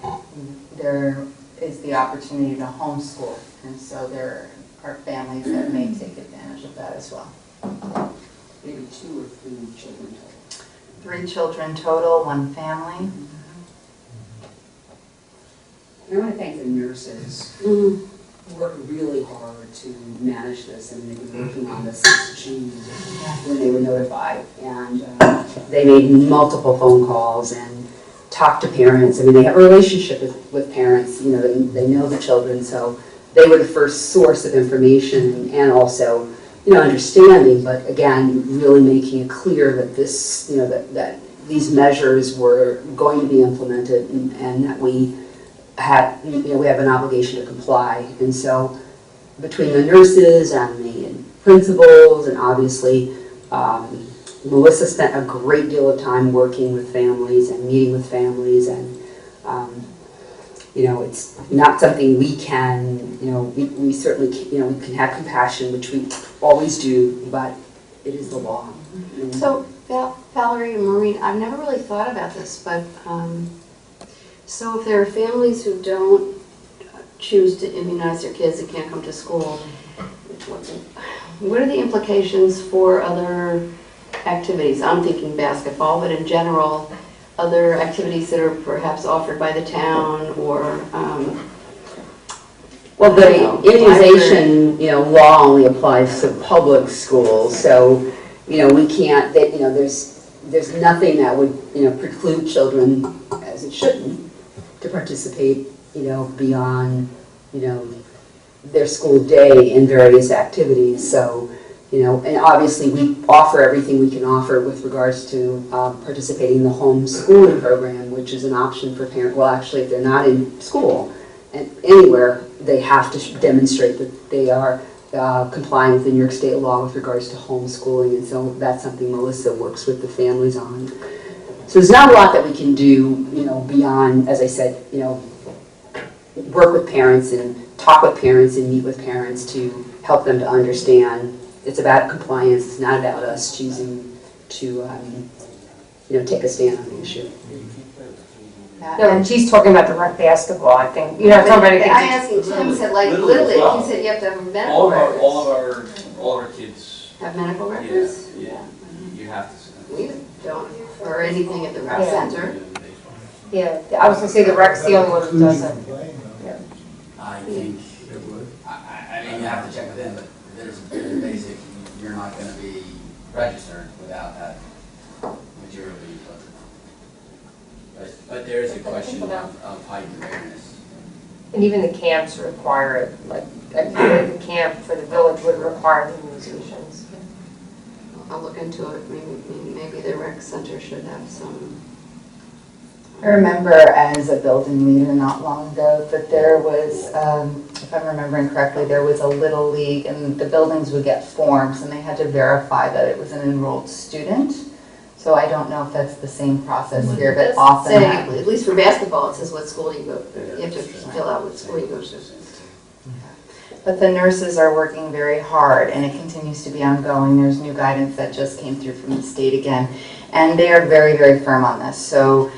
there is the opportunity to homeschool. And so there are families that may take advantage of that as well. Maybe 2 or 3 children total. 3 children total, 1 family. I want to thank the nurses who worked really hard to manage this. I mean, they've been working on this since June when they were notified. And they made multiple phone calls and talked to parents. I mean, they have a relationship with parents. They know the children, so they were the first source of information and also, understanding, but again, really making it clear that this, that these measures were going to be implemented and that we have an obligation to comply. And so between the nurses and the principals and obviously Melissa spent a great deal of time working with families and meeting with families, and it's not something we can, we certainly, we can have compassion, which we always do, but it is the law. So, Valerie and Maureen, I've never really thought about this, but so if there are families who don't choose to immunize their kids that can't come to school, what are the implications for other activities? I'm thinking basketball, but in general, other activities that are perhaps offered by the town or well, the immunization, law only applies to public schools, so we can't. There's nothing that would preclude children, as it shouldn't, to participate beyond their school day in various activities. So. And obviously we offer everything we can offer with regards to participating in the homeschooling program, which is an option for parents. Well, actually, if they're not in school and anywhere, they have to demonstrate that they are complying with the New York State law with regards to homeschooling. And so that's something Melissa works with the families on. So there's not a lot that we can do, beyond, as I said, work with parents and talk with parents and meet with parents to help them to understand. It's about compliance. It's not about us choosing to, take a stand on the issue. No, and she's talking about the rec basketball, I think. Talking about it. I asked him, Tim said like Little League, he said you have to have medical records. All of our kids. Have medical records? Yeah, you have to. We don't, or anything at the rec center. Yeah, I was gonna say the rec's the only one who doesn't. Yeah. I think, I mean, you have to check with them, but there's a basic, you're not gonna be registered without that material being put. But there is a question of heightened awareness. And even the camps require it, like the camp for the village would require the immunizations. I'll look into it. Maybe the rec center should have some. I remember as a building leader not long ago that there was, if I'm remembering correctly, there was a Little League and the buildings would get forms and they had to verify that it was an enrolled student. So I don't know if that's the same process here, but often. At least for basketball, it says what school you go. You have to fill out what school you go to. But the nurses are working very hard and it continues to be ongoing. There's new guidance that just came through from the state again. And they are very, very firm on this. So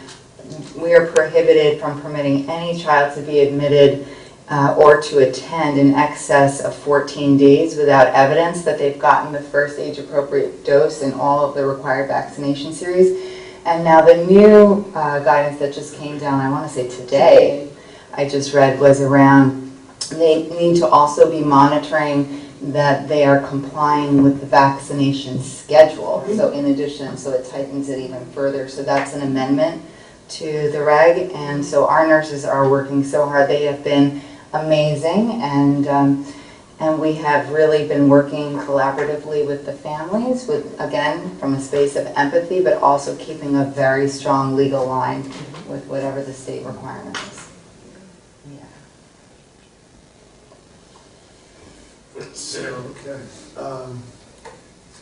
we are prohibited from permitting any child to be admitted or to attend in excess of 14 days without evidence that they've gotten the first age-appropriate dose in all of the required vaccination series. And now the new guidance that just came down, I want to say today, I just read, was around they need to also be monitoring that they are complying with the vaccination schedule. So in addition, so it tightens it even further. So that's an amendment to the reg. And so our nurses are working so hard. They have been amazing. And we have really been working collaboratively with the families, with, again, from a space of empathy, but also keeping a very strong legal line with whatever the state requirement is. Okay.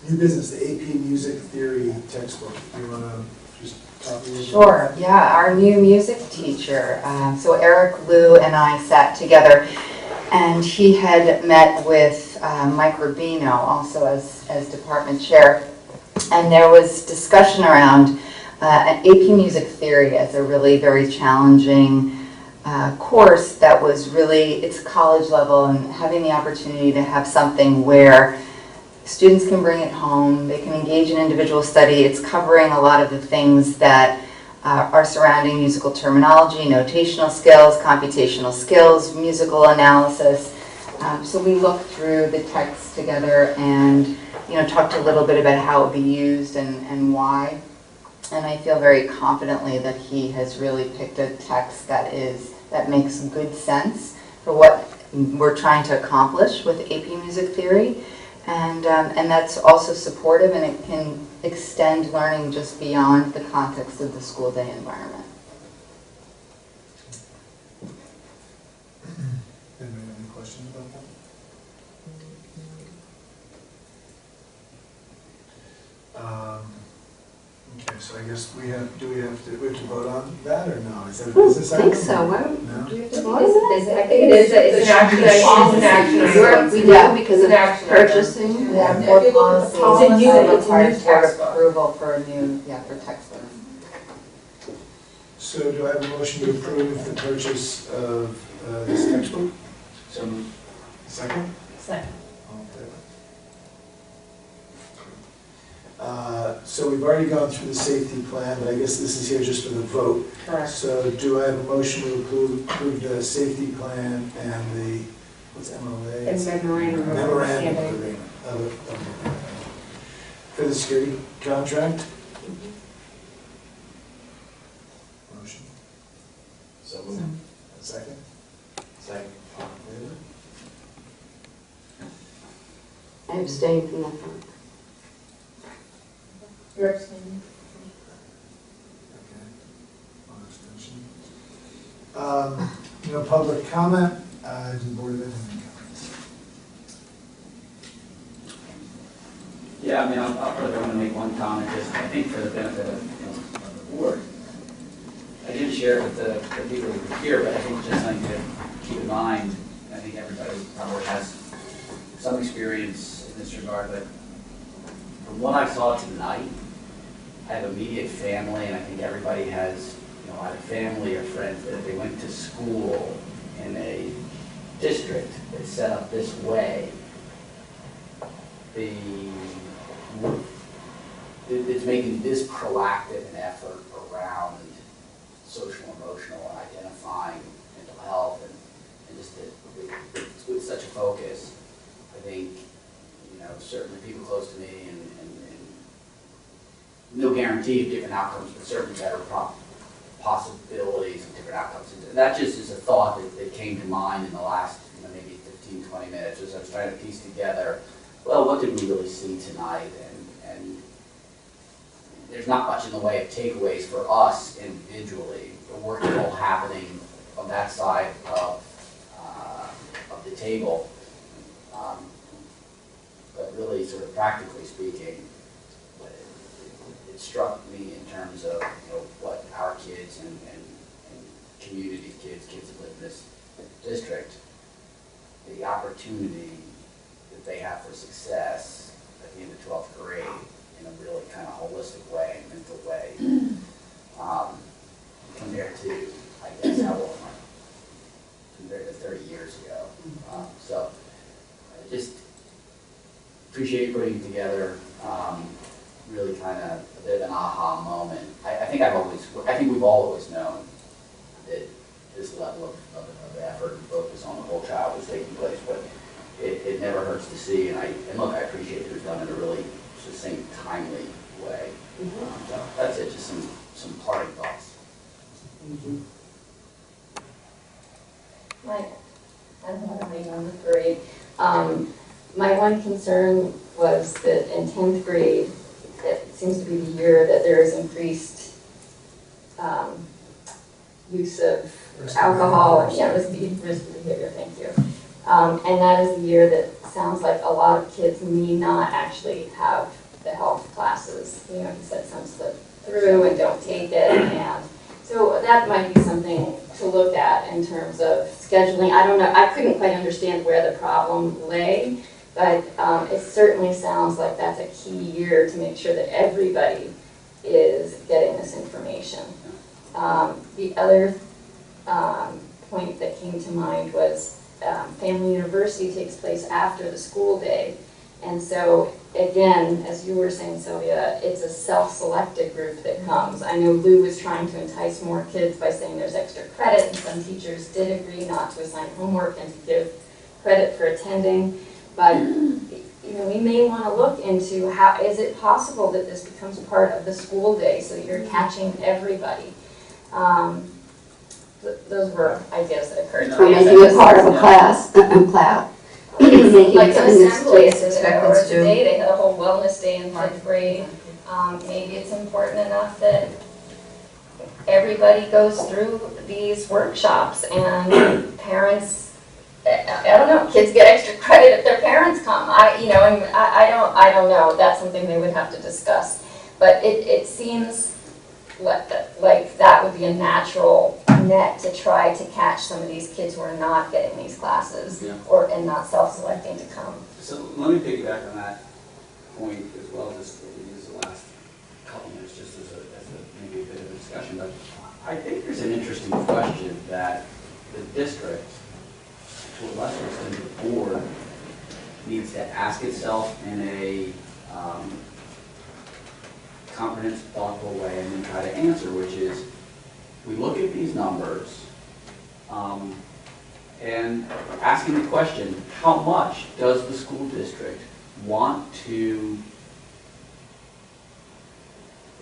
New business, the AP Music Theory textbook. You want to just talk a little bit? Sure, yeah, our new music teacher. So Eric Liu and I sat together and he had met with Mike Rubino, also as department chair. And there was discussion around AP Music Theory as a really very challenging course that was really, it's college level, and having the opportunity to have something where students can bring it home, they can engage in individual study. It's covering a lot of the things that are surrounding musical terminology, notational skills, computational skills, musical analysis. So we looked through the text together and talked a little bit about how it would be used and why. And I feel very confidently that he has really picked a text that makes good sense for what we're trying to accomplish with AP Music Theory. And that's also supportive, and it can extend learning just beyond the context of the school day environment. Anybody have any questions about that? Okay, so I guess we have to vote on that or no? Is that a business item? I think so. Why don't No? we have to vote on that? I think it is, it's an action item. It's an action item. We do because of It's an action item. purchasing. Yeah, If board you look at the policies policy, requires it's a new board textbook. approval for for textbooks. So do I have a motion to approve the purchase of this textbook? So Second? Second. All in favor? So we've already gone through the safety plan, but I guess this is here just for the vote. Correct. So do I have a motion to approve the safety plan and the, what's MOA? And memorandum of Memorandum of understanding. agreement for the security contract? Motion? So moved. A second? Second. All in favor? I abstain from that vote. You're abstaining. Okay. One abstention. No public comment, do the board have any comments? Yeah, I mean, I'll probably want to make one comment, just, I think for the benefit of, the board. I didn't share it with the people who were here, but I think just something to keep in mind. I think everybody probably has some experience in this regard, but from what I saw tonight, I have immediate family, and I think everybody has, either family or friends that if they went to school in a district that's set up this way, it's making this proactive an effort around social, emotional, and identifying mental health, and just with such a focus. I think, certainly people close to me, and no guarantee of different outcomes, but certainly better possibilities of different outcomes. And that just is a thought that came to mind in the last maybe 15, 20 minutes as I was trying to piece together, well, what did we really see tonight? And there's not much in the way of takeaways for us individually. The work is all happening on that side of the table. But really, sort of practically speaking, it struck me in terms of what our kids and community kids that live in this district, the opportunity that they have for success at the end of 12th grade in a really kind of holistic way, mental way, compared to, I guess, how old am I? Compared to 30 years ago. So I just appreciate putting it together. Really kind of a bit of an aha moment. I think we've always known that this level of effort and focus on the whole child was taking place, but it never hurts to see. And look, I appreciate it was done in a really succinct, timely way. So that's it. Just some parting thoughts. I don't know how many numbers grade. My one concern was that in 10th grade, it seems to be the year that there is increased use of alcohol, risk behavior, thank you. And that is the year that sounds like a lot of kids may not actually have the health classes. He said some slip through and don't take it, and so that might be something to look at in terms of scheduling. I don't know, I couldn't quite understand where the problem lay, But it certainly sounds like that's a key year to make sure that everybody is getting this information. The other point that came to mind was Family University takes place after the school day. And so, again, as you were saying, Sylvia, it's a self-selected group that comes. I know Lou was trying to entice more kids by saying there's extra credit, and some teachers did agree not to assign homework and to give credit for attending. But we may want to look into how is it possible that this becomes part of the school day so that you're catching everybody. Those were ideas that occurred to Or me. making it part of a class, making Like it an something that's assembly, expected or to do. today they had a whole wellness day in 5th grade. Maybe it's important enough that everybody goes through these workshops and parents, I don't know, kids get extra credit if their parents come. I don't know. That's something they would have to discuss. But it seems like that would be a natural net to try to catch some of these kids who are not getting these classes and not self-selecting to come. So let me piggyback on that point as well, just to use the last couple minutes just as maybe a bit of a discussion. But I think there's an interesting question that the district, to a lesser extent the board, needs to ask itself in a comprehensive, thoughtful way and then try to answer, which is, we look at these numbers and asking the question, how much does the school district want to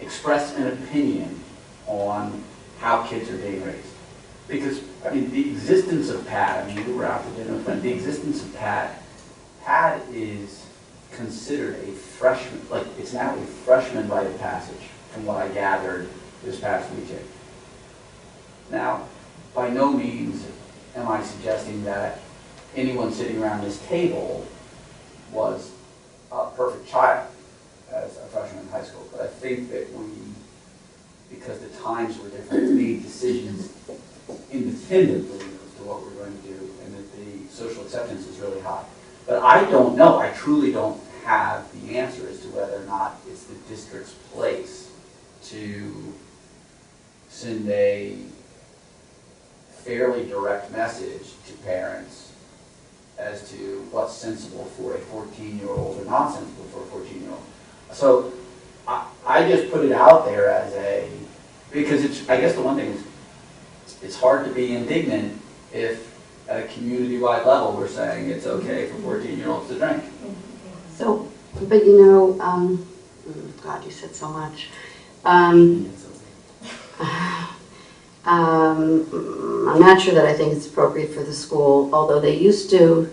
express an opinion on how kids are being raised? Because, I mean, the existence of PAD, I mean, we were out to dinner with friends, the existence of PAD is considered a freshman, like it's now a freshman rite of passage from what I gathered this past weekend. Now, by no means am I suggesting that anyone sitting around this table was a perfect child as a freshman in high school, but I think that we, because the times were different, made decisions independently as to what we're going to do, and that the social acceptance is really high. But I don't know, I truly don't have the answer as to whether or not it's the district's place to send a fairly direct message to parents as to what's sensible for a 14-year-old or not sensible for a 14-year-old. So I just put it out there as because it's, I guess the one thing is, it's hard to be indignant if at a community-wide level we're saying it's okay for 14-year-olds to drink. So, but you know, God, you said so much. I'm not sure that I think it's appropriate for the school, although they used to,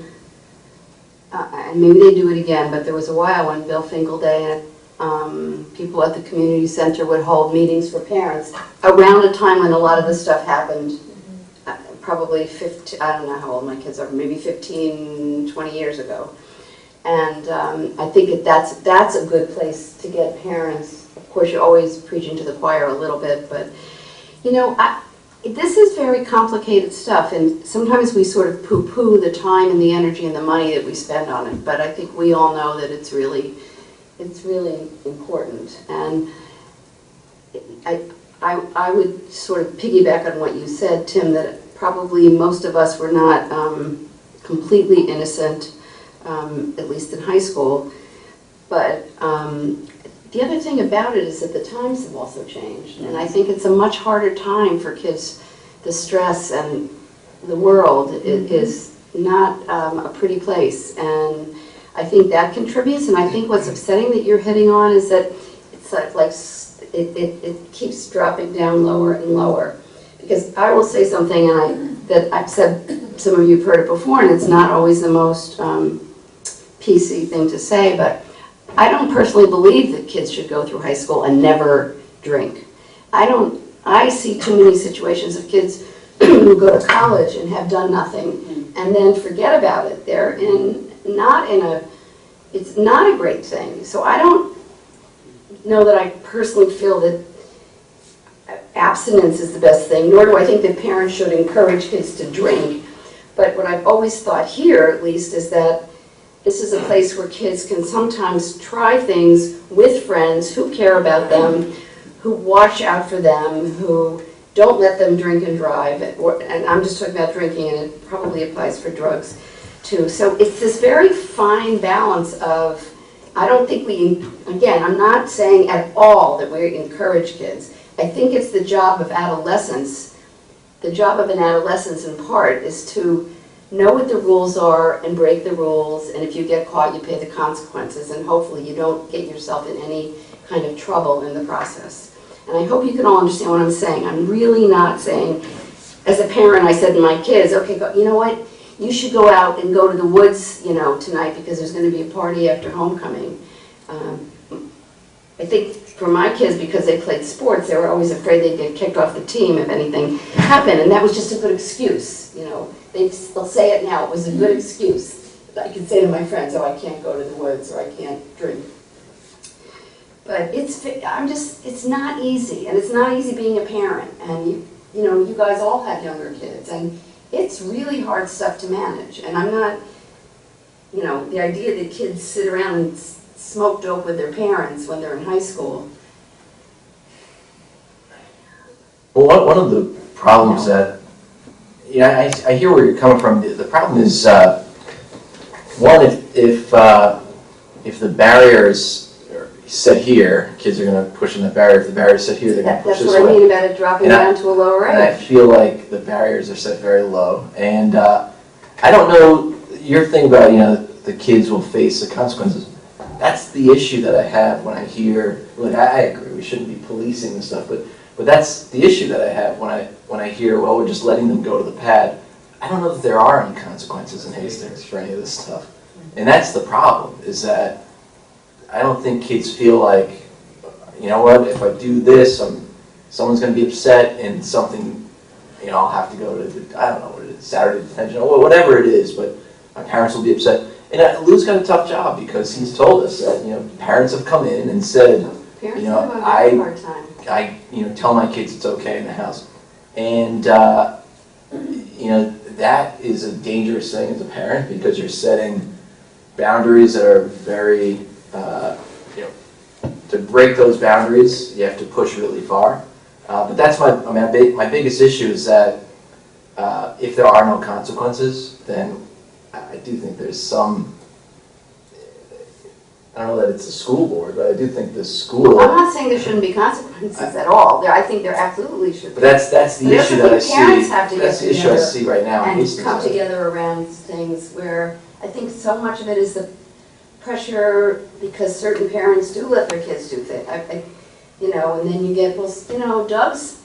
and maybe they do it again, but there was a while when Bill Finkel Day and people at the community center would hold meetings for parents around a time when a lot of this stuff happened, probably 15, I don't know how old my kids are, maybe 15, 20 years ago. And I think that's a good place to get parents. Of course, you're always preaching to the choir a little bit, but you know, this is very complicated stuff, and sometimes we sort of poo-poo the time and the energy and the money that we spend on it. But I think we all know that it's really important. And I would sort of piggyback on what you said, Tim, that probably most of us were not completely innocent. At least in high school. But the other thing about it is that the times have also changed. And I think it's a much harder time for kids. The stress and the world is not a pretty place. And I think that contributes. And I think what's upsetting that you're hitting on is that it's like it keeps dropping down lower and lower. Because I will say something that I've said, some of you have heard it before, and it's not always the most PC thing to say, but I don't personally believe that kids should go through high school and never drink. I see too many situations of kids who go to college and have done nothing and then forget about it. It's not a great thing. So I don't know that I personally feel that abstinence is the best thing, nor do I think that parents should encourage kids to drink. But what I've always thought here, at least, is that This is a place where kids can sometimes try things with friends who care about them, who watch out for them, who don't let them drink and drive. And I'm just talking about drinking, and it probably applies for drugs too. So it's this very fine balance of, I don't think again, I'm not saying at all that we encourage kids. I think it's the job of adolescence. The job of an adolescence in part is to know what the rules are and break the rules, and if you get caught, you pay the consequences, and hopefully you don't get yourself in any kind of trouble in the process. And I hope you can all understand what I'm saying. I'm really not saying, as a parent, I said to my kids, okay, you know what? You should go out and go to the woods, tonight because there's going to be a party after homecoming. I think for my kids, because they played sports, they were always afraid they'd get kicked off the team if anything happened, and that was just a good excuse, They'll say it now, it was a good excuse. I can say to my friends, oh, I can't go to the woods, or I can't drink. But it's not easy, and it's not easy being a parent, and you guys all have younger kids, and it's really hard stuff to manage. And I'm not, the idea that kids sit around and smoke dope with their parents when they're in high school. Well, one of the problems that, I hear where you're coming from. The problem is, one, if the barriers are set here, kids are going to push in the barrier. If the barrier is set here, they're going to push this way. That's what I mean about it dropping down to a lower age. And I feel like the barriers are set very low. And I don't know, your thing about, the kids will face the consequences. That's the issue that I have when I hear, I agree, we shouldn't be policing and stuff, but that's the issue that I have when I hear, well, we're just letting them go to the pad. I don't know that there are any consequences in Hastings for any of this stuff. And that's the problem, is that I don't think kids feel like, you know what, if I do this, someone's going to be upset and something, I'll have to go to, I don't know what it is, Saturday detention, or whatever it is, but my parents will be upset. And Lou's got a tough job because he's told us that, parents have come in and said, Parents have a very hard time. I tell my kids it's okay in the house. And, that is a dangerous thing as a parent because you're setting boundaries that are very, to break those boundaries, you have to push really far. But that's my biggest issue is that if there are no consequences, then I do think there's some, I don't know that it's the school board, but I do think the school. I'm not saying there shouldn't be consequences at all. I think there absolutely should be. But that's the issue that I see. Parents have to get that's the issue I see right now. And come together around things where I think so much of it is the pressure because certain parents do let their kids do things. And then you get, Doug's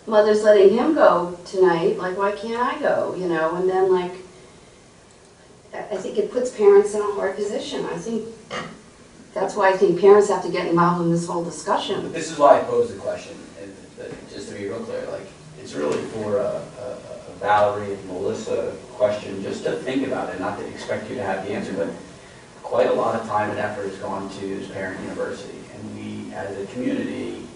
mother's letting him go tonight. Like, why can't I go? And then I think it puts parents in a hard position. I think that's why I think parents have to get involved in this whole discussion. This is why I posed the question, and just to be real clear, it's really for a Valerie and Melissa question, just to think about it, not to expect you to have the answer, but quite a lot of time and effort has gone to Parent University, and we, as a community,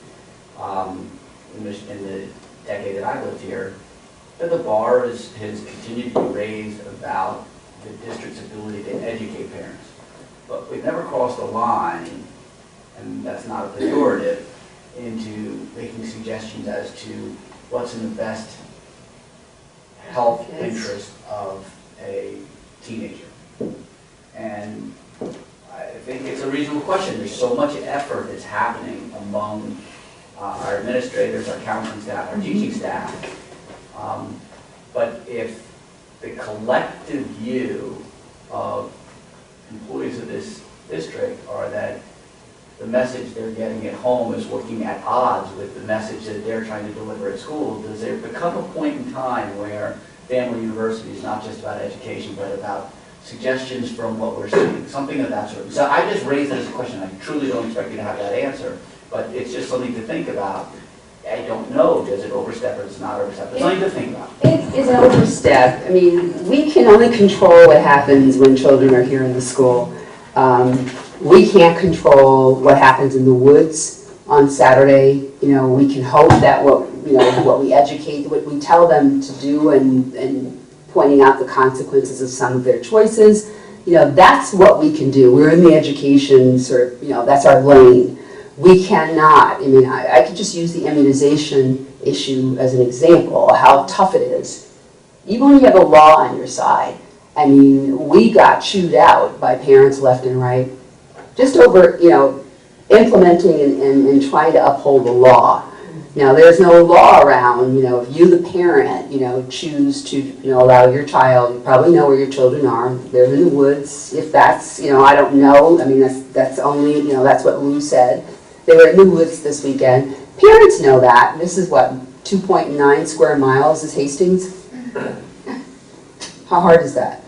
in the decade that I lived here, the bar has continued to be raised about the district's ability to educate parents. But we've never crossed a line, and that's not a pejorative, into making suggestions as to what's in the best health interest of a teenager. And I think it's a reasonable question. There's so much effort that's happening among our administrators, our counseling staff, our teaching staff. But if the collective view of employees of this district are that the message they're getting at home is working at odds with the message that they're trying to deliver at school, does there become a point in time where Family University is not just about education, but about suggestions from what we're seeing, something of that sort? So I just raised that as a question. I truly don't expect you to have that answer, but it's just something to think about. I don't know, does it overstep or does it not overstep? It's something to think about. It is an overstep. I mean, we can only control what happens when children are here in the school. We can't control what happens in the woods on Saturday. We can hope that what we educate, what we tell them to do and pointing out the consequences of some of their choices, that's what we can do. We're in the education sort of, that's our lane. We cannot, I could just use the immunization issue as an example, how tough it is. Even when you have a law on your side, we got chewed out by parents left and right, just over, implementing and trying to uphold the law. Now, there's no law around, if you, the parent, choose to, allow your child, you probably know where your children are. They're in the woods. If that's, I don't know. That's only, that's what Lou said. They were in the woods this weekend. Parents know that. This is what, 2.9 square miles is Hastings? How hard is that?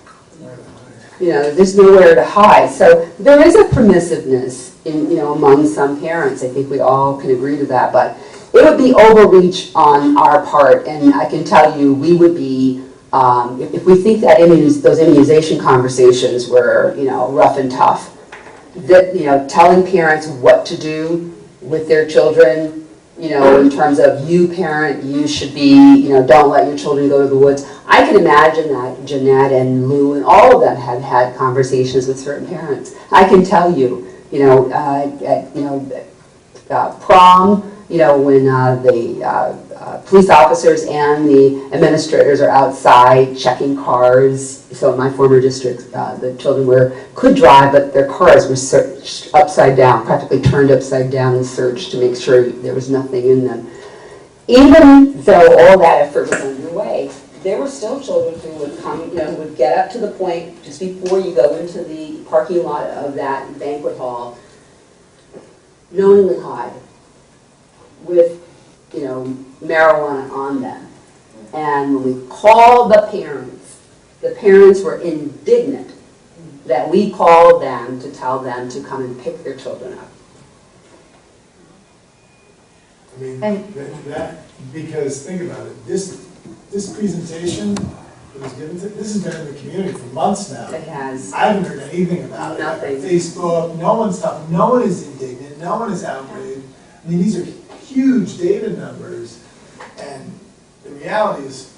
There's nowhere to hide. So there is a permissiveness in, among some parents. I think we all can agree to that. But it would be overreach on our part, and I can tell you we would be, if we think that those immunization conversations were, rough and tough, that, telling parents what to do with their children, in terms of you parent, you should be, don't let your children go to the woods. I can imagine that Jeanette and Lou and all of them have had conversations with certain parents. I can tell you, at prom, when the police officers and the administrators are outside checking cars. So in my former district, the children could drive, but their cars were searched upside down, practically turned upside down and searched to make sure there was nothing in them. Even though all that effort was underway, there were still children who would come, who would get up to the point just before you go into the parking lot of that banquet hall, knowingly hide with, marijuana on them. And when we called the parents were indignant that we called them to tell them to come and pick their children up. Because think about it, this presentation that was given to, this has been in the community for months now. It has. I haven't heard anything about Nothing. it. Facebook, no one's talking, no one is indignant, no one is outraged. These are huge data numbers, and the reality is,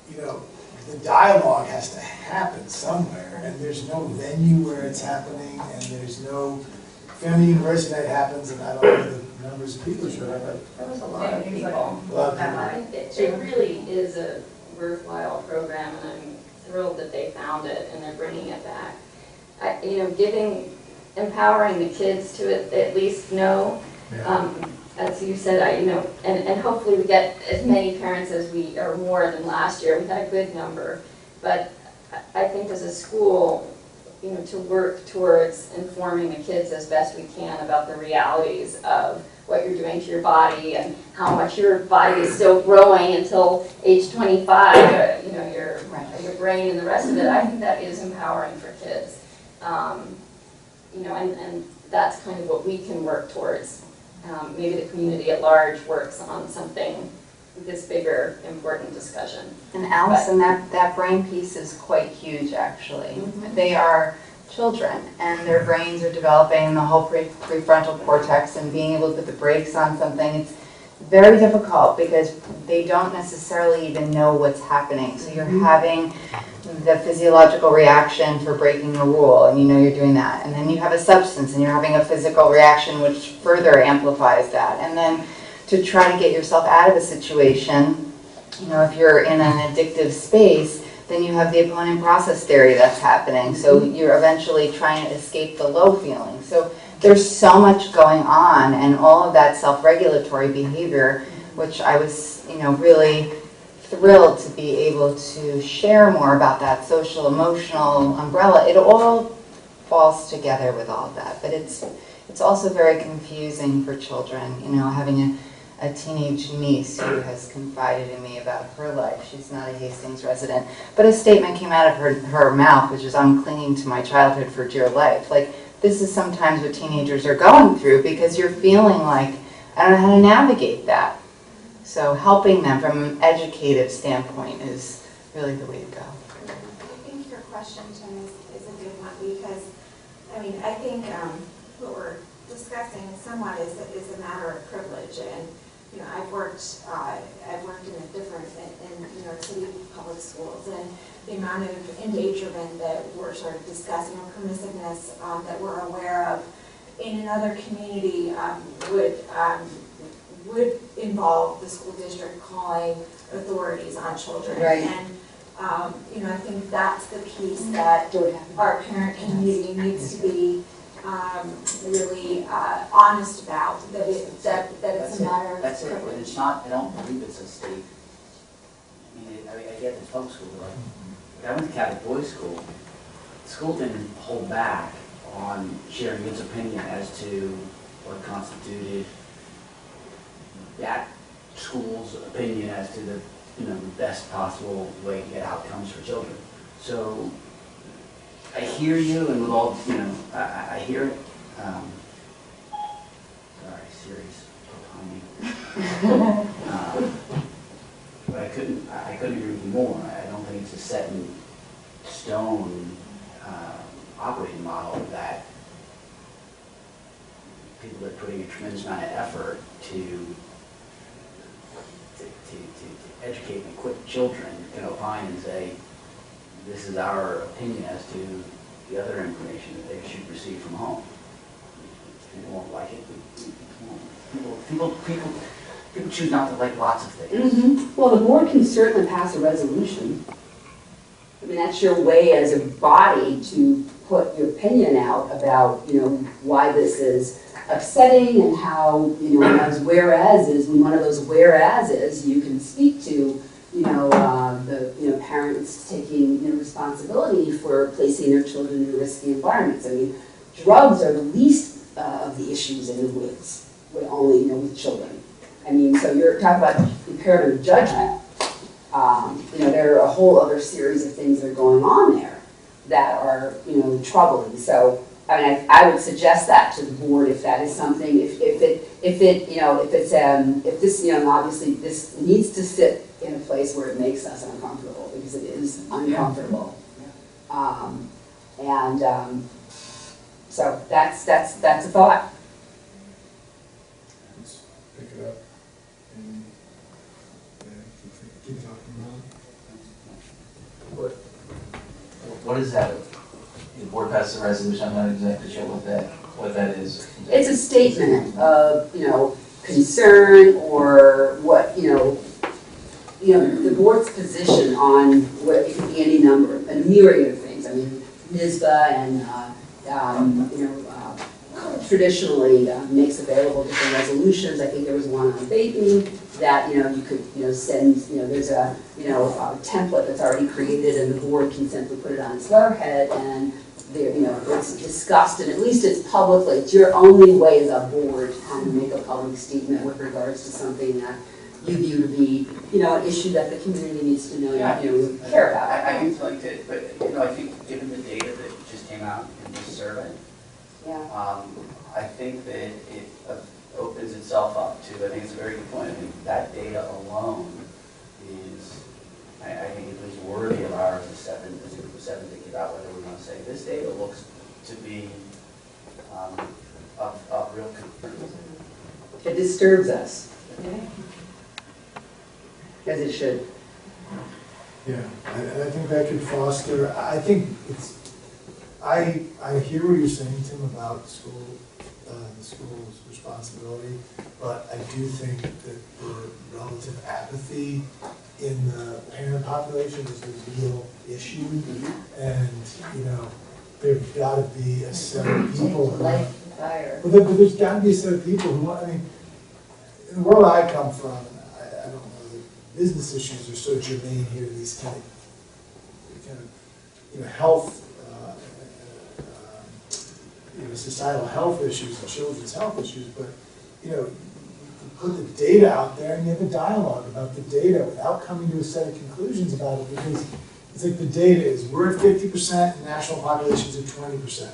the dialogue has to happen somewhere, and there's no venue where it's happening, and there's no family university night happens, and I don't know the numbers of people showed up, but There was a lot of people. a lot of people. It really is a worthwhile program, and I'm thrilled that they found it and they're bringing it back. Empowering the kids to at least know. As you said, and hopefully we get as many parents as we, or more than last year. We had a good number, but I think as a school, to work towards informing the kids as best we can about the realities of what you're doing to your body and how much your body is still growing until age 25, your brain and the rest of it. I think that is empowering for kids. And that's kind of what we can work towards. Maybe the community at large works on something, this bigger, important discussion. And Allison, that brain piece is quite huge, actually. They are children, and their brains are developing, the whole prefrontal cortex, and being able to put the brakes on something. It's very difficult because they don't necessarily even know what's happening. So you're having the physiological reaction for breaking a rule, and you're doing that. And then you have a substance, and you're having a physical reaction which further amplifies that. And then to try to get yourself out of a situation, if you're in an addictive space, then you have the opponent process theory that's happening. So you're eventually trying to escape the low feeling. So there's so much going on, and all of that self-regulatory behavior, which I was, really thrilled to be able to share more about that social emotional umbrella. It all falls together with all of that, but it's also very confusing for children, having a teenage niece who has confided in me about her life. She's not a Hastings resident, but a statement came out of her mouth, which is, "I'm clinging to my childhood for dear life." This is sometimes what teenagers are going through, because you're feeling like, I don't know how to navigate that. So helping them from an educative standpoint is really the way to go. I think your question, Jen, is a good one, because, I think what we're discussing somewhat is a matter of privilege, and you know, I've worked in a different, in New York City public schools, and the amount of endangerment that we're sort of discussing, or permissiveness that we're aware of in another community would involve the school district calling authorities on children. Right. And you know, I think that's the piece that our parent community needs to be really honest about, that it's a matter of That's it, and privilege. it's not, I don't believe it's a state, I mean, I get it's public school, but like, when I went to Catholic boys' school, the school didn't hold back on sharing its opinion as to what constituted that school's opinion as to the, you know, the best possible way to get outcomes for children. So I hear you, and with all, you know, I hear it. Sorry, serious timing. But I couldn't agree with you more. I don't think it's a set in stone operating model that people are putting a tremendous amount of effort to educate and equip children can opine and say, this is our opinion as to the other information that they should receive from home. People won't like it. People choose not to like lots of things. Mm-hmm. Well, the board can certainly pass a resolution. I mean, that's your way as a body to put your opinion out about, you know, why this is upsetting and how, you know, as whereases, when one of those whereases, you can speak to, you know, the, you know, parents taking, you know, responsibility for placing their children in risky environments. I mean, drugs are the least of the issues in the woods, with only, you know, with children. I mean, so you're talking about impairment of judgment. You know, there are a whole other series of things that are going on there that are, you know, troubling. So, I mean, I would suggest that to the board if that is something, if this, you know, obviously this needs to sit in a place where it makes us uncomfortable, because it is uncomfortable. So that's a thought. Let's pick it up and keep talking about it. What is that? The board passes a resolution, I'm not exactly sure what that is. It's a statement of, you know, concern, or what, you know, the board's position on what, it could be any number, a myriad of things. I mean, NISBA and, you know, traditionally makes available different resolutions. I think there was one on vaping that, you know, you could, you know, send, you know, there's a, you know, a template that's already created, and the board can simply put it on its letterhead, and there, you know, it's discussed, and at least it's publicly, it's your only way as a board to kind of make a public statement with regards to something that you view to be, you know, an issue that the community needs to know, Yeah, you know, care about. I can tell you that, but you know, I think given the data that just came out in this survey, I think that it opens itself up to, I think it's a very good point. I think that data alone is, I think it is worthy of ours as a group of seven thinking about whether we want to say this data looks to be of real concern. It disturbs us, as it should. Yeah, and I think that could foster, I think it's, I hear what you're saying, Tim, about the school's responsibility, but I do think that the relative apathy in the parent population is a real issue. And, you know, there's got to be a set of people who, but there's got to be a set of people who want, I mean, in the world I come from, I don't know, the business issues are so germane here to these kind of you know, health, you know, societal health issues and children's health issues, but, you know, you put the data out there and you have a dialogue about the data without coming to a set of conclusions about it, because it's like the data is, we're at 50% and national population's at 20%.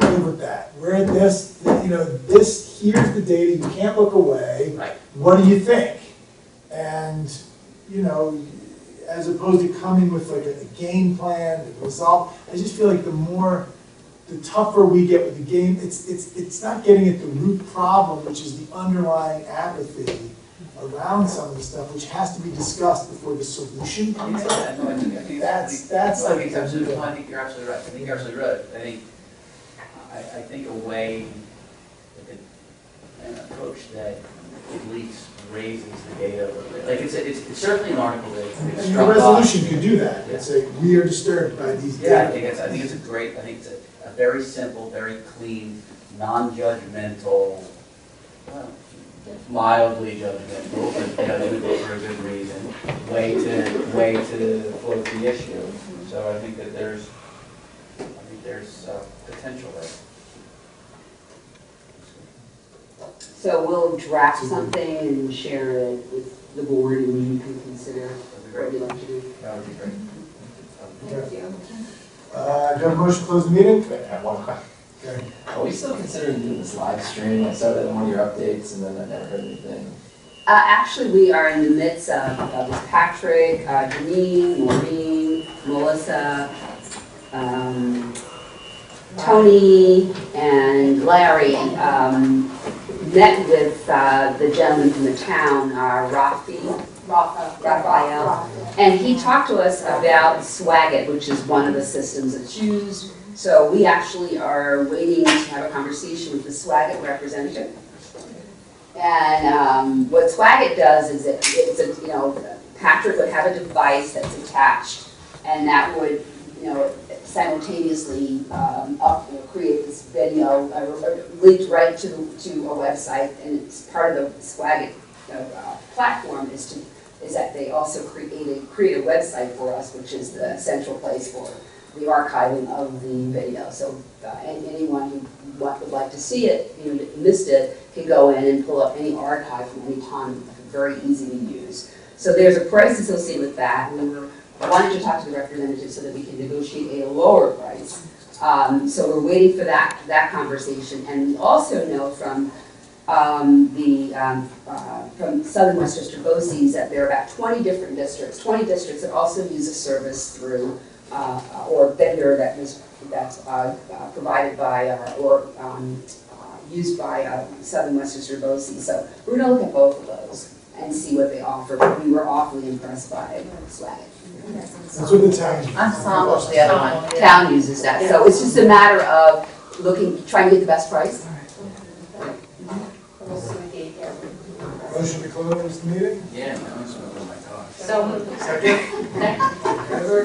Live with that. We're at this, you know, this, here's the data, you can't look away. Right. What do you think? And, you know, as opposed to coming with like a game plan to resolve, I just feel like the the tougher we get with the game. It's not getting at the root problem, which is the underlying apathy around some of the stuff, which has to be discussed before the solution comes up. No, I think That's I like think absolutely, no, I think you're absolutely right. I think you're absolutely right. I think a way, an approach that at least raises the data a little bit. Like it's certainly an article that And it's the struck resolution off. could do that. It's like, we are disturbed by these Yeah, data. I think it's a great, I think it's a very simple, very clean, non-judgmental, well, mildly judgmental, but judgmental for a good reason, way to float the issue. So I think that there's potential there. So we'll draft something and share it with the board, and you can consider what you'd like to do. That would be great. Thank you. Do you have a motion to close the meeting? I have one question. Okay. Are we still considering doing this live stream? I saw that in one of your updates and then I never heard anything. Actually, we are in the midst of with Patrick, Janine, Maureen, Melissa, Tony, and Larry met with the gentleman from the town, Raphael, and he talked to us about Swagit, which is one of the systems that's used. So we actually are waiting to have a conversation with the Swagit representative. And what Swagit does is Patrick would have a device that's attached, and that would, simultaneously create this video linked right to a website, and it's part of the Swagit platform is that they also create a website for us, which is the central place for the archiving of the video. So anyone who would like to see it, missed it, can go in and pull up any archive from any time, very easy to use. So there's a price associated with that, and we were wanting to talk to the representative so that we can negotiate a lower price. So we're waiting for that conversation, and we also know from from Southern Westchester BOCES that there are about 20 districts that also use a service through or vendor that's provided by or used by Southern Westchester BOCES. So we're going to look at both of those and see what they offer. But we were awfully impressed by Swagit. That's what the town uses. Ensemble, the other one. Town uses that. So it's just a matter of trying to get the best price. Motion to close the meeting? Yeah, that was one of my thoughts. So moved. Second? Favor?